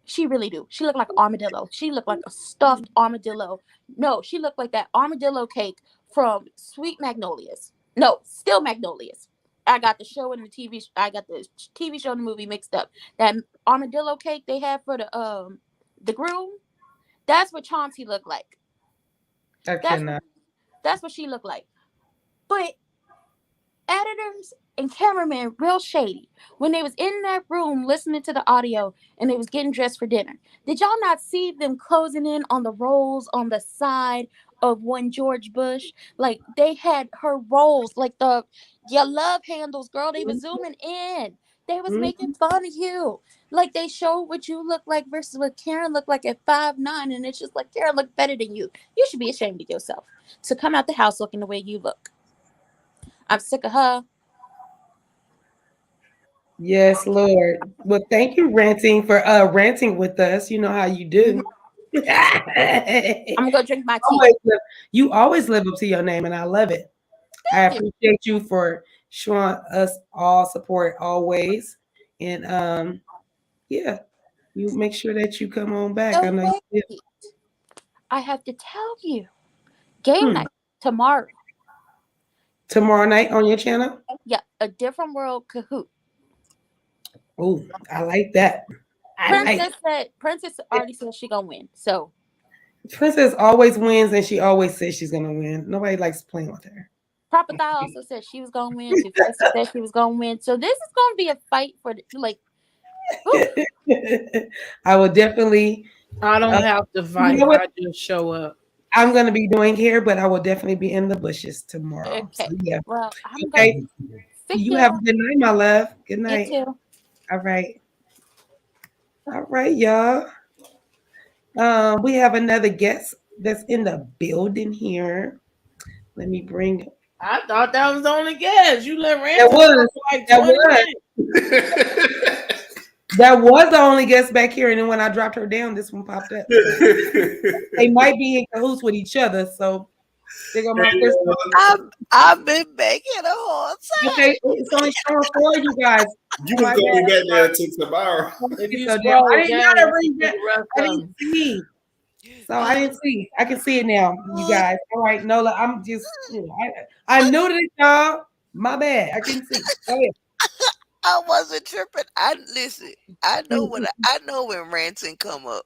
She really do. She looked like an armadillo. She looked like a stuffed armadillo. No, she looked like that armadillo cake from Sweet Magnolias. No, Still Magnolias. I got the show and the TV. I got the TV show and the movie mixed up. That armadillo cake they had for the groom. That's what Chauncey looked like. That's what she looked like. But editors and cameramen real shady when they was in that room listening to the audio and they was getting dressed for dinner. Did y'all not see them closing in on the rolls on the side of one George Bush? Like, they had her rolls like your love handles, girl. They was zooming in. They was making fun of you. Like, they showed what you look like versus what Karen looked like at 5'9", and it's just like, Karen looked better than you. You should be ashamed of yourself to come out the house looking the way you look. I'm sick of her. Yes, Lord. Well, thank you, ranting with us. You know how you do. I'm gonna go drink my tea. You always live up to your name, and I love it. I appreciate you for showing us all support always. And yeah, you make sure that you come on back. I know you do. I have to tell you, game night tomorrow. Tomorrow night on your channel? Yeah, A Different World Kahoot. Oh, I like that. Princess already said she gonna win. So Princess always wins, and she always says she's gonna win. Nobody likes playing with her. Papa Thigh also said she was gonna win. Confessionals said she was gonna win. So this is gonna be a fight for like. I will definitely. I don't have to fight. I just show up. I'm gonna be doing hair, but I will definitely be in the bushes tomorrow. So Okay. yeah. Well, I'm gonna Okay. thank You you. have a good night, my love. Good You night. too. All right. All right, y'all. We have another guest that's in the building here. Let me bring. I thought that was the only guess. You let That Ransom was talk for like that 20 was minutes. that was the only guest back here, and then when I dropped her down, this one popped up. So they might be in cahoots with each other. So there go my sister. I've been making a whole time. Okay, it's only showing four of you guys. You was My gonna be bad. back there until tomorrow. If you So damn, I scroll didn't down, gotta you can read see that. the rest I of didn't them. see. So I didn't see. I can see it now, you guys. All right, Nola, I'm just, I'm new to this, y'all. My bad. I couldn't see. Go ahead. I wasn't tripping. I listen. Mhm. I know when ranting come up.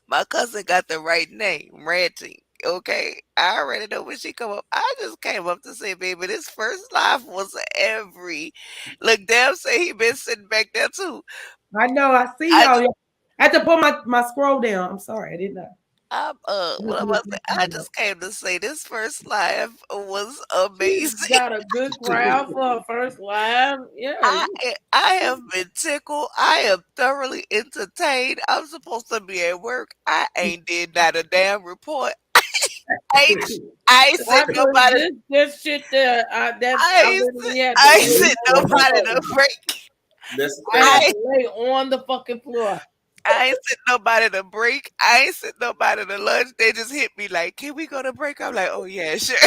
My cousin got the right name, ranting. Okay, I already know when she come up. I just came up to say, baby, this first life was every. Look, Deb say he been sitting back there too. I know. I see I y'all. I had to pull my scroll down. I'm sorry. I did not. I'm what am I saying? I just came to say this first live was She's amazing. got a good crowd for her first live. Yeah. I have been tickled. I am thoroughly entertained. I'm supposed to be at work. I ain't did not a damn report. I ain't, I ain't I sent was nobody. this shit there. I literally had to I ain't lay sent on the nobody floor. to break. That's the I had thing. I to lay on the fucking floor. I ain't sent nobody to break. I ain't sent nobody to lunch. They just hit me like, "Can we go to break?" I'm like, "Oh yeah, sure."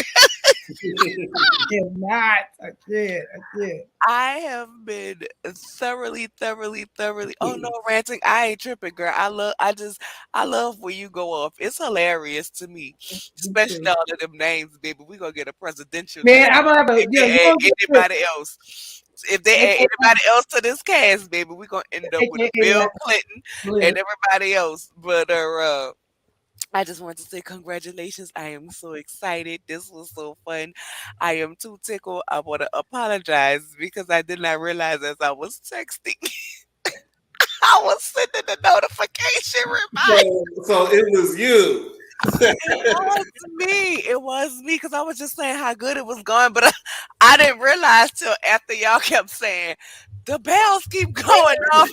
Did not. I did. I did. I have been thoroughly, thoroughly, thoroughly. Oh no, ranting. I ain't tripping, girl. I love when you go off. It's hilarious to me, Me especially too. all of them names, baby. We gonna get a presidential Man, cast I'm gonna have a if yeah. You they add gonna get anybody else. If they add AKA, anybody else to this cast, baby, we gonna end up with a AKA Bill Clinton and list. everybody else. But I just want to say congratulations. I am so excited. This was so fun. I am too tickled. I want to apologize because I did not realize as I was texting, I was sending the notification reminder. So it was you. It was me. It was me because I was just saying how good it was going, but I didn't realize till after y'all kept saying the bells keep going off.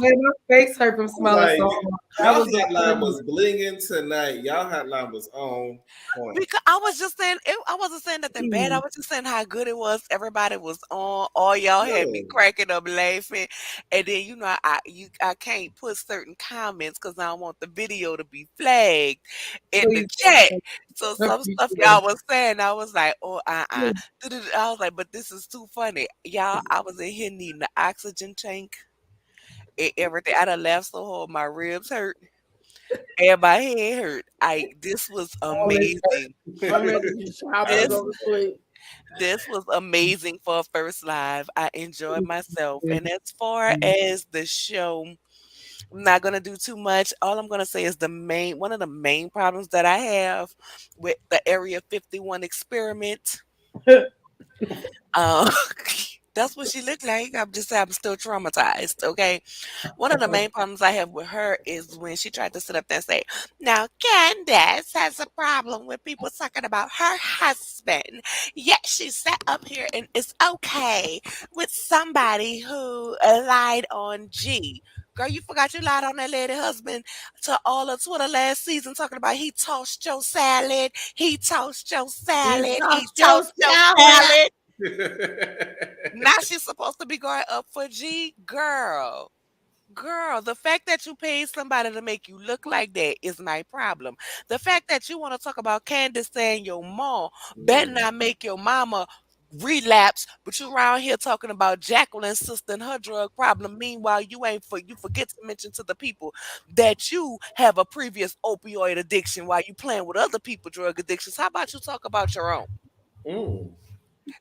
Man, my face hurt from smelling Like so hard. That y'all was the hotline funniest. was blinging tonight. Y'all hotline was on point. Because I was just saying, I wasn't saying nothing bad. I was just saying how good it was. Everybody was on. All y'all had me No. cracking up laughing. And then I can't put certain comments because I don't want the video to be flagged in the Please, chat. So some stuff appreciate y'all was saying, I was like, oh, it. I was like, but this is too funny, y'all. I was in here needing the oxygen tank and everything. I done laughed so hard, my ribs hurt and my head hurt. This was All this amazing. I'm ready to just hop and This go to sleep. this was amazing for a first live. I enjoyed myself. hurt. And as far as the show, I'm not gonna do too much. All I'm gonna say is one of the main problems that I have with the Area 51 experiment. Uh, that's what she looked like. I'm still traumatized. Okay. One of the main problems I have with her is when she tried to sit up there and say, now Candace has a problem with people talking about her husband. Yet she sat up here and it's okay with somebody who lied on G. Girl, you forgot you lied on that lady husband to all of Twitter last season talking about he tossed your salad, he tossed your You salad, he tossed your tossed your salad. salad. Now she's supposed to be going up for G. Girl, the fact that you paid somebody to make you look like that is my problem. The fact that you want to talk about Candiace saying your mom better not make your mama relapse, but you around here talking about Jacqueline's sister and her drug problem. Meanwhile, you forget to mention to the people that you have a previous opioid addiction while you playing with other people drug addictions. How about you talk about your own? Mm,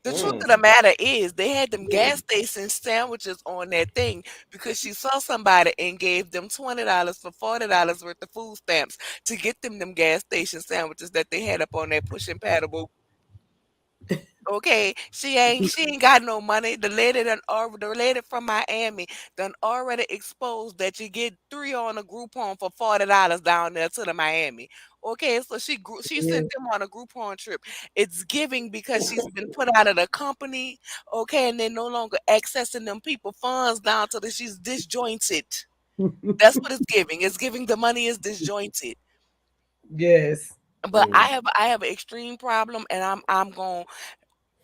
The truth of mm. the matter is, they had them gas station sandwiches on that thing because she saw somebody and gave them $20 for $40 worth of food stamps to get them gas station sandwiches that they had up on that push and paddle Okay, she ain't got no money. The lady from Miami done already exposed that you get 3 on a Groupon for $40 down there to the Miami. Okay, so she Yeah. sent them on a Groupon trip. It's giving because she's been put out of the company. Okay, and they're no longer accessing them people funds down to the she's disjointed. That's what it's giving. It's giving the money is disjointed. Yes. But I have an extreme problem, and I'm going.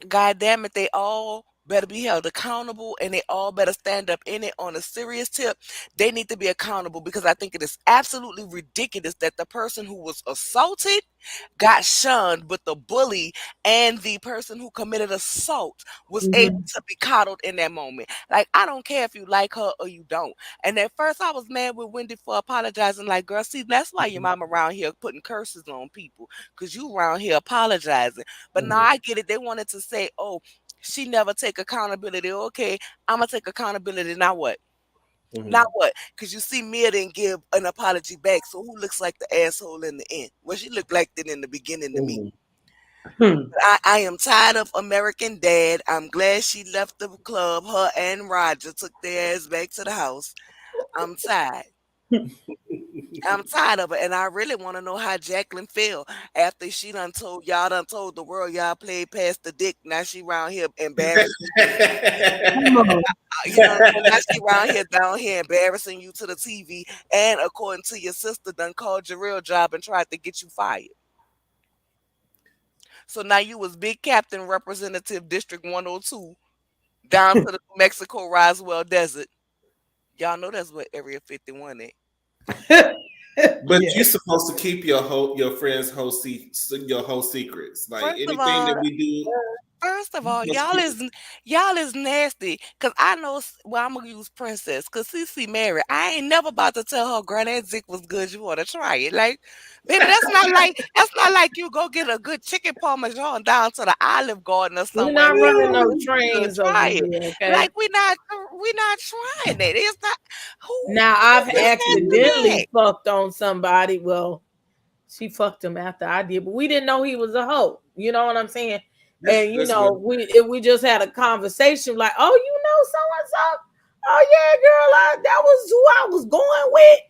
God damn it, they all better be held accountable and they all better stand up in it on a serious tip. They need to be accountable because I think it is absolutely ridiculous that the person who was assaulted got shunned, but the bully and the person who committed assault was able Mhm. to be coddled in that moment. Like, I don't care if you like her or you don't. And at first, I was mad with Wendy for apologizing. Like, girl, see, that's why your mama around here putting curses on people because you around here apologizing. But now I get it. They wanted to say, oh, she never take accountability. Okay, I'm gonna take accountability. Now what? Now what? Because you see, Mia didn't give an apology back. So who looks like the asshole in the end? Well, she looked like that in the beginning to me. Hmm. I am tired of American Dad. I'm glad she left the club. Her and Roger took their ass back to the house. I'm tired. I'm tired of it, and I really want to know how Jacqueline feel after she done told the world y'all played past the dick. Now she around here embarrassing you. Come on. You know what I'm saying? Now she around here down here embarrassing you to the TV, and according to your sister, done called your real job and tried to get you fired. So now you was big captain representative District 102 down to the New Mexico Roswell Desert. Y'all know that's what Area 51 is. But Yeah. you're supposed to keep your friends' your whole secrets. Like First of anything that all, we do, First of you're all, supposed to keep it. y'all is nasty. Cause I know. Well, I'm gonna use Princess. Cause CC married. I ain't never about to tell her, "Girl, that Zick was good. You want to try it?" Like, baby, that's not like you go get a good chicken parmesan down to the Olive Garden or We're somewhere not and be like, running "Oh, no this is good. trains over Try it." here, okay? Like we not trying it. It's not Now who I've just said that? accidentally fucked on somebody. Well, she fucked him after I did, but we didn't know he was a hoe. You know what I'm saying? And That's what. we just had a conversation like, oh, you know, so and so. Oh yeah, girl, that was who I was going with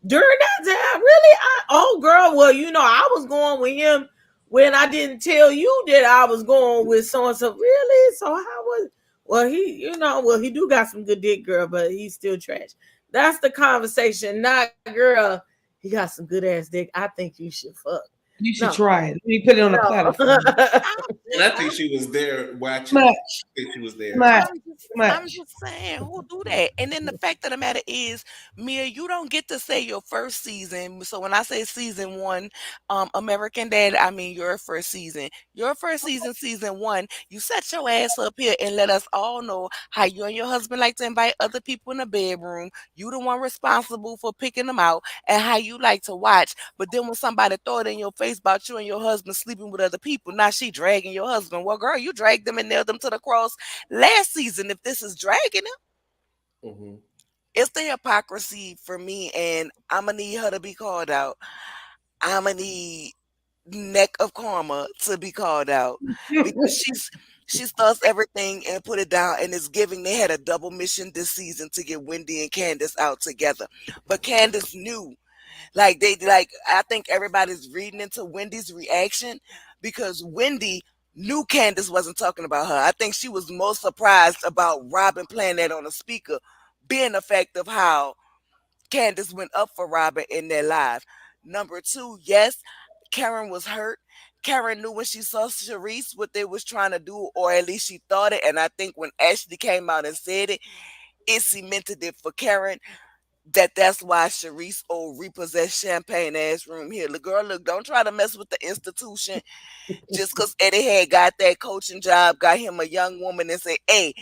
during that time. Really? Oh girl, well, I was going with him when I didn't tell you that I was going with so and so. Really? So how was? Well, he do got some good dick, girl, but he's still trash. That's the conversation, not girl. He got some good ass dick. I think you should fuck. You should No, try it. Let me put it on a no. platter for you. And I think she was there watching. Much, I think she was there. much, I'm much. just saying, who do that? And then the fact of the matter is, Mia, you don't get to say your first season. So when I say season one, American Dad, I mean your first season. Your first season, season one, you set your ass up here and let us all know how you and your husband like to invite other people in the bedroom. You the one responsible for picking them out and how you like to watch. But then when somebody throw it in your face about you and your husband sleeping with other people, now she dragging your husband. Well, girl, you dragged them and nailed them to the cross last season. If this is dragging him, Hmm. it's the hypocrisy for me, and I'm gonna need her to be called out. I'm gonna need Neck of Karma to be called out because she starts everything and put it down, and it's giving. They had a double mission this season to get Wendy and Candiace out together, but Candiace knew. I think everybody's reading into Wendy's reaction because Wendy knew Candace wasn't talking about her. I think she was most surprised about Robin playing that on a speaker, being the fact of how Candace went up for Robin in their live. Number two, yes, Karen was hurt. Karen knew when she saw Sharice what they was trying to do, or at least she thought it. And I think when Ashley came out and said it, it cemented it for Karen that's why Sharice old repossessed champagne ass room here. The girl, look, don't try to mess with the institution just because Eddie had got that coaching job, got him a young woman and say, hey,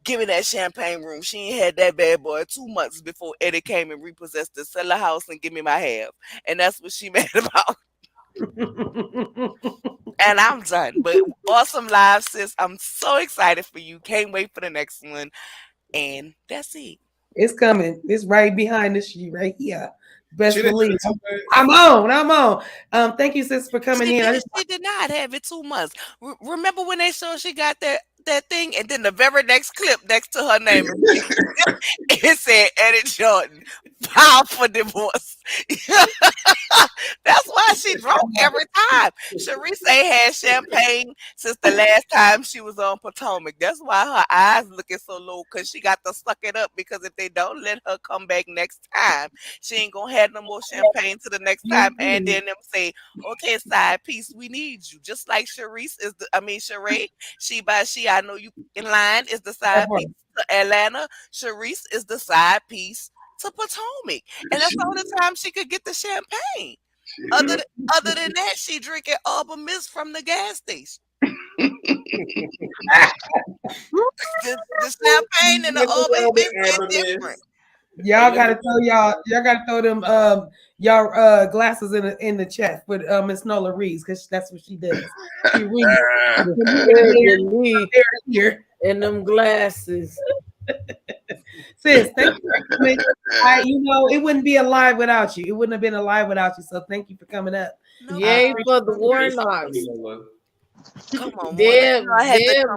give me that champagne room. She ain't had that bad boy 2 months before Eddie came and repossessed the cellar house and give me my half. And that's what she mad about. And I'm done. But awesome live, sis. I'm so excited for you. Can't wait for the next one. And that's it. It's coming. It's right behind the sheet right here. Best She didn't have believe. it 2 months. I'm on. Thank you, sis, for coming in. She did not have it 2 months. Remember when they showed she got that thing, and then the very next clip next to her name, it said Eddie Jordan, filed for divorce. That's why she drunk every time. Sharice ain't had champagne since the last time she was on Potomac. That's why her eyes looking so low, because she got to suck it up, because if they don't let her come back next time, she ain't gonna have no more champagne to the next time. And then them say, okay, side piece, we need you. Just like Sharice is Sheree, I know you in line is the side piece to Atlanta. Sharice is the side piece to Potomac. And that's the only time she could get the champagne. Other than that, she drinking Arbor Mist from the gas station. the champagne and the Arbor Mist is different. Y'all gotta throw them y'all glasses in the chat with Miss Nola Reeves, because that's what she does. She reads here and them glasses. Sis, thank you for coming. It wouldn't be alive without you. It wouldn't have been alive without you. So thank you for coming up. Yay for the Warnocks. Come on, Deb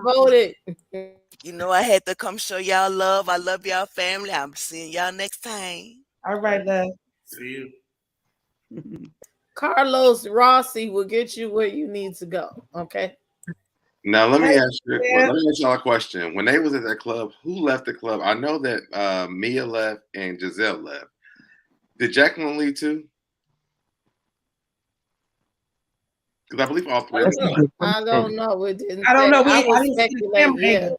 voted. I had to come show y'all love. I love y'all family. I'm seeing y'all next time. All right, love. See you. Carlos Rossi will get you where you need to go. Okay. Now let me ask y'all a question. When they was at that club, who left the club? I know that Mia left and Giselle left. Did Jacqueline leave too? Because I believe all three of them. I don't know. It didn't. I don't know. I was speculating.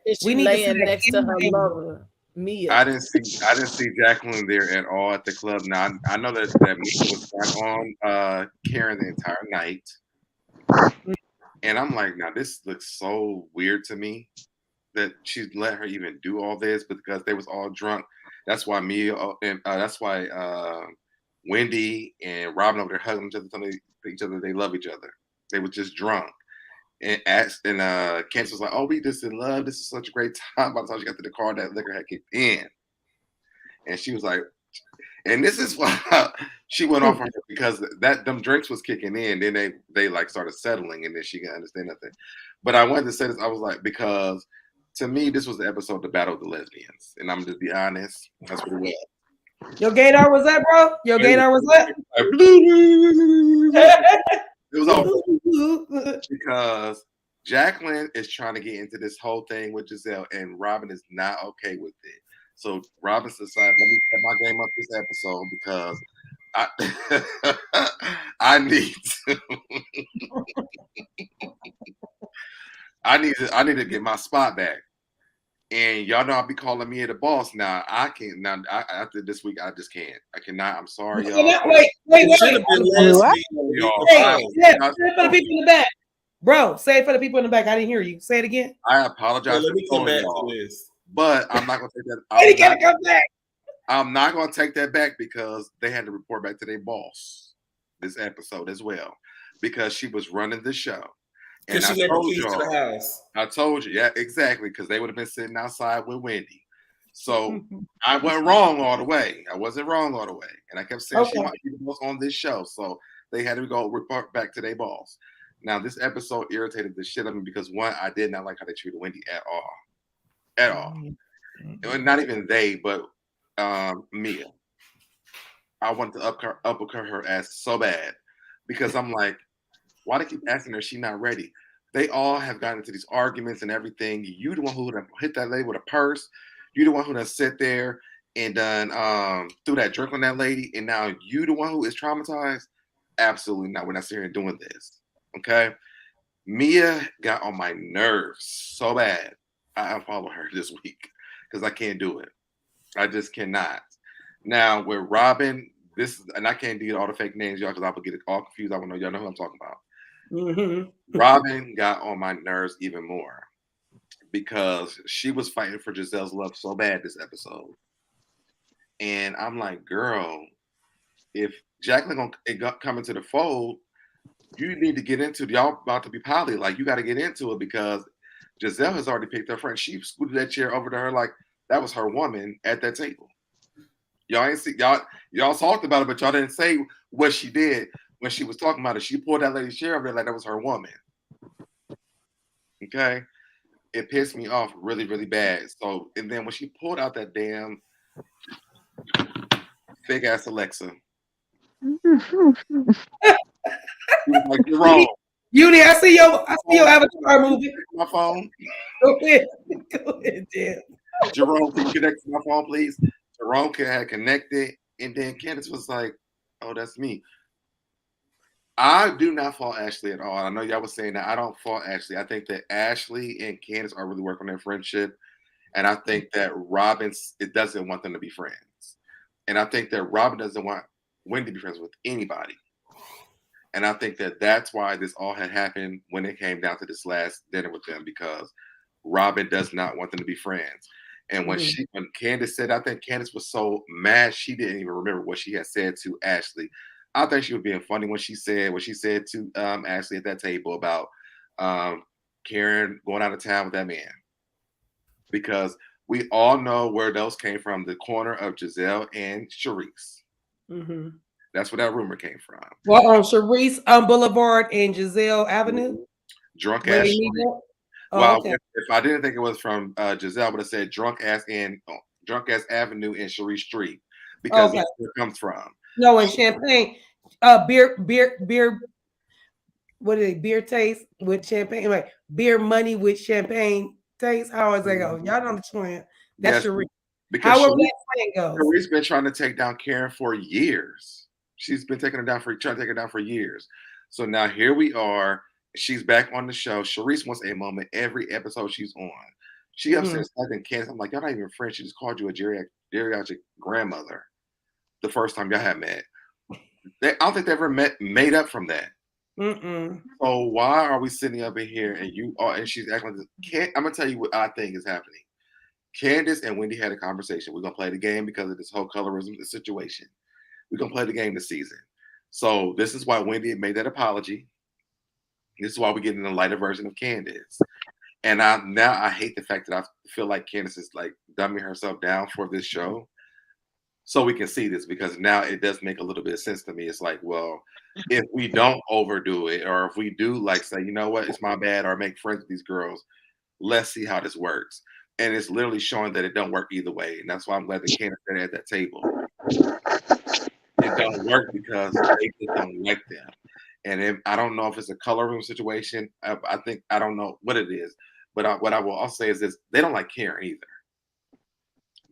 Yeah, she laying next to her lover, Mia. I didn't see Jacqueline there at all at the club. Now I know that Mia was back on Karen the entire night. And I'm like, now this looks so weird to me that she let her even do all this, because they was all drunk. That's why Mia and that's why Wendy and Robin over there hugging each other. They love each other. They were just drunk. And Candiace was like, "Oh, we just in love. This is such a great time." By the time she got to the car, that liquor had kicked in, and she was like, and this is why she went off on her, because them drinks was kicking in. Then they like started settling, and then she didn't understand nothing. But I wanted to say this. I was like, because to me, this was the episode, the Battle of the Lesbians, and I'm gonna just be honest. That's what it was. Your gaydar was up, bro. Your gaydar was up. It was over because Jacqueline is trying to get into this whole thing with Giselle, and Robin is not okay with it. So Robin decided, let me set my game up this episode, because I need to get my spot back. And y'all know I'll be calling me the boss now. I can't now. After this week, I just can't. I cannot. I'm sorry, y'all. Wait. Say it for the people in the back, bro. Say it for the people in the back. I didn't hear you. Say it again. I apologize. Let me come back to this. But I'm not gonna take that. I'm not gonna take that back, because they had to report back to their boss this episode as well, because she was running the show. And she let the keys to the house. I told you, yeah, exactly, because they would have been sitting outside with Wendy. So I went wrong all the way. I wasn't wrong all the way, and I kept saying she might be the boss on this show. So they had to go report back to their boss. Now this episode irritated the shit out of me, because one, I did not like how they treated Wendy at all. And not even they, but Mia. I wanted to uppercut her ass so bad, because I'm like, why they keep asking her? She not ready. They all have gotten into these arguments and everything. You the one who done hit that lady with a purse. You the one who done sit there and done threw that drink on that lady, and now you the one who is traumatized? Absolutely not. We're not sitting here doing this. Okay? Mia got on my nerves so bad. I unfollow her this week, because I can't do it. I just cannot. Now with Robin, and I can't do all the fake names, y'all, because I will get it all confused. I want to know y'all know who I'm talking about. Robin got on my nerves even more, because she was fighting for Giselle's love so bad this episode. And I'm like, girl, if Jacqueline gonna come into the fold, you need to get into y'all about to be poly. Like, you got to get into it, because Giselle has already picked her friend. She scooted that chair over to her like that was her woman at that table. Y'all ain't see y'all talked about it, but y'all didn't say what she did when she was talking about it. She pulled that lady's chair over there like that was her woman. Okay, it pissed me off really, really bad. So, and then when she pulled out that damn fake ass Alexa, she was like, "You're wrong." Uni, I see your avatar movie. My phone. Go ahead, Jim. Jerome, can you connect to my phone, please? Jerome had connected, and then Candiace was like, "Oh, that's me." I do not fault Ashley at all. I know y'all was saying that. I don't fault Ashley. I think that Ashley and Candiace are really working on their friendship, and I think that Robin it doesn't want them to be friends, and I think that Robin doesn't want Wendy to be friends with anybody. And I think that that's why this all had happened when it came down to this last dinner with them, because Robin does not want them to be friends. And when when Candiace said, I think Candiace was so mad she didn't even remember what she had said to Ashley. I think she was being funny when she said what she said to Ashley at that table about Karen going out of town with that man. Because we all know where those came from, the corner of Giselle and Charisse. Mm-hmm. That's where that rumor came from. Well, on Charisse Boulevard and Giselle Avenue. Drunk ass. Oh, okay. If I didn't think it was from Giselle, I would have said drunk ass Avenue and Cherie Street, because that's where it comes from. No, in Champagne, beer. What is it? Beer taste with champagne, like beer money with champagne taste. How does that go? Y'all know the twin. That's Cherie. Because however that plan goes. Cherie's been trying to take down Karen for years. She's been trying to take her down for years. So now here we are. She's back on the show. Charisse wants a moment every episode she's on. She upset slapping Candiace. I'm like, y'all not even friends. She just called you a geriatric grandmother the first time y'all had met. I don't think they ever made up from that. So why are we sitting up in here and she's acting like this? I'm gonna tell you what I think is happening. Candiace and Wendy had a conversation. We're gonna play the game because of this whole colorism situation. We're gonna play the game this season. So this is why Wendy made that apology. This is why we're getting a lighter version of Candiace. And I hate the fact that I feel like Candiace is like dumbing herself down for this show, so we can see this, because now it does make a little bit of sense to me. It's like, well, if we don't overdo it, or if we do like say, you know what, it's my bad, or make friends with these girls, let's see how this works. And it's literally showing that it don't work either way. And that's why I'm glad that Candiace said at that table. It don't work because they just don't like them. And I don't know if it's a color room situation. I don't know what it is. But what I will also say is this: they don't like Karen either.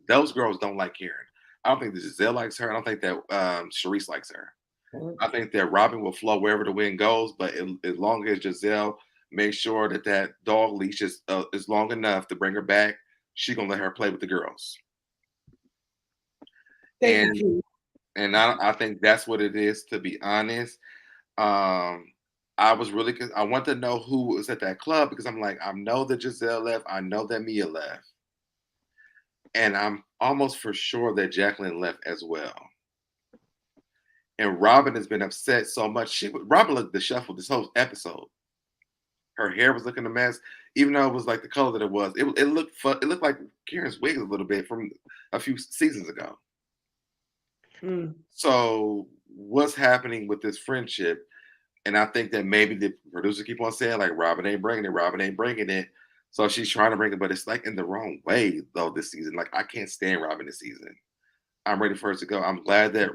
Those girls don't like Karen. I don't think that Giselle likes her. I don't think that Charisse likes her. I think that Robin will flow wherever the wind goes. But as long as Giselle makes sure that dog leash is long enough to bring her back, she's going to let her play with the girls. Thank you. And I think that's what it is, to be honest. I want to know who was at that club, because I'm like, I know that Giselle left. I know that Mia left. And I'm almost for sure that Jacqueline left as well. And Robin has been upset so much. Robin looked disheveled this whole episode. Her hair was looking a mess, even though it was like the color that it was. It looked fun. It looked like Karen's wig a little bit from a few seasons ago. So what's happening with this friendship? And I think that maybe the producer keep on saying like Robin ain't bringing it. So she's trying to bring it, but it's like in the wrong way though this season. Like I can't stand Robin this season. I'm ready for her to go. I'm glad that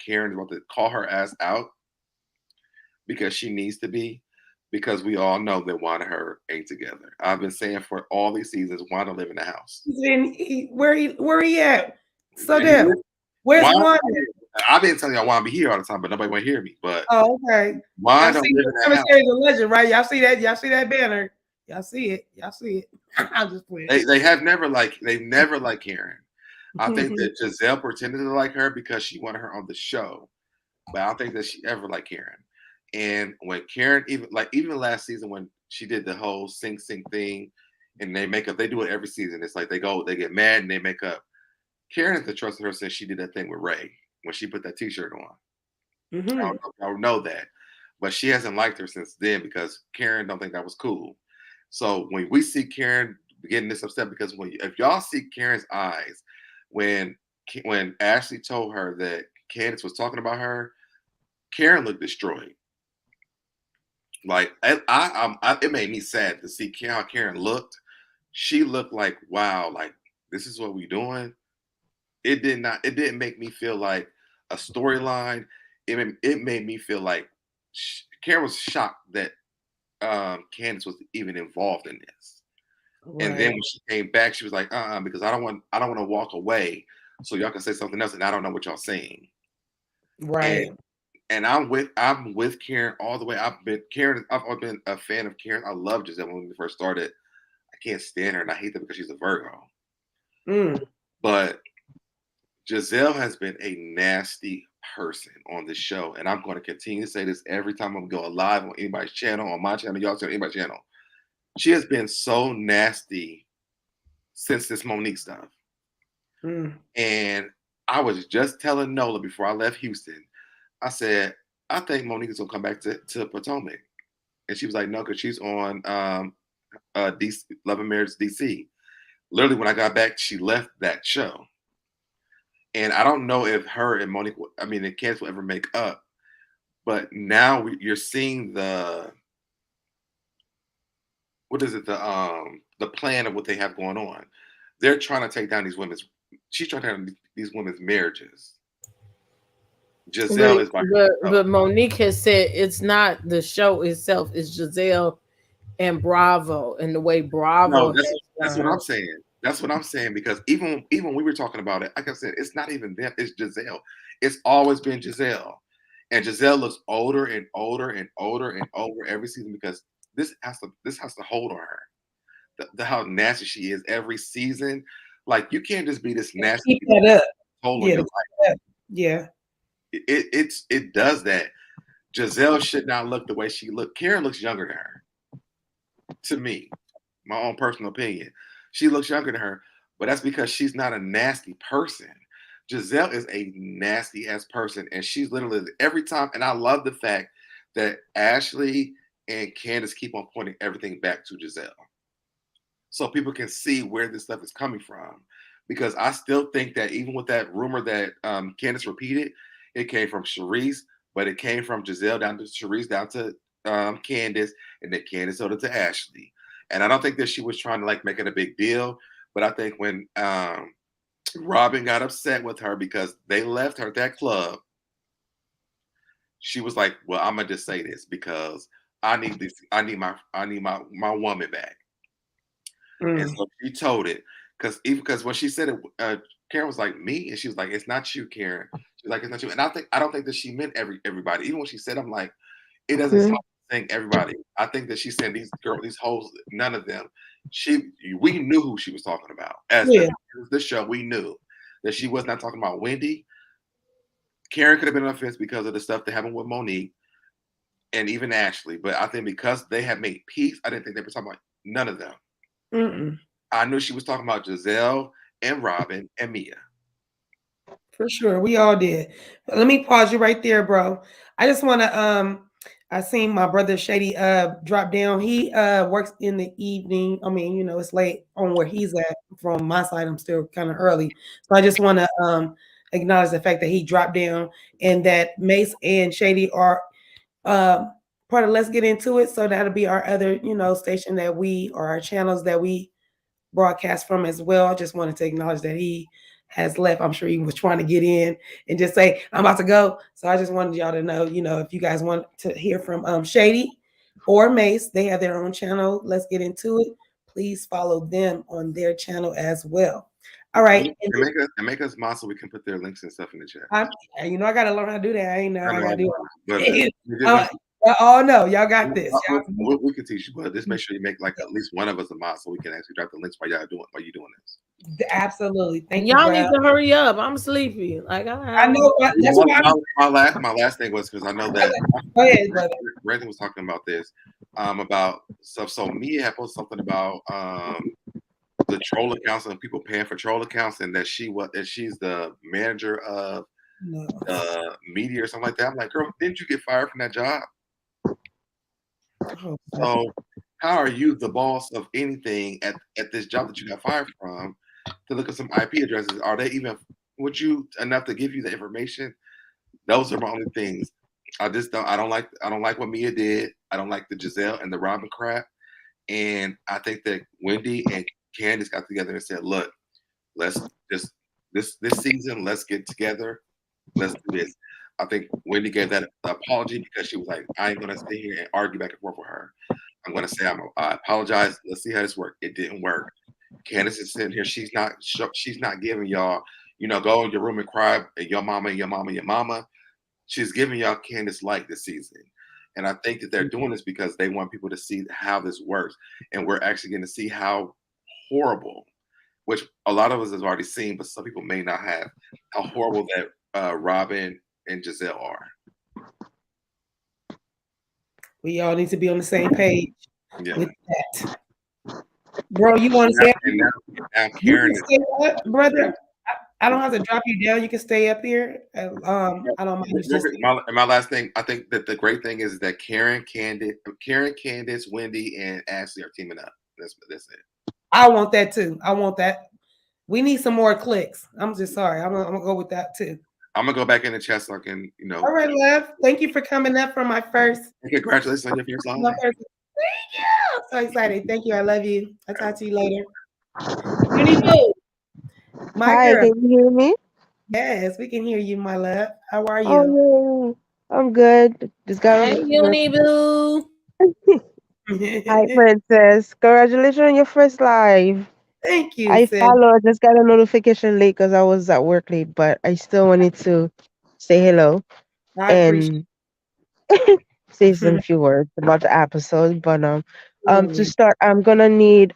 Karen is about to call her ass out, because she needs to be, because we all know that Wanda and her ain't together. I've been saying for all these seasons, Wanda live in the house. Where he at? So damn. Where's Wanda? I've been telling y'all Wanda be here all the time, but nobody want to hear me. But okay. Wanda don't live in that house. The legend, right? Y'all see that? Y'all see that banner? Y'all see it. I'm just playing. They've never liked Karen. I think that Giselle pretended to like her because she wanted her on the show, but I don't think that she ever liked Karen. And when Karen, even last season when she did the whole sing thing, and they make up, they do it every season. It's like they get mad and they make up. Karen has trusted her since she did that thing with Ray when she put that T-shirt on. I don't know that, but she hasn't liked her since then because Karen don't think that was cool. So when we see Karen getting this upset, because if y'all see Karen's eyes when when Ashley told her that Candiace was talking about her, Karen looked destroyed. Like it made me sad to see how Karen looked. She looked like, wow, like this is what we doing. It didn't make me feel like a storyline. It made me feel like Karen was shocked that Candiace was even involved in this. Right. And then when she came back, she was like, because I don't want to walk away so y'all can say something else and I don't know what y'all saying. Right. And I'm with Karen all the way. I've been a fan of Karen. I love Giselle when we first started. I can't stand her and I hate her because she's a Virgo. But Giselle has been a nasty person on this show. And I'm going to continue to say this every time I'm going live on anybody's channel, on my channel, y'all see on anybody's channel. She has been so nasty since this Monique stuff. And I was just telling Nola before I left Houston, I said, I think Monique is going to come back to Potomac. And she was like, no, because she's on DC, Love and Marriage DC. Literally, when I got back, she left that show. And I don't know if her and Monique, and Candiace will ever make up. But now you're seeing the plan of what they have going on. They're trying to take down these women's. She's trying to take down these women's marriages. Giselle is by herself. But Monique has said it's not the show itself; it's Giselle and Bravo, and the way Bravo. No, that's what I'm saying. That's what I'm saying, because even when we were talking about it, like I said, it's not even them, it's Giselle. It's always been Giselle. And Giselle looks older and older and older and older every season because this has to hold on her. How nasty she is every season. Like, you can't just be this nasty. Keep that up. Hold on your life. Yeah. It does that. Giselle should not look the way she looked. Karen looks younger than her. To me, my own personal opinion. She looks younger than her, but that's because she's not a nasty person. Giselle is a nasty ass person, and she's literally every time. And I love the fact that Ashley and Candiace keep on pointing everything back to Giselle, so people can see where this stuff is coming from. Because I still think that even with that rumor that Candiace repeated, it came from Charisse, but it came from Giselle down to Charisse down to Candiace, and then Candiace told it to Ashley. And I don't think that she was trying to like make it a big deal, but I think when Robin got upset with her because they left her at that club, she was like, "Well, I'm gonna just say this because I need this. I need my woman back." And so she told it because when she said it, Karen was like, "Me," and she was like, "It's not you, Karen." She's like, "It's not you." And I don't think that she meant everybody. Even when she said, I'm like, it doesn't sound saying everybody. I think that she's saying these hoes, none of them. We knew who she was talking about. As this show, we knew that she was not talking about Wendy. Karen could have been on the fence because of the stuff that happened with Monique and even Ashley. But I think because they had made peace, I didn't think they were talking about none of them. I knew she was talking about Giselle and Robin and Mia. For sure. We all did. But let me pause you right there, bro. I just want to I seen my brother Shady drop down. He works in the evening. I mean, you know, it's late on where he's at. From my side, I'm still kind of early. So I just want to acknowledge the fact that he dropped down and that Mace and Shady are part of Let's Get Into It. So that'll be our other, you know, station that or our channels that we broadcast from as well. I just wanted to acknowledge that he has left. I'm sure he was trying to get in and just say, I'm about to go. So I just wanted y'all to know, you know, if you guys want to hear from Shady or Mace, they have their own channel. Let's Get Into It. Please follow them on their channel as well. All right. And make us mod so we can put their links and stuff in the chat. You know, I got to learn how to do that. I ain't know. I got to do it. Oh, no. Y'all got this. We can teach you, but just make sure you make like at least one of us a mod so we can actually drop the links while you're doing this. Absolutely. Thank you. Y'all need to hurry up. I'm sleepy. Like I know. That's why my last thing was because I know that go ahead, brother. Randy was talking about this about stuff. So Mia had posted something about the troll accounts and people paying for troll accounts, and that she's the manager of media or something like that. I'm like, girl, didn't you get fired from that job? So how are you the boss of anything at this job that you got fired from to look at some IP addresses? Are they even with you enough to give you the information. Those are my only things. I don't like what Mia did. I don't like the Giselle and the Robin crap. And I think that Wendy and Candiace got together and said, "Look, let's just this season, let's get together. Let's do this." I think Wendy gave that apology because she was like, "I ain't gonna sit here and argue back and forth with her. I'm gonna say I apologize. Let's see how this works." It didn't work. Candiace is sitting here. She's not giving y'all, go in your room and cry and your mama, your mama, your mama. She's giving y'all Candiace light this season. And I think that they're doing this because they want people to see how this works. And we're actually going to see how horrible, which a lot of us have already seen, but some people may not have, how horrible that Robin and Giselle are. We all need to be on the same page with that. Bro, you want to say now Karen is brother? I don't have to drop you down. You can stay up here. I don't mind. My last thing, I think that the great thing is that Karen, Candiace, Wendy, and Ashley are teaming up. That's it. I want that too. I want that. We need some more clicks. I'm just sorry. I'm gonna go with that too. I'm gonna go back in the chat so I can, All right, love. Thank you for coming up for my first. Congratulations on your first line. Thank you. So excited. Thank you. I love you. I'll talk to you later. Hi, girl. Can you hear me? Yes, we can hear you, my love. How are you? Oh, yeah. I'm good. Just got Hey, Uni Boo. Hi, Princess. Congratulations on your first live. Thank you, I sis. followed. Just got a notification late because I was at work late, but I still wanted to say hello I appreciate say some few words about the episode. But to start, I'm gonna need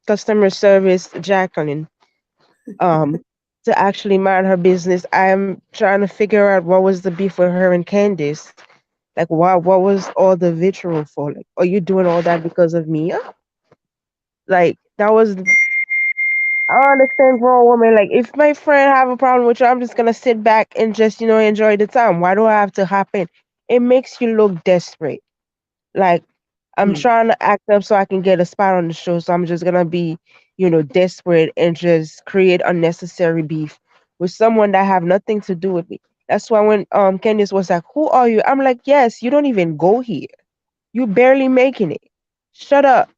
customer service Jacqueline to actually mind her business. I'm trying to figure out what was the beef with her and Candiace. Like, what was all the vitriol for? Like, are you doing all that because of Mia? Like, that was. I don't understand grown woman. Like, if my friend have a problem with you, I'm just gonna sit back and just, enjoy the time. Why do I have to hop in? It makes you look desperate. Like, I'm trying to act up so I can get a spot on the show. So I'm just gonna be, desperate and just create unnecessary beef with someone that have nothing to do with me. That's why when Candice was like, "Who are you?" I'm like, "Yes, you don't even go here. You barely making it. Shut up."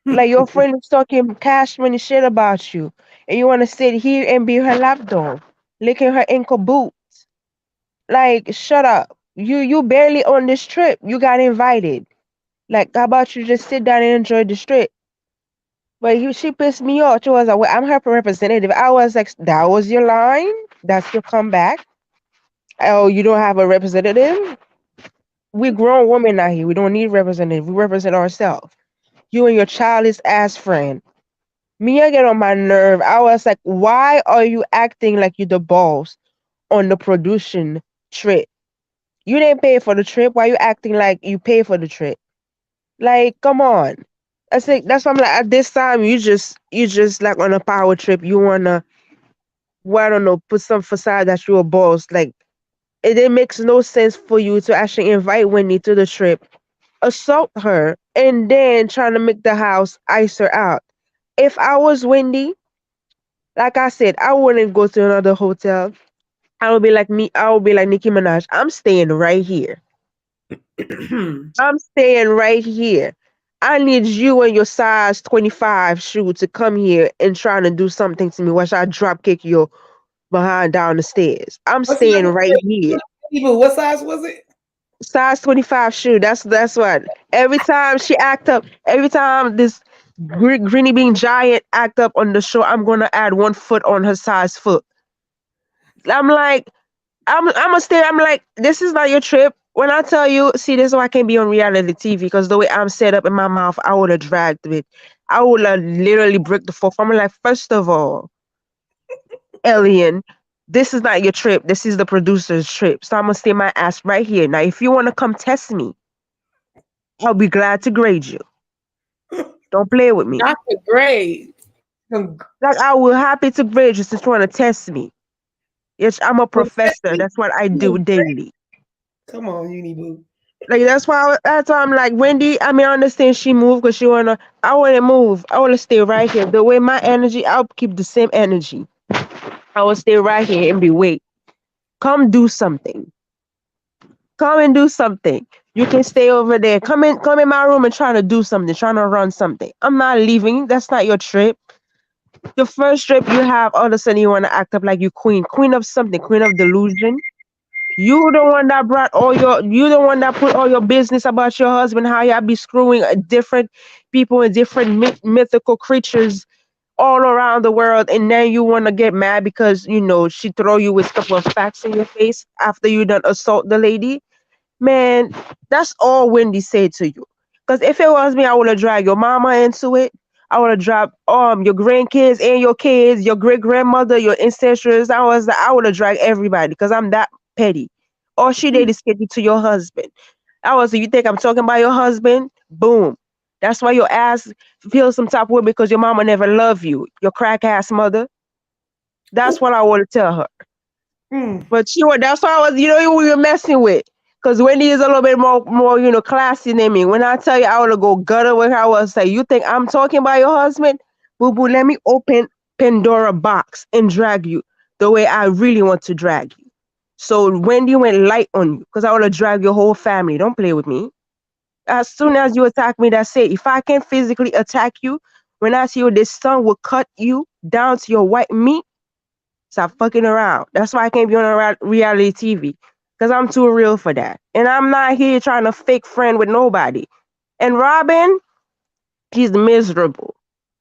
Like your friend is talking cash money shit about you, and you want to sit here and be her lapdog, licking her ankle boots. Like, shut up. You barely on this trip. You got invited. Like, how about you just sit down and enjoy the trip? But she pissed me off. She was like, "Well, I'm her representative." I was like, "That was your line? That's your comeback? Oh, you don't have a representative? We grown women out here. We don't need representative. We represent ourselves. You and your childish ass friend." Mia get on my nerve. I was like, "Why are you acting like you the boss on the production trip? You didn't pay for the trip. Why you acting like you pay for the trip? Like, come on." I think that's why I'm like, at this time you just like on a power trip. You wanna, well, I don't know, put some facade that you're a boss. Like, it makes no sense for you to actually invite Wendy to the trip, assault her, and then trying to make the house ice her out. If I was Wendy, like I said, I wouldn't go to another hotel. I would be like Nicki Minaj. I'm staying right here. I'm staying right here. I need you and your size 25 shoe to come here and trying to do something to me. Watch I drop kick your behind down the stairs. I'm staying right here. What size was it? Size 25 shoe. That's what. Every time she act up, every time this greeny bean giant act up on the show, I'm gonna add 1 foot on her size foot. I'm like, I'm gonna stay. I'm like, this is not your trip. When I tell you, see, this is why I can't be on reality TV because the way I'm set up in my mouth, I would have dragged it. I would have literally break the fourth. I'm like, first of all, Alien, this is not your trip. This is the producer's trip. So I'm gonna stay my ass right here. Now, if you want to come test me, I'll be glad to grade you. Don't play with me. Not the grade. Like, I will happy to grade you since you want to test me. Yes, I'm a professor. That's what I do daily. Come on, Uni Boo. Like, that's why I'm like, Wendy, I mean, I understand she moved because I want to move. I want to stay right here. The way my energy, I'll keep the same energy. I will stay right here and be wait. Come do something. Come and do something. You can stay over there. Come in my room and try to do something, trying to run something. I'm not leaving. That's not your trip. The first trip you have, all of a sudden you want to act up like you queen. Queen of something, queen of delusion. You the one that brought all your, you the one that put all your business about your husband, how y'all be screwing different people and different mythical creatures all around the world, and then you want to get mad because you know she throw you with a couple of facts in your face after you done assault the lady. Man, that's all Wendy said to you. Because if it was me, I would have dragged your mama into it. I would have dropped your grandkids and your kids, your great grandmother, your ancestors. I would have dragged everybody because I'm that petty. All she did is get you to your husband. I was, you think I'm talking about your husband? Boom. That's why your ass feels some type of way because your mama never loved you. Your crack ass mother. That's what I want to tell her. But she was, that's why I was, you know, who you're messing with. Because Wendy is a little bit more, you know, classy than me. When I tell you I want to go gutter with her, I will say, you think I'm talking about your husband? Boo boo, let me open Pandora box and drag you the way I really want to drag you. So Wendy went light on you because I want to drag your whole family. Don't play with me. As soon as you attack me, that's it. If I can physically attack you, when I see you, this sun will cut you down to your white meat. Stop fucking around. That's why I can't be on a reality TV. Because I'm too real for that. And I'm not here trying to fake friend with nobody. And Robin, she's miserable.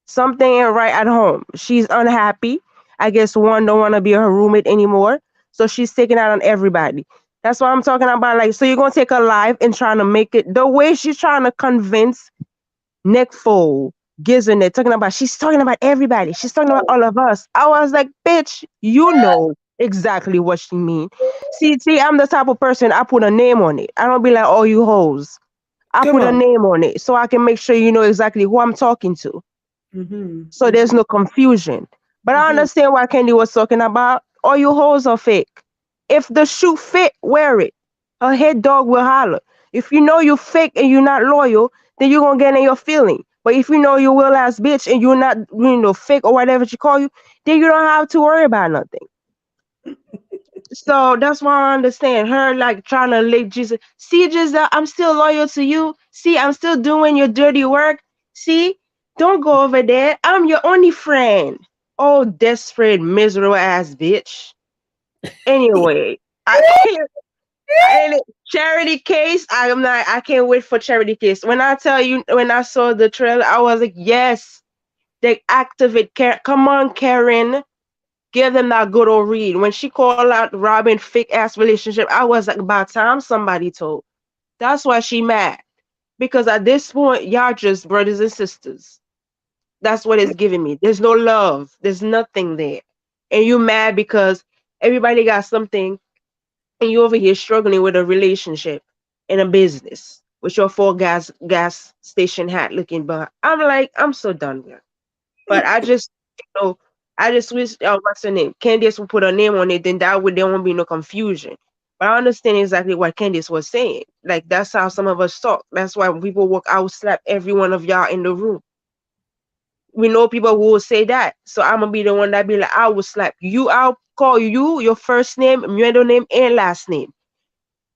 Something ain't right at home. She's unhappy. I guess one don't want to be her roommate anymore. So she's taking out on everybody. That's what I'm talking about. Like, so you're going to take her life and trying to make it the way she's trying to convince Nick Fold, Gizzard, she's talking about everybody. She's talking about all of us. I was like, bitch, you know exactly what she mean. See, I'm the type of person, I put a name on it. I don't be like, oh, you hoes. I Come put a on. name on it so I can make sure you know exactly who I'm talking to. Mm-hmm. So there's no confusion. But I understand what Candy was talking about. All you hoes are fake. If the shoe fit, wear it. A head dog will holler. If you know you fake and you're not loyal, then you're gonna get in your feeling. But if you know you will ass bitch and you're not, you know, fake or whatever she call you, then you don't have to worry about nothing. So that's why I understand her like trying to lick Jesus. See, Jesus, I'm still loyal to you. See, I'm still doing your dirty work. See, don't go over there. I'm your only friend. Oh, desperate, miserable ass bitch. Anyway, I can't. And Charity Case, I can't wait for Charity Case. When I tell you, when I saw the trailer, I was like, yes, they activate. Come on, Karen. Give them that good old read. When she called out Robin fake ass relationship, I was like, about time somebody told. That's why she mad. Because at this point, y'all just brothers and sisters. That's what it's giving me. There's no love. There's nothing there. And you mad because everybody got something and you over here struggling with a relationship and a business with your full gas station hat looking. But I'm like, I'm so done with it. But I just, you know, I just wish, what's her name? Candiace would put her name on it, then that way there won't be no confusion. But I understand exactly what Candiace was saying. Like, that's how some of us talk. That's why when people walk, I will slap every one of y'all in the room. We know people who will say that. So I'm going to be the one that be like, I will slap you. I'll call you your first name, middle name, and last name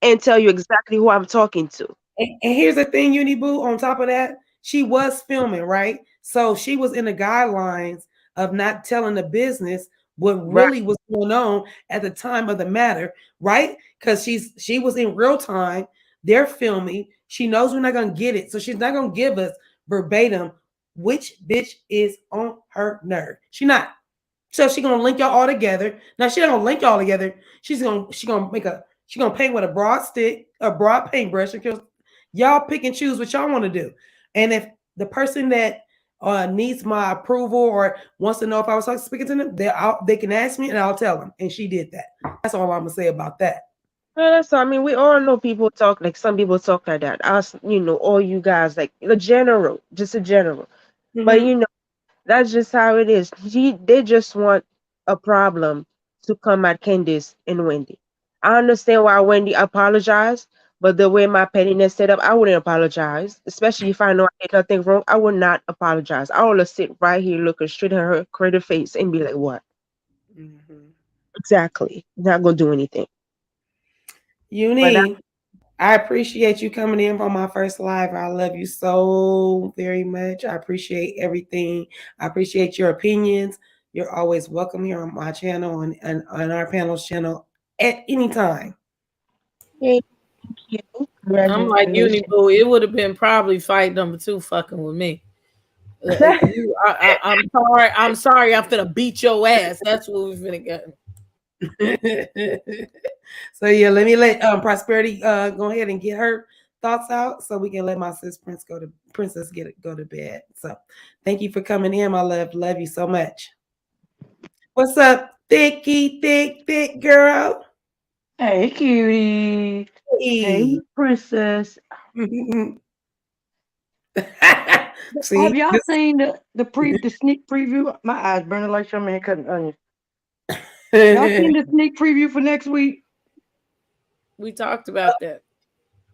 and tell you exactly who I'm talking to. And here's the thing, Uniboo, on top of that, she was filming, right? So she was in the guidelines of not telling the business what really was going on at the time of the matter, right? Because she was in real time, they're filming, she knows we're not gonna get it, so she's not gonna give us verbatim which bitch is on her nerve. She not. So she gonna link y'all all together. Now she not gonna link y'all together. She gonna make she gonna paint with a broad stick, a broad paintbrush, because y'all pick and choose what y'all want to do. And if the person that needs my approval or wants to know if I was speaking to them, they can ask me and I'll tell them. And she did that. That's all I'm gonna say about that. Well, that's I mean, we all know people talk like some people talk like that. Us, you know, all you guys like the general, just a general. But you know, that's just how it is. They just want a problem to come at Candice and Wendy. I understand why Wendy apologized, but the way my pettiness set up, I wouldn't apologize. Especially if I know I did nothing wrong, I would not apologize. I would sit right here looking straight at her crater face and be like, what? Mm-hmm. Exactly. Not gonna do anything. But Uni, I appreciate you coming in for my first live. I love you so very much. I appreciate everything. I appreciate your opinions. You're always welcome here on my channel and on our panel's channel at any time. hey, thank you. I'm like Uni Congratulations. Boo. It would have been probably fight number 2 fucking with me. I'm sorry. I'm sorry. I'm finna beat your ass. That's what we finna get. So yeah, let me let Prosperity go ahead and get her thoughts out so we can let my sis Princess go to bed. So thank you for coming in, my love. Love you so much. What's up, thick girl? Hey, cutie. Hey, Hey. princess. Have See y'all this. seen the sneak preview? My eyes burning like some man cutting onions. Y'all seen the sneak preview for next week? We talked about that.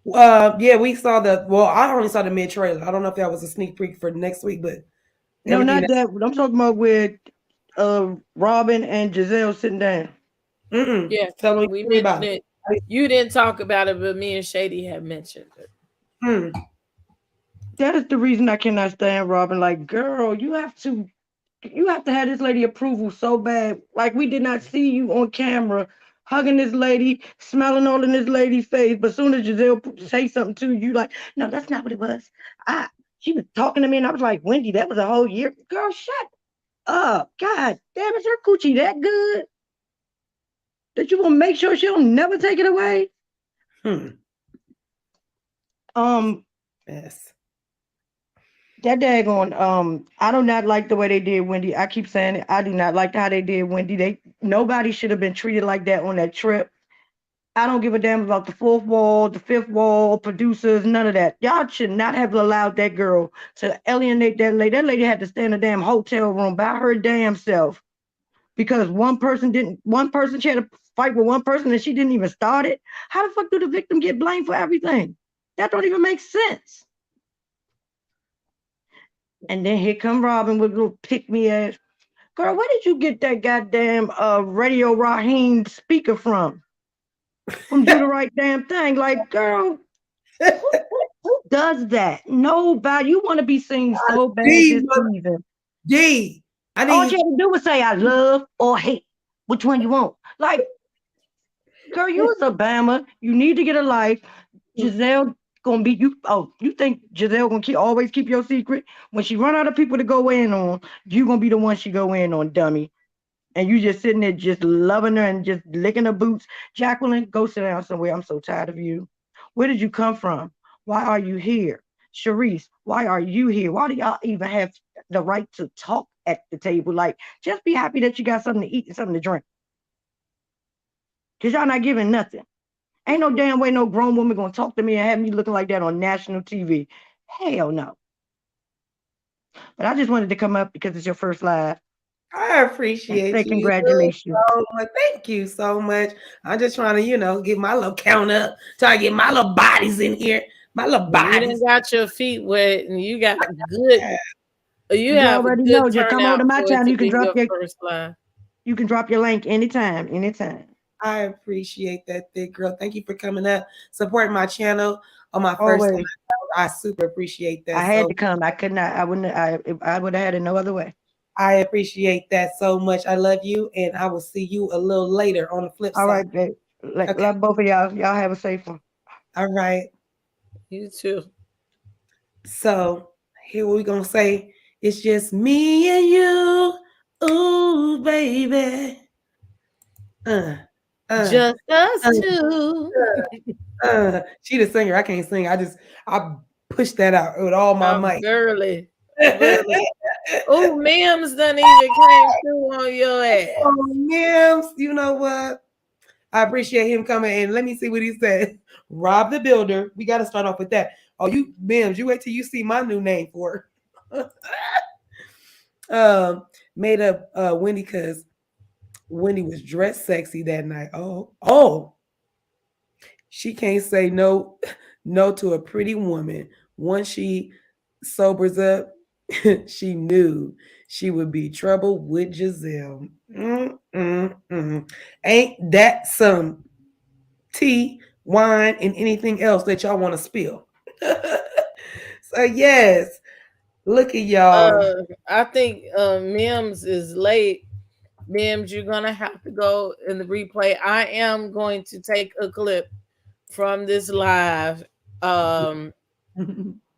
Yeah, we saw the. Well, I only saw the mid trailer. I don't know if that was a sneak peek for next week, but No, everything. not that. I'm talking about with Robin and Giselle sitting down. Yes, Tell we me mentioned about it. it. You didn't talk about it, but me and Shady have mentioned it. Hmm. That is the reason I cannot stand Robin. Like, girl, you have to have this lady approval so bad. Like, we did not see you on camera hugging this lady, smiling all in this lady's face. But soon as Giselle say something to you, like, no, that's not what it was. She was talking to me, and I was like, Wendy, that was a whole year. Girl, shut up. God damn, is her coochie that good that you gonna make sure she'll never take it away? Hmm. Um, Yes. That daggone, I do not like the way they did Wendy. I keep saying it. I do not like how they did Wendy. Nobody should have been treated like that on that trip. I don't give a damn about the fourth wall, the fifth wall, producers, none of that. Y'all should not have allowed that girl to alienate that lady. That lady had to stay in a damn hotel room by her damn self because one person she had to fight with one person and she didn't even start it. How the fuck do the victim get blamed for everything? That don't even make sense. And then here come Robin with little pick me ass. Girl, where did you get that goddamn Radio Raheem speaker from? From Do the Right Damn Thing. Like, girl, who does that? Nobody. You want to be seen so bad D, this season. D. I All you need. had to do was say, I love or hate. Which one you want? Like, girl, you was a Bama. You need to get a life. Giselle gonna be you. Oh, you think Giselle gonna always keep your secret? When she run out of people to go in on, you gonna be the one she go in on, dummy. And you just sitting there just loving her and just licking her boots. Jacqueline, go sit down somewhere. I'm so tired of you. Where did you come from? Why are you here? Sharice, why are you here? Why do y'all even have the right to talk at the table? Like, just be happy that you got something to eat and something to drink. Because y'all not giving nothing. Ain't no damn way no grown woman gonna talk to me and have me looking like that on national TV. Hell no. But I just wanted to come up because it's your first live I and appreciate say you congratulations. so much. Thank you so much. I'm just trying to, get my little count up, try to get my little bodies in here. My little You bodies. didn't got your feet wet, and you got good. You You have a already good know. Just come over to turnout my for it channel. to be your first live. You can drop your link anytime, anytime. I appreciate that, thick girl. Thank you for coming up, supporting my channel on my first live. Always. I super appreciate I that. had So to come. I could not. I wouldn't. I would have had it no other way. I appreciate that so much. I love you, and I will see you a little later on the flip All side. right, babe. Okay. Love both of y'all. Y'all have a safe one. All right. You too. So here we gonna say it's just me and you. Ooh, baby. Uh, uh, Just us uh, two. She the singer. I can't sing. I pushed that out with all my I'm might. girly. Girly. Oh, Mims done even came through on your ass. Oh, Mims, you know what? I appreciate him coming in. Let me see what he said. Rob the Builder. We got to start off with that. Oh, you Mims, you wait till you see my new name for her. Made up Wendy because Wendy was dressed sexy that night. Oh, she can't say no, no to a pretty woman. Once she sobers up, she knew she would be trouble with Giselle. Ain't that some tea, wine, and anything else that y'all want to spill? So yes, look at y'all. I think Mims is late. Mims, you're gonna have to go in the replay. I am going to take a clip from this live.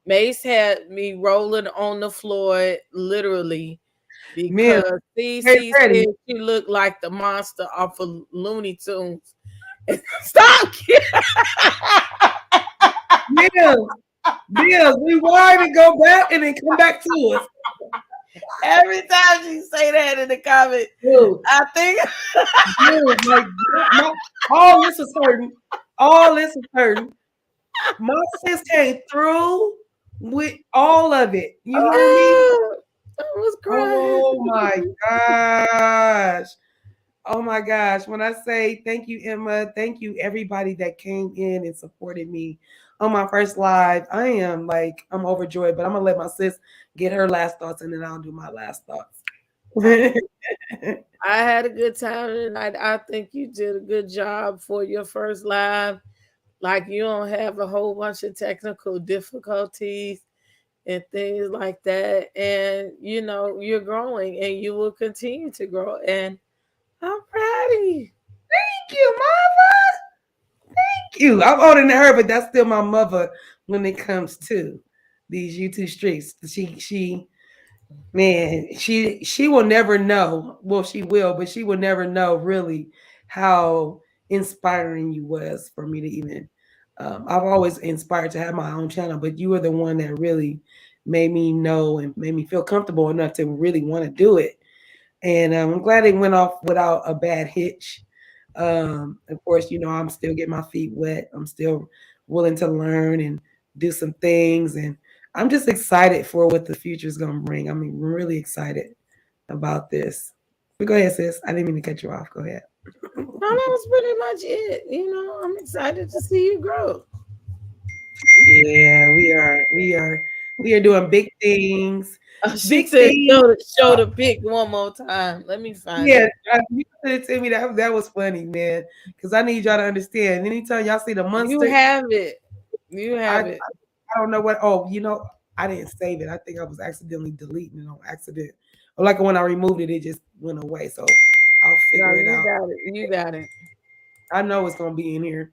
Mace had me rolling on the floor literally Mims, because get CC ready. said she looked like the monster off of Looney Tunes. Stop! Mims, Mims, rewind and go back and then come back to us. Every time she say that in the comment, Dude, I think dude, like, all this is hurting. All this is hurting. My sis came through with all of it. You hear me? I was crying. Oh my gosh. Oh my gosh. When I say thank you, Emma, thank you everybody that came in and supported me on my first live. I'm overjoyed, but I'm gonna let my sis get her last thoughts and then I'll do my last thoughts. I had a good time tonight. I think you did a good job for your first live. Like you don't have a whole bunch of technical difficulties and things like that. And you know, you're growing and you will continue to grow. And I'm proud of you. Thank you, mama. Thank you. I'm older than her, but that's still my mother when it comes to these YouTube streets. She will never know. Well, she will, but she will never know really how inspiring you was for me to even. I've always inspired to have my own channel, but you were the one that really made me know and made me feel comfortable enough to really want to do it. And I'm glad it went off without a bad hitch. Of course, I'm still getting my feet wet. I'm still willing to learn and do some things, and I'm just excited for what the future is going to bring. I mean, we're really excited about this. But go ahead, sis. I didn't mean to cut you off. Go ahead. No, that was pretty much it. You know, I'm excited to see you grow. Yeah, we are doing big things. She Big said, things. show the pic one more time. Let me find Yeah, it. you said it to me. That was funny, man. Because I need y'all to understand. Anytime y'all see the You monster, have it. You I have it. I don't know what. Oh, I didn't save it. I think I was accidentally deleting it on accident. Or like when I removed it, it just went away. So I'll No, figure it you out. got it. You got it. I know it's gonna be in here.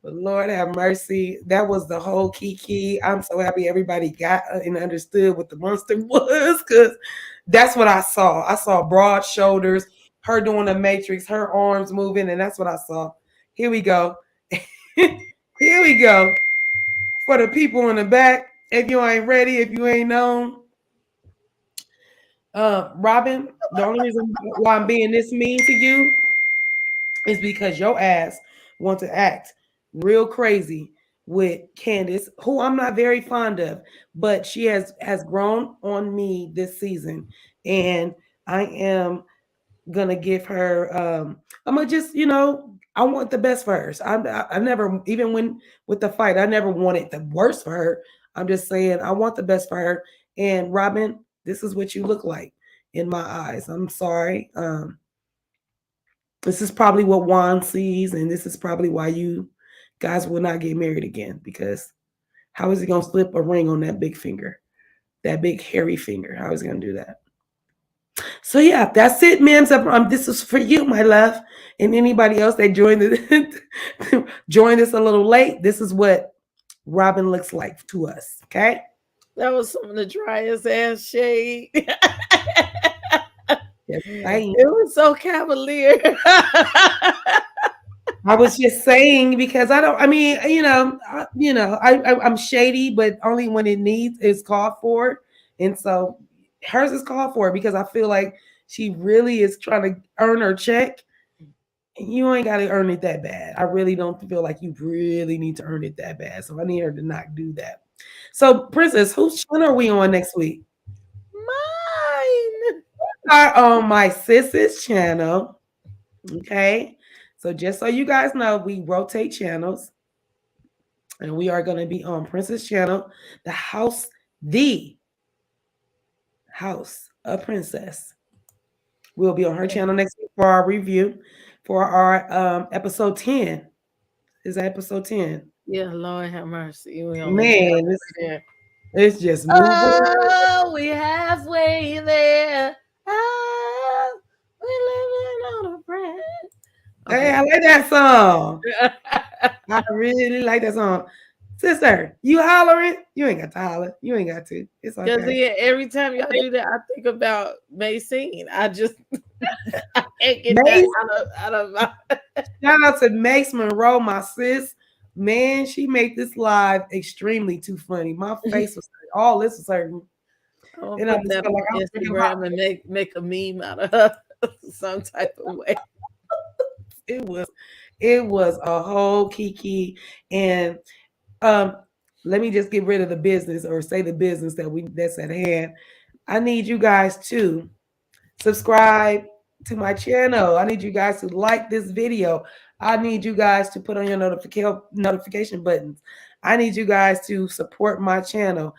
But Lord have mercy. That was the whole Kiki. I'm so happy everybody got and understood what the monster was, because that's what I saw. I saw broad shoulders, her doing the matrix, her arms moving, and that's what I saw. Here we go. Here we go. For the people in the back, if you ain't ready, if you ain't known, Robin, the only reason why I'm being this mean to you is because your ass want to act real crazy with Candiace, who I'm not very fond of, but she has grown on me this season, and I am gonna give her. I'm gonna just, I want the best for her. So I never, even when with the fight, I never wanted the worst for her. I'm just saying I want the best for her. And Robin, this is what you look like in my eyes. I'm sorry. This is probably what Juan sees, and this is probably why you guys will not get married again, because how is he gonna slip a ring on that big finger, that big hairy finger? How is he gonna do that? So yeah, that's it, ma'am. This is for you, my love, and anybody else that joined us a little late. This is what Robin looks like to us. Okay. That was some of the driest ass shade. Yes, It was so cavalier. I was just saying because I don't. I mean, I'm shady, but only when it needs is called for, and so hers is called for because I feel like she really is trying to earn her check. And you ain't got to earn it that bad. I really don't feel like you really need to earn it that bad. So I need her to not do that. So, Princess, whose channel are we on next week? Mine. Are on my sis's channel. Okay. So just so you guys know, we rotate channels. And we are going to be on Princess channel, the House of Princess. We'll be on her channel next week for our review for our episode 10. Is that episode 10? Yeah, Lord have mercy. We only Man, it's just moving. Oh, we halfway there. Oh, we living on a prayer. Hey, I like that song. I really like that song. Sister, you hollering? You ain't got to holler. You ain't got to. It's okay. Because every time y'all do that, I think about Maxine. I just I can't get that out of my Shout out to Mace Monroe, my sis. Man, she made this live extremely too funny. My face was all this was hurting. I'll put that on Instagram and make a meme out of her some type of way. It was a whole kiki. And let me just get rid of the business or say the business that's at hand. I need you guys to subscribe to my channel. I need you guys to like this video. I need you guys to put on your notification buttons. I need you guys to support my channel.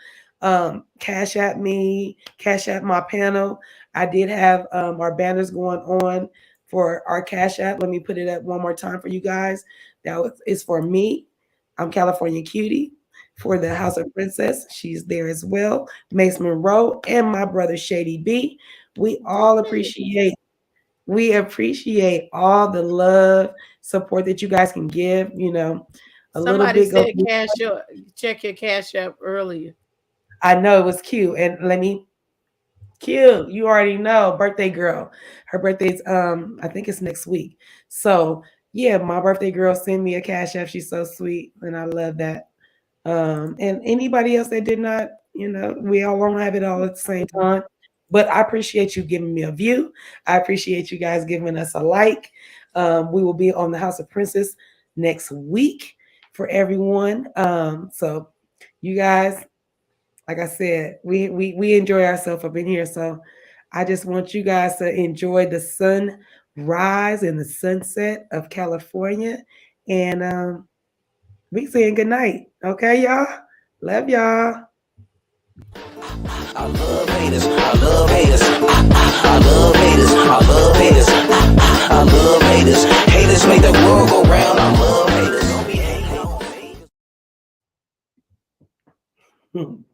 Cash at me, cash at my panel. I did have our banners going on for our Cash App. Let me put it up one more time for you guys. That is for me. I'm California Cutie. For the House of Princess, she's there as well. Mace Monroe and my brother Shady B. We appreciate all the love, support that you guys can give. You know, Somebody said check your Cash App earlier. I know it was cute, and let me. Cute. You already know. Birthday girl. Her birthday's I think it's next week. So yeah, my birthday girl sent me a Cash App. She's so sweet, and I love that. And anybody else that did not, we all won't have it all at the same time. But I appreciate you giving me a view. I appreciate you guys giving us a like. We will be on the House of Princess next week for everyone. So you guys, like I said, we enjoy ourselves up in here. So I just want you guys to enjoy the sunrise and the sunset of California. And we saying good night. Okay, y'all? Love y'all. I love haters. I love haters. I love haters. I love haters. I love haters. Haters make the world go round. I love haters. Don't be hating on haters.